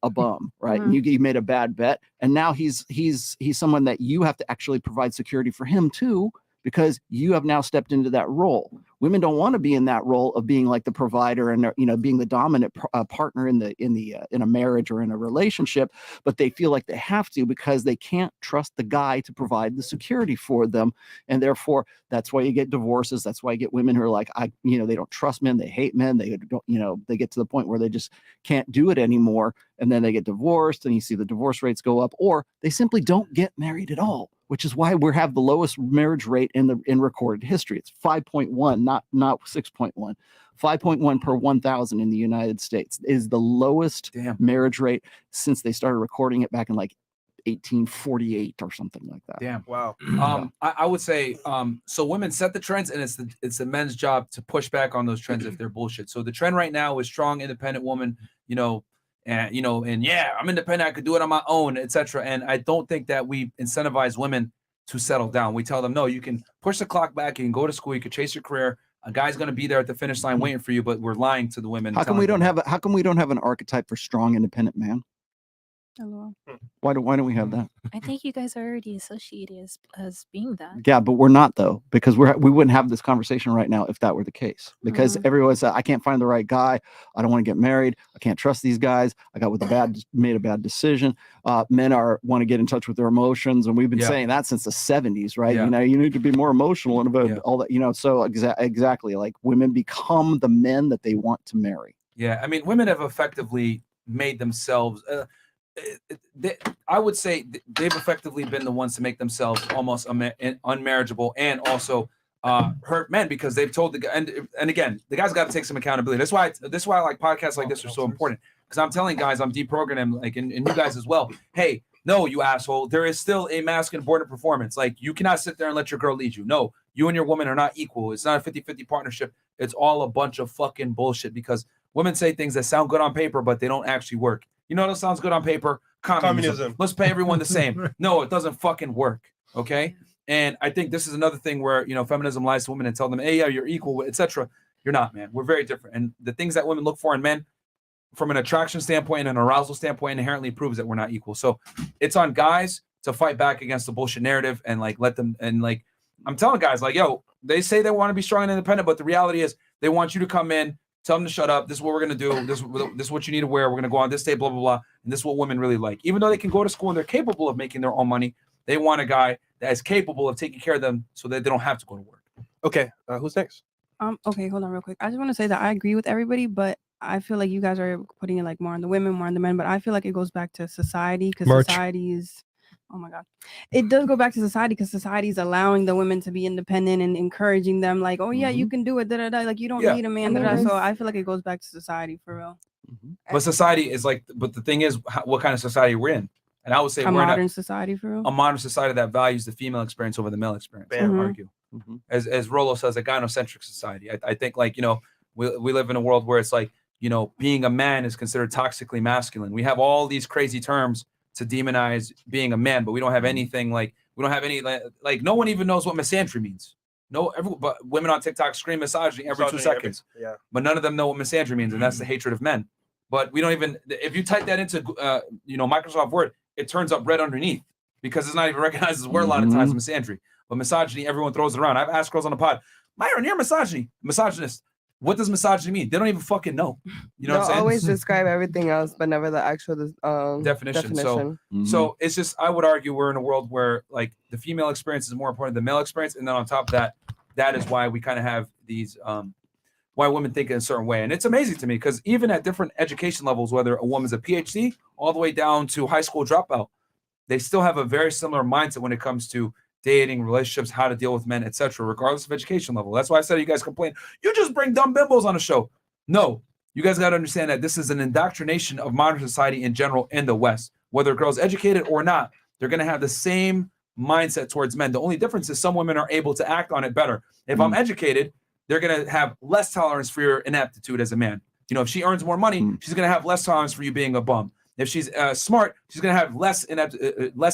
Speaker 14: a bum, right? And you made a bad bet. And now he's someone that you have to actually provide security for him too, because you have now stepped into that role. Women don't want to be in that role of being like the provider and, you know, being the dominant partner in a marriage or in a relationship, but they feel like they have to because they can't trust the guy to provide the security for them. And therefore, that's why you get divorces. That's why you get women who are like, they don't trust men. They hate men. They don't, you know, they get to the point where they just can't do it anymore. And then they get divorced, and you see the divorce rates go up, or they simply don't get married at all, which is why we have the lowest marriage rate in recorded history. It's 5.1, not 6.1. 5.1 per 1,000 in the United States is the lowest marriage rate since they started recording it back in like 1848 or something like that.
Speaker 1: Damn.
Speaker 2: Wow.
Speaker 1: I would say, so women set the trends, and it's the men's job to push back on those trends if they're bullshit. So the trend right now is strong, independent woman, and yeah, I'm independent. I could do it on my own, etc. And I don't think that we incentivize women to settle down. We tell them, no, you can push the clock back. You can go to school. You can chase your career. A guy's going to be there at the finish line waiting for you, but we're lying to the women.
Speaker 14: How come we don't have an archetype for strong, independent man?
Speaker 9: Hello.
Speaker 14: Why don't we have that?
Speaker 11: I think you guys are already associated as being that.
Speaker 14: Yeah, but we're not, though, because we wouldn't have this conversation right now if that were the case. Because everyone said, I can't find the right guy. I don't want to get married. I can't trust these guys. I got made a bad decision. Men want to get in touch with their emotions, and we've been saying that since the 70s, right? You know, you need to be more emotional and about all that. You know, so exactly, like women become the men that they want to marry.
Speaker 1: Yeah, I mean, women have effectively made themselves. I would say they've effectively been the ones to make themselves almost unmarriageable, and also hurt men, because they've told the guy. And again, the guy's got to take some accountability. That's why like podcasts like this are so important, because I'm telling guys, I'm deprogramming them, like, and you guys as well. Hey, no, you asshole. There is still a masculine border performance. Like, you cannot sit there and let your girl lead you. No, you and your woman are not equal. It's not a 50-50 partnership. It's all a bunch of fucking bullshit, because women say things that sound good on paper, but they don't actually work. You know what sounds good on paper? Communism. Let's pay everyone the same. No, it doesn't fucking work. Okay. And I think this is another thing where, feminism lies to women and tell them, hey, yeah, you're equal, etc. You're not, man. We're very different. And the things that women look for in men, from an attraction standpoint and an arousal standpoint, inherently proves that we're not equal. So it's on guys to fight back against the bullshit narrative and like let them, and like I'm telling guys, like, yo, they say they want to be strong and independent, but the reality is they want you to come in, tell them to shut up. This is what we're going to do. This is what you need to wear. We're going to go on this day, blah, blah, blah. And this is what women really like. Even though they can go to school and they're capable of making their own money, they want a guy that is capable of taking care of them so that they don't have to go to work.
Speaker 2: Okay. Who's next?
Speaker 9: Okay, hold on real quick. I just want to say that I agree with everybody, but I feel like you guys are putting it like more on the women, more on the men, but I feel like it goes back to society, because society is, oh my God. It does go back to society, because society is allowing the women to be independent and encouraging them like, oh yeah, you can do it, da, da, da. Like, you don't need a man, da, da. So I feel like it goes back to society for real.
Speaker 1: But society is like, but the thing is, what kind of society we're in? And I would say
Speaker 9: A
Speaker 1: we're
Speaker 9: modern
Speaker 1: in
Speaker 9: society, for real.
Speaker 1: a modern society that values the female experience over the male experience. I
Speaker 9: Mhm.
Speaker 1: argue. As Rollo says, a gynocentric society. I think like, we live in a world where it's like, being a man is considered toxically masculine. We have all these crazy terms to demonize being a man, but we don't have anything we don't have any like no one even knows what misandry means. But women on TikTok scream misogyny every 2 seconds.
Speaker 2: Yeah.
Speaker 1: But none of them know what misandry means, and that's the hatred of men. But we don't even, if you type that into Microsoft Word, it turns up red underneath because it's not even recognized as a word a lot of times, misandry. But misogyny, everyone throws it around. I've asked girls on the pod, Myron, you're misogynist. What does misogyny mean? They don't even fucking know. You know what I'm saying?
Speaker 15: Always describe everything else, but never the actual
Speaker 1: definition.
Speaker 15: definition.
Speaker 1: So it's just, I would argue we're in a world where like the female experience is more important than the male experience. And then on top of that, that is why we kind of have these, why women think in a certain way. And it's amazing to me because even at different education levels, whether a woman's a PhD all the way down to high school dropout, they still have a very similar mindset when it comes to dating, relationships, how to deal with men, etc., regardless of education level. That's why I said you guys complain, you just bring dumb bimbos on the show. No, you guys got to understand that this is an indoctrination of modern society in general in the West. Whether a girl's educated or not, they're going to have the same mindset towards men. The only difference is some women are able to act on it better. If I'm educated, they're going to have less tolerance for your inaptitude as a man. If she earns more money, she's going to have less tolerance for you being a bum. If she's smart, she's going to have less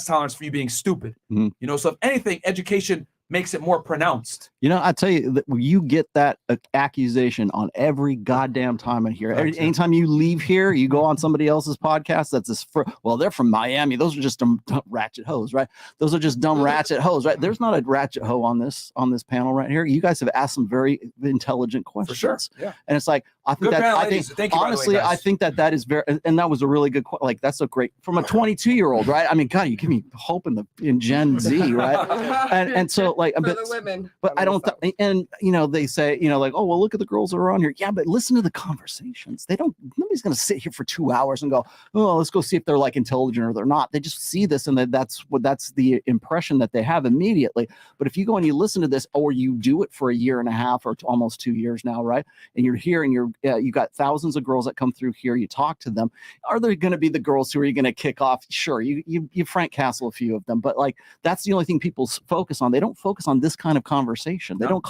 Speaker 1: tolerance for you being stupid. So if anything, education makes it more pronounced.
Speaker 14: I tell you that you get that accusation on every goddamn time I hear. Anytime you leave here, you go on somebody else's podcast. That's this. Well, they're from Miami. Those are just dumb ratchet hoes, right? Those are just dumb ratchet hoes, right? There's not a ratchet hoe on this panel right here. You guys have asked some very intelligent questions.
Speaker 1: For sure. Yeah.
Speaker 14: And it's like I think
Speaker 1: Good
Speaker 14: that
Speaker 1: panel,
Speaker 14: I
Speaker 1: ladies.
Speaker 14: think
Speaker 1: Thank you, by the way,
Speaker 14: honestly
Speaker 1: guys.
Speaker 14: I think that is very, and that was a really good like that's a great from a 22-year-old, right? I mean, God, you give me hope in Gen Z, right? And so like
Speaker 15: For the women.
Speaker 14: but I don't and they say like, oh well, look at the girls that are on here. Yeah, but listen to the conversations. Nobody's gonna sit here for 2 hours and go, oh, let's go see if they're like intelligent or they're not. They just see this and that's the impression that they have immediately. But if you go and you listen to this, or you do it for a year and a half or almost 2 years now, right? And you're here and you got thousands of girls that come through here, you talk to them. Are there going to be the girls who are going to kick off? Sure, you Frank Castle a few of them, but like that's the only thing people focus on. They don't focus on this kind of conversation. They don't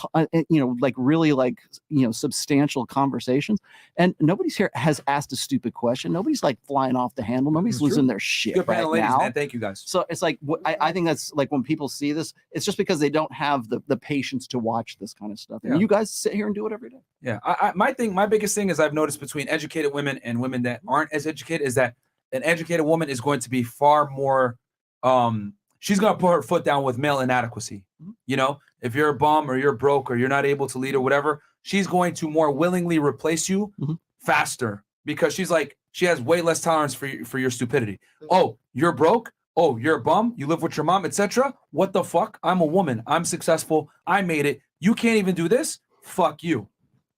Speaker 14: like really like substantial conversations. And nobody's here has asked a stupid question. Nobody's like flying off the handle. Nobody's losing their shit
Speaker 1: Good panel,
Speaker 14: right
Speaker 1: ladies,
Speaker 14: now.
Speaker 1: man. Thank you guys.
Speaker 14: So it's like I think that's like when people see this, it's just because they don't have the patience to watch this kind of stuff. And
Speaker 1: Yeah.
Speaker 14: you guys sit here and do it every day.
Speaker 1: Yeah, my biggest thing is I've noticed between educated women and women that aren't as educated is that an educated woman is going to be far more, she's going to put her foot down with male inadequacy. If you're a bum or you're broke or you're not able to lead or whatever, she's going to more willingly replace you faster because she has way less tolerance for your stupidity. Oh, you're broke? Oh, you're a bum? You live with your mom, etc. What the fuck? I'm a woman. I'm successful. I made it. You can't even do this? Fuck you.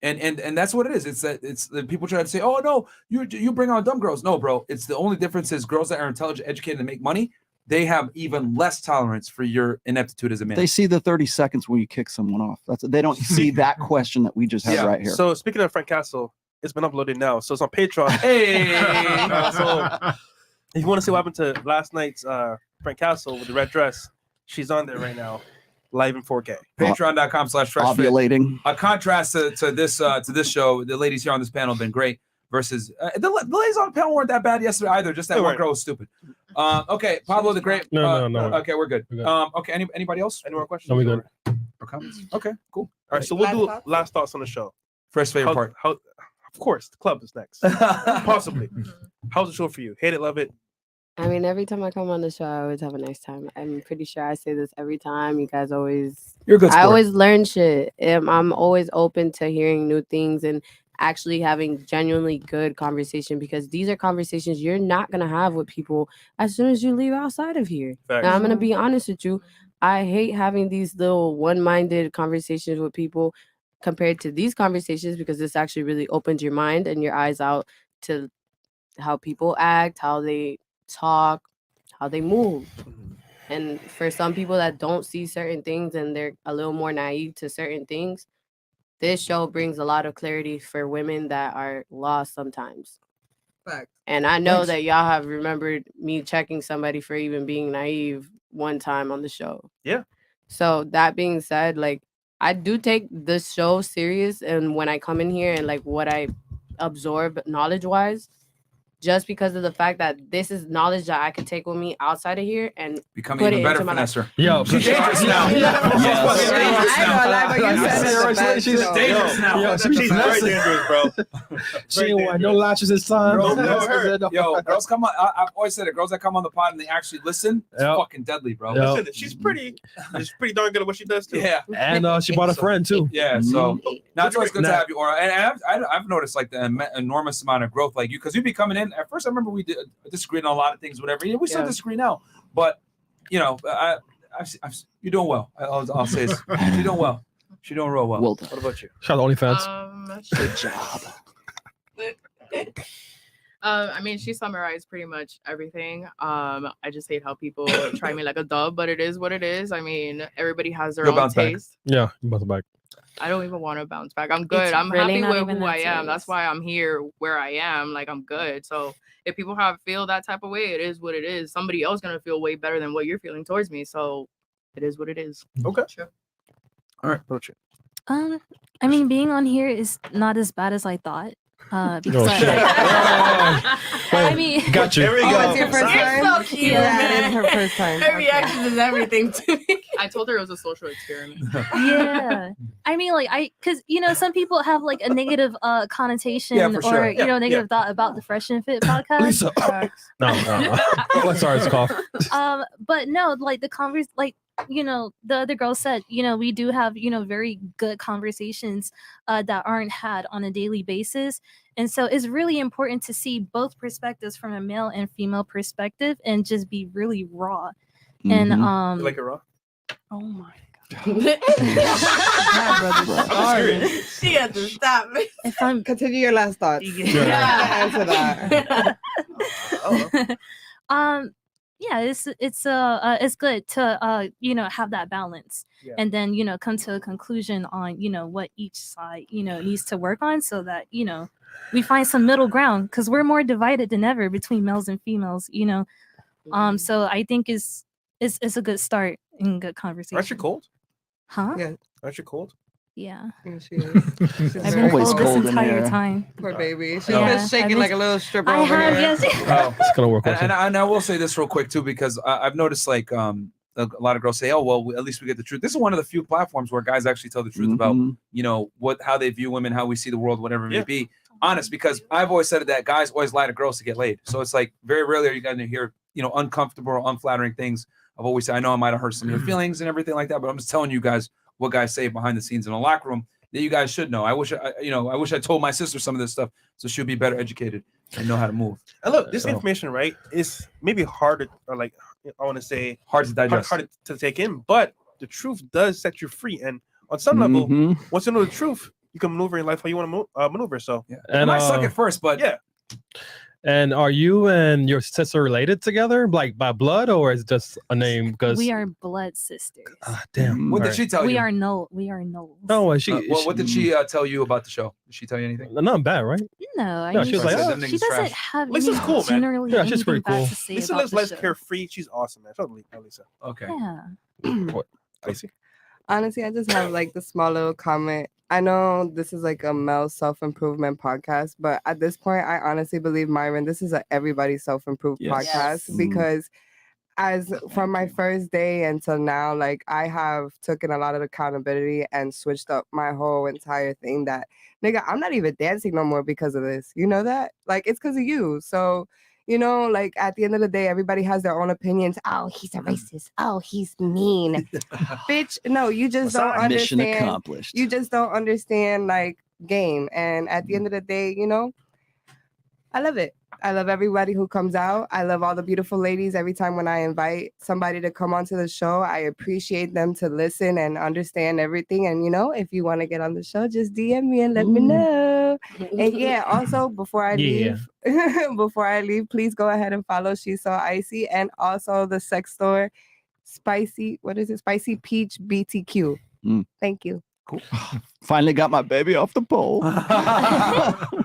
Speaker 1: And that's what it is. It's that people try to say, oh no, you bring on dumb girls. No, bro. It's the only difference is girls that are intelligent, educated, and make money, they have even less tolerance for your ineptitude as a man.
Speaker 14: They see the 30 seconds when you kick someone off. They don't see that question that we just had right here.
Speaker 2: So speaking of Frank Castle, it's been uploaded now. So it's on Patreon.
Speaker 1: Hey!
Speaker 2: So if you want to see what happened to last night's Frank Castle with the red dress, she's on there right now, live in 4K.
Speaker 1: Patreon.com/FreshFit.
Speaker 14: Ovulating.
Speaker 1: A contrast to this show, the ladies here on this panel have been great. Versus the ladies on the panel weren't that bad yesterday either. Just that one girl was stupid. Okay, Pablo the Great.
Speaker 5: No.
Speaker 1: Okay, we're good. Okay, anybody else?
Speaker 2: Any more questions?
Speaker 5: No, we good.
Speaker 1: Or comments? Okay, cool.
Speaker 2: All right, so we'll do last thoughts on the show.
Speaker 1: Fresh favorite part.
Speaker 2: Of course, the club is next. Possibly. How's the show for you? Hate it, love it?
Speaker 13: I mean, every time I come on the show, I always have a nice time. I'm pretty sure I say this every time. You guys always...
Speaker 1: You're a good sport.
Speaker 13: I always learn shit. I'm always open to hearing new things and actually having genuinely good conversation because these are conversations you're not going to have with people as soon as you leave outside of here.
Speaker 2: Facts.
Speaker 13: Now, I'm going to be honest with you. I hate having these little one-minded conversations with people compared to these conversations because this actually really opens your mind and your eyes out to how people act, how they talk, how they move. And for some people that don't see certain things and they're a little more naive to certain things, this show brings a lot of clarity for women that are lost sometimes.
Speaker 15: Fact.
Speaker 13: And I know
Speaker 1: Thanks.
Speaker 13: that y'all have remembered me checking somebody for even being naive one time on the show.
Speaker 2: Yeah.
Speaker 13: So that being said, like I do take the show serious, and when I come in here and like what I absorb knowledge wise, just because of the fact that this is knowledge that I could take with me outside of here and
Speaker 1: Become
Speaker 13: put
Speaker 1: even
Speaker 13: it
Speaker 1: better,
Speaker 13: into my life.
Speaker 1: Finesser.
Speaker 5: Yo,
Speaker 1: She's dangerous now.
Speaker 2: She's very dangerous, bro.
Speaker 5: She ain't want no latches this time.
Speaker 1: Yo, girls come on. I've always said it. Girls that come on the pod and they actually listen, it's fucking deadly, bro.
Speaker 2: Listen, she's pretty darn good at what she does too.
Speaker 1: Yeah,
Speaker 5: And she bought a friend too.
Speaker 1: Yeah, so that's why it's good to
Speaker 5: Nah.
Speaker 1: have you, Aura. And I've noticed like the enormous amount of growth, like you, because you be coming in. At first, I remember we disagreed on a lot of things, whatever. We still disagree now, but you know, you're doing well. I'll say this. You're doing well. She's doing real well.
Speaker 14: Well done.
Speaker 1: What about you?
Speaker 5: Shout out to OnlyFans.
Speaker 14: Good job.
Speaker 12: I mean, she summarized pretty much everything. I just hate how people try me like a dub, but it is what it is. I mean, everybody has their
Speaker 5: You'll
Speaker 12: own
Speaker 5: bounce back.
Speaker 12: taste.
Speaker 5: Yeah, you bounce back.
Speaker 12: I don't even want to bounce back. I'm good.
Speaker 7: It's
Speaker 12: I'm
Speaker 7: really
Speaker 12: happy
Speaker 7: not
Speaker 12: with
Speaker 7: even
Speaker 12: who
Speaker 7: that
Speaker 12: I am.
Speaker 7: serious.
Speaker 12: That's why I'm here where I am. Like, I'm good. So if people feel that type of way, it is what it is. Somebody else gonna feel way better than what you're feeling towards me. So it is what it is.
Speaker 2: Okay.
Speaker 12: Sure.
Speaker 1: All right, approach it.
Speaker 11: I mean, being on here is not as bad as I thought. Because
Speaker 5: shit.
Speaker 11: I mean,
Speaker 5: Got you.
Speaker 2: There we go.
Speaker 15: Oh, it's your first
Speaker 13: You're
Speaker 15: time?
Speaker 13: so cute,
Speaker 15: Yeah, it
Speaker 13: man.
Speaker 15: is her first time.
Speaker 13: Her reaction is everything to me.
Speaker 12: I told her it was a social experiment.
Speaker 11: yeah, I mean, like because some people have like a negative connotation
Speaker 1: Yeah, for
Speaker 11: or
Speaker 1: sure.
Speaker 11: negative thought about the Fresh and Fit podcast.
Speaker 5: Lisa. No. Let's sorry, it's cough.
Speaker 11: But no, like the the other girl said, we do have, very good conversations that aren't had on a daily basis. And so it's really important to see both perspectives from a male and female perspective and just be really raw. And
Speaker 2: You like it raw?
Speaker 11: oh my
Speaker 13: Sorry. She had to stop me.
Speaker 11: if I'm
Speaker 15: Continue your last thoughts.
Speaker 11: Yeah.
Speaker 15: Answer that.
Speaker 11: Yeah, it's good to have that balance.
Speaker 2: Yeah.
Speaker 11: And then come to a conclusion on what each side needs to work on so that we find some middle ground, because we're more divided than ever between males and females. So I think it's a good start and good conversation.
Speaker 2: Aren't you cold?
Speaker 11: Huh?
Speaker 15: Yeah.
Speaker 2: Aren't you cold?
Speaker 11: Yeah.
Speaker 15: Yeah, she is. She's
Speaker 11: I've
Speaker 15: very
Speaker 11: been
Speaker 14: always
Speaker 11: cold this
Speaker 14: cold in
Speaker 11: entire
Speaker 14: here.
Speaker 11: time.
Speaker 15: Poor baby. She's
Speaker 1: No.
Speaker 15: just shaking
Speaker 11: I've
Speaker 15: like a
Speaker 11: been-
Speaker 15: little stripper
Speaker 11: I
Speaker 15: over
Speaker 11: have,
Speaker 15: here.
Speaker 11: yes.
Speaker 1: Oh.
Speaker 5: It's gonna work.
Speaker 1: And I will say this real quick too, because I've noticed like a lot of girls say, "Oh, well, at least we get the truth." This is one of the few platforms where guys actually tell the truth about how they view women, how we see the world, whatever it may be. Honest, because I've always said that guys always lie to girls to get laid. So it's like very rarely are you going to hear uncomfortable or unflattering things. I've always said I know I might have hurt some of your feelings and everything like that, but I'm just telling you guys what guys say behind the scenes in the locker room that you guys should know. I wish I told my sister some of this stuff so she'll be better educated and know how to move.
Speaker 2: And look, this information, right, is maybe harder, or like I want to say
Speaker 1: hard to digest,
Speaker 2: hard to take in, but the truth does set you free. And on some level, once you know the truth, you can maneuver in life how you want to maneuver. So
Speaker 1: yeah,
Speaker 5: And,
Speaker 1: it might suck at first, but
Speaker 2: yeah.
Speaker 5: And are you and your sister related together, like by blood, or is it just a name? Because
Speaker 11: We are blood sisters.
Speaker 5: damn.
Speaker 1: What did
Speaker 5: Alright.
Speaker 1: she tell
Speaker 11: We
Speaker 1: you?
Speaker 11: are no.
Speaker 5: No, she.
Speaker 1: What did she tell you about the show? Did she tell you anything?
Speaker 5: Not bad, right?
Speaker 11: No, I
Speaker 5: No,
Speaker 11: mean,
Speaker 5: she was like,
Speaker 1: Them
Speaker 5: oh,
Speaker 1: niggas
Speaker 11: she doesn't
Speaker 1: trash.
Speaker 11: have
Speaker 2: Lisa's
Speaker 11: any
Speaker 2: cool, man.
Speaker 11: generally
Speaker 5: Yeah, she's
Speaker 11: anything
Speaker 5: pretty
Speaker 11: bad
Speaker 5: cool.
Speaker 11: to say
Speaker 2: Lisa
Speaker 11: about
Speaker 2: lives
Speaker 11: the
Speaker 2: life
Speaker 11: show.
Speaker 2: carefree. She's awesome, man. Shout out to Lisa.
Speaker 1: Okay.
Speaker 11: Yeah.
Speaker 2: I see.
Speaker 15: Honestly, I just have like the small little comment. I know this is like a male self-improvement podcast, but at this point, I honestly believe, Myron, this is a everybody self-improve
Speaker 14: Yes.
Speaker 15: podcast because as from my first day until now, like I have taken a lot of accountability and switched up my whole entire thing that, nigga, I'm not even dancing no more because of this. You know that? Like, it's because of you. So, like at the end of the day, everybody has their own opinions. Oh, he's a racist. Oh, he's mean. Bitch, no, you just don't
Speaker 14: Mission
Speaker 15: understand.
Speaker 14: accomplished.
Speaker 15: You just don't understand like game. And at the end of the day, I love it. I love everybody who comes out. I love all the beautiful ladies. Every time when I invite somebody to come onto the show, I appreciate them to listen and understand everything. And if you want to get on the show, just DM me and let me know. And yeah, also before I leave, please go ahead and follow She's So Icy and also the sex store Spicy Peach BTQ. Thank you.
Speaker 14: Cool. Finally got my baby off the pole.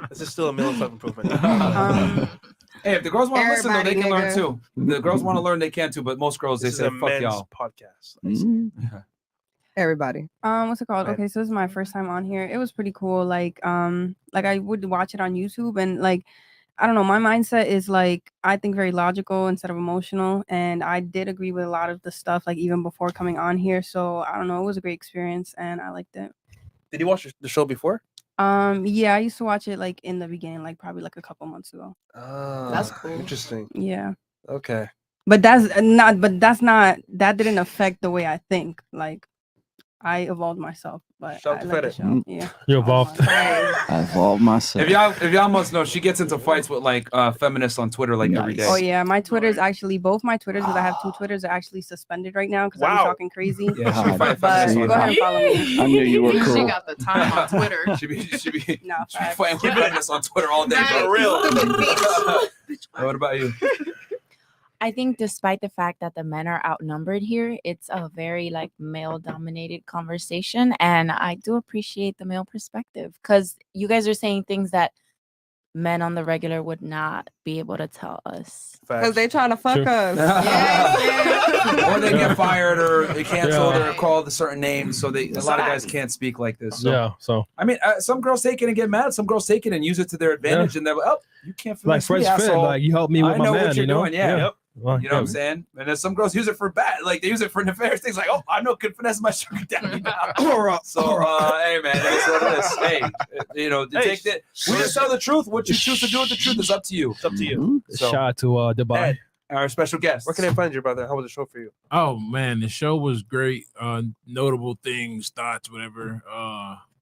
Speaker 2: This is still a male self-improvement.
Speaker 1: Hey, if the girls want to listen, though, they can learn
Speaker 9: nigga.
Speaker 1: too. The girls want to learn, they can too. But most girls, they
Speaker 2: This is
Speaker 1: say,
Speaker 2: a
Speaker 1: "Fuck
Speaker 2: men's
Speaker 1: y'all."
Speaker 2: podcast.
Speaker 15: Everybody.
Speaker 9: What's it called? Okay, so this is my first time on here. It was pretty cool. Like I would watch it on YouTube, and like, I don't know, my mindset is like, I think very logical instead of emotional, and I did agree with a lot of the stuff, like even before coming on here. So I don't know, it was a great experience, and I liked it.
Speaker 2: Did you watch the show before?
Speaker 9: Yeah, I used to watch it like in the beginning, like probably like a couple months ago.
Speaker 2: That's cool. Interesting.
Speaker 9: Yeah.
Speaker 2: Okay.
Speaker 9: But that didn't affect the way I think. Like, I evolved myself, but I like the show. Yeah.
Speaker 5: You evolved.
Speaker 14: I evolved myself.
Speaker 1: If y'all must know, she gets into fights with like feminists on Twitter like every day.
Speaker 9: Oh yeah, my Twitter is actually both my Twitters, because I have two Twitters, are actually suspended right now because I'm talking crazy.
Speaker 1: Yeah, she
Speaker 9: but
Speaker 1: fight
Speaker 9: go
Speaker 1: feminists on
Speaker 9: ahead and follow me.
Speaker 14: I knew you were cool.
Speaker 12: She got the time on Twitter.
Speaker 1: She be
Speaker 9: facts.
Speaker 1: fighting with feminists on Twitter all day.
Speaker 12: Right.
Speaker 1: For real. What about you?
Speaker 7: I think despite the fact that the men are outnumbered here, it's a very like male dominated conversation. And I do appreciate the male perspective, because you guys are saying things that men on the regular would not be able to tell us.
Speaker 15: Because they trying to fuck us.
Speaker 1: Or they get fired or they canceled or called a certain name. So a lot of guys can't speak like this. So.
Speaker 5: Yeah, so
Speaker 1: I mean, some girls take it and get mad. Some girls take it and use it to their advantage, and they're like, "Oh, you can't
Speaker 5: like
Speaker 1: finesse me,
Speaker 5: Fresh Fit,
Speaker 1: asshole.
Speaker 5: like you helped me with
Speaker 1: I
Speaker 5: my
Speaker 1: know
Speaker 5: man,
Speaker 1: what you're
Speaker 5: you know?
Speaker 1: doing." Yeah.
Speaker 5: Yep. Well,
Speaker 1: You know what I'm saying? And then some girls use it for bad, like they use it for nefarious things. Like, "Oh, I know, could finesse my sugar daddy now." So, hey man, that's what it is. Hey, you know, take that. We just tell the truth. What you choose to do with the truth is up to you.
Speaker 2: It's up to you.
Speaker 1: So,
Speaker 5: Shout out to Dubai.
Speaker 1: Ed, our special guest.
Speaker 2: Where can I find you, brother? How was the show for you?
Speaker 6: Oh man, the show was great. Notable things, thoughts, whatever.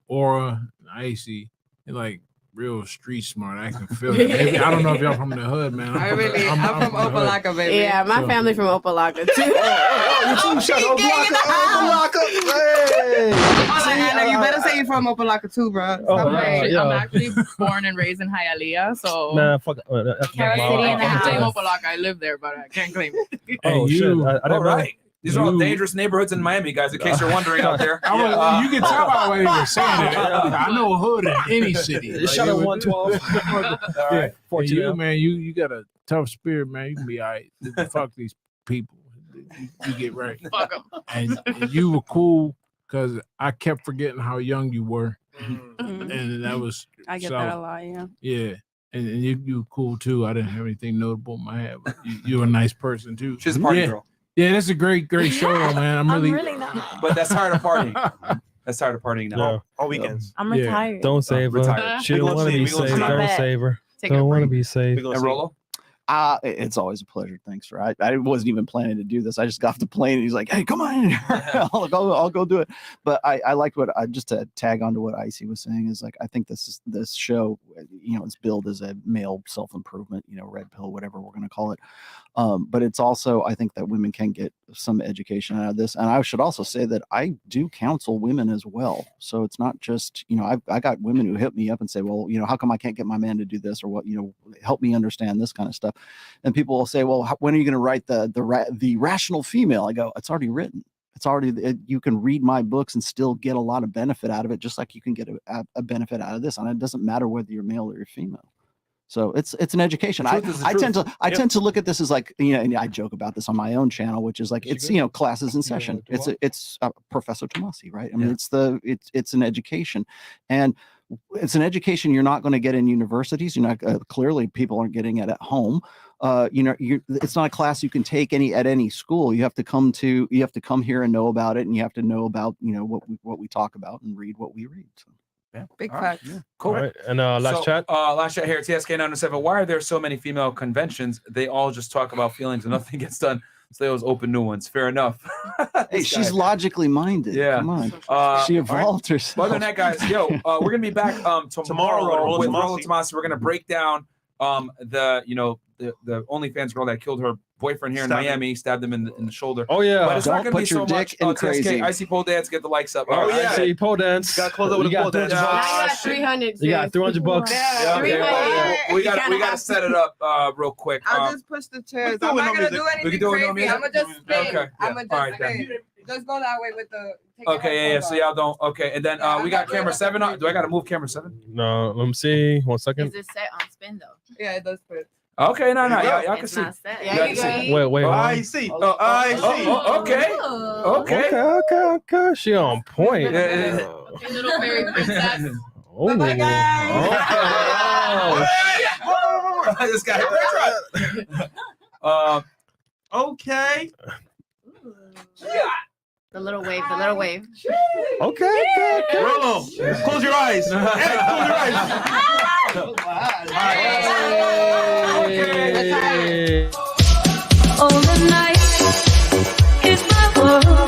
Speaker 6: Aura, Icy, they're like real street smart. I can feel it. Maybe, I don't know if y'all from the hood, man.
Speaker 15: I'm from Opalaka, baby.
Speaker 13: Yeah, my family from Opalaka too.
Speaker 15: You shut Opalaka. Hey. Anna, you better say you're from Opalaka too, bro.
Speaker 12: I'm actually born and raised in Hialeah, so
Speaker 5: Nah, fuck.
Speaker 12: Carol City in the house. I claim Opalaka. I live there, but I can't claim it.
Speaker 5: Oh shit! I
Speaker 1: All right. These are all dangerous neighborhoods in Miami, guys, in case you're wondering out there.
Speaker 6: You can tell by the way they were saying it. I know a hood in any city.
Speaker 5: Shout out 112.
Speaker 6: Yeah, for you, man, you got a tough spirit, man. You can be all right. Fuck these people. You get right.
Speaker 12: Fuck them.
Speaker 6: And you were cool because I kept forgetting how young you were. And that was
Speaker 9: I get that a lot, yeah.
Speaker 6: Yeah. And you were cool too. I didn't have anything notable in my head, but you're a nice person too.
Speaker 1: She's a party girl.
Speaker 6: Yeah, that's a great show, man. I'm really
Speaker 7: not.
Speaker 1: But that's tired of partying. That's tired of partying now.
Speaker 5: Yeah.
Speaker 2: All weekends.
Speaker 7: I'm retired.
Speaker 5: Don't save her.
Speaker 1: Retired.
Speaker 5: She don't want to be saved. Don't save her. Don't want to be saved.
Speaker 1: And Rollo?
Speaker 14: It's always a pleasure. Thanks for I wasn't even planning to do this. I just got off the plane and he's like, "Hey, come on in here. I'll go do it." But I liked what just to tag onto what Icy was saying is like I think this show, you know, it's billed as a male self-improvement, you know, red pill, whatever we're gonna call it. But it's also I think that women can get some education out of this. And I should also say that I do counsel women as well. So it's not just, you know, I got women who hit me up and say, "Well, you know, how come I can't get my man to do this, or what, you know, help me understand this kind of stuff." And people will say, "Well, when are you going to write the rational female?" I go, "It's already written. It's already you can read my books and still get a lot of benefit out of it, just like you can get a benefit out of this. And it doesn't matter whether you're male or you're female." So it's an education. I tend to look at this as like, you know, and I joke about this on my own channel, which is like it's, you know, classes in session. It's Professor Tomassi, right? I mean, it's an education, and it's an education you're not going to get in universities. You're not clearly people aren't getting it at home. You know, it's not a class you can take at any school. You have to come here and know about it, and you have to know about, you know, what we talk about and read what we read. So.
Speaker 15: Yeah. Big
Speaker 1: All right.
Speaker 15: facts.
Speaker 1: Yeah. Cool.
Speaker 5: All right. And last chat.
Speaker 1: Last chat here at TSK907. Why are there so many female conventions? They all just talk about feelings and nothing gets done. So they always open new ones. Fair enough.
Speaker 14: Hey, she's logically minded.
Speaker 1: Yeah.
Speaker 14: Come on. She evolved herself.
Speaker 1: Other than that, guys, we're gonna be back tomorrow with Rollo Tomassi. We're gonna break down the OnlyFans girl that killed her boyfriend here in Miami, stabbed him in the shoulder.
Speaker 5: Oh yeah.
Speaker 1: But it's not
Speaker 14: Don't
Speaker 1: gonna be
Speaker 14: put your
Speaker 1: so
Speaker 14: dick
Speaker 1: much.
Speaker 14: in crazy.
Speaker 1: I see pole dance. Get the likes up.
Speaker 5: Oh yeah. I see pole dance.
Speaker 2: Got to close out with a pole dance.
Speaker 13: I got 300.
Speaker 5: You got 300 bucks.
Speaker 13: Yeah,
Speaker 1: We got to set it up real quick.
Speaker 15: I'll just push the chairs. I'm not gonna do anything crazy. I'm gonna just spin.
Speaker 1: Okay.
Speaker 15: I'm gonna just spin. Just go that way with the.
Speaker 1: Okay, yeah. So y'all don't. Okay, and then we got camera 7 on. Do I got to move camera 7?
Speaker 5: No, let me see. 1 second.
Speaker 7: Is it set on spin though?
Speaker 15: Yeah, it does fit.
Speaker 1: Okay, no, y'all can
Speaker 7: It's
Speaker 1: see.
Speaker 7: not set.
Speaker 1: Y'all
Speaker 7: Yeah,
Speaker 1: can
Speaker 7: you
Speaker 1: see.
Speaker 7: go.
Speaker 5: Wait.
Speaker 2: I see. I see.
Speaker 1: Okay.
Speaker 5: Okay. She on point.
Speaker 12: Little fairy princess.
Speaker 5: Oh.
Speaker 1: This guy.
Speaker 2: Okay.
Speaker 7: The little wave. The little wave.
Speaker 5: Okay.
Speaker 2: Rollo, close your eyes. Ed, close your eyes.
Speaker 3: All the night is my world.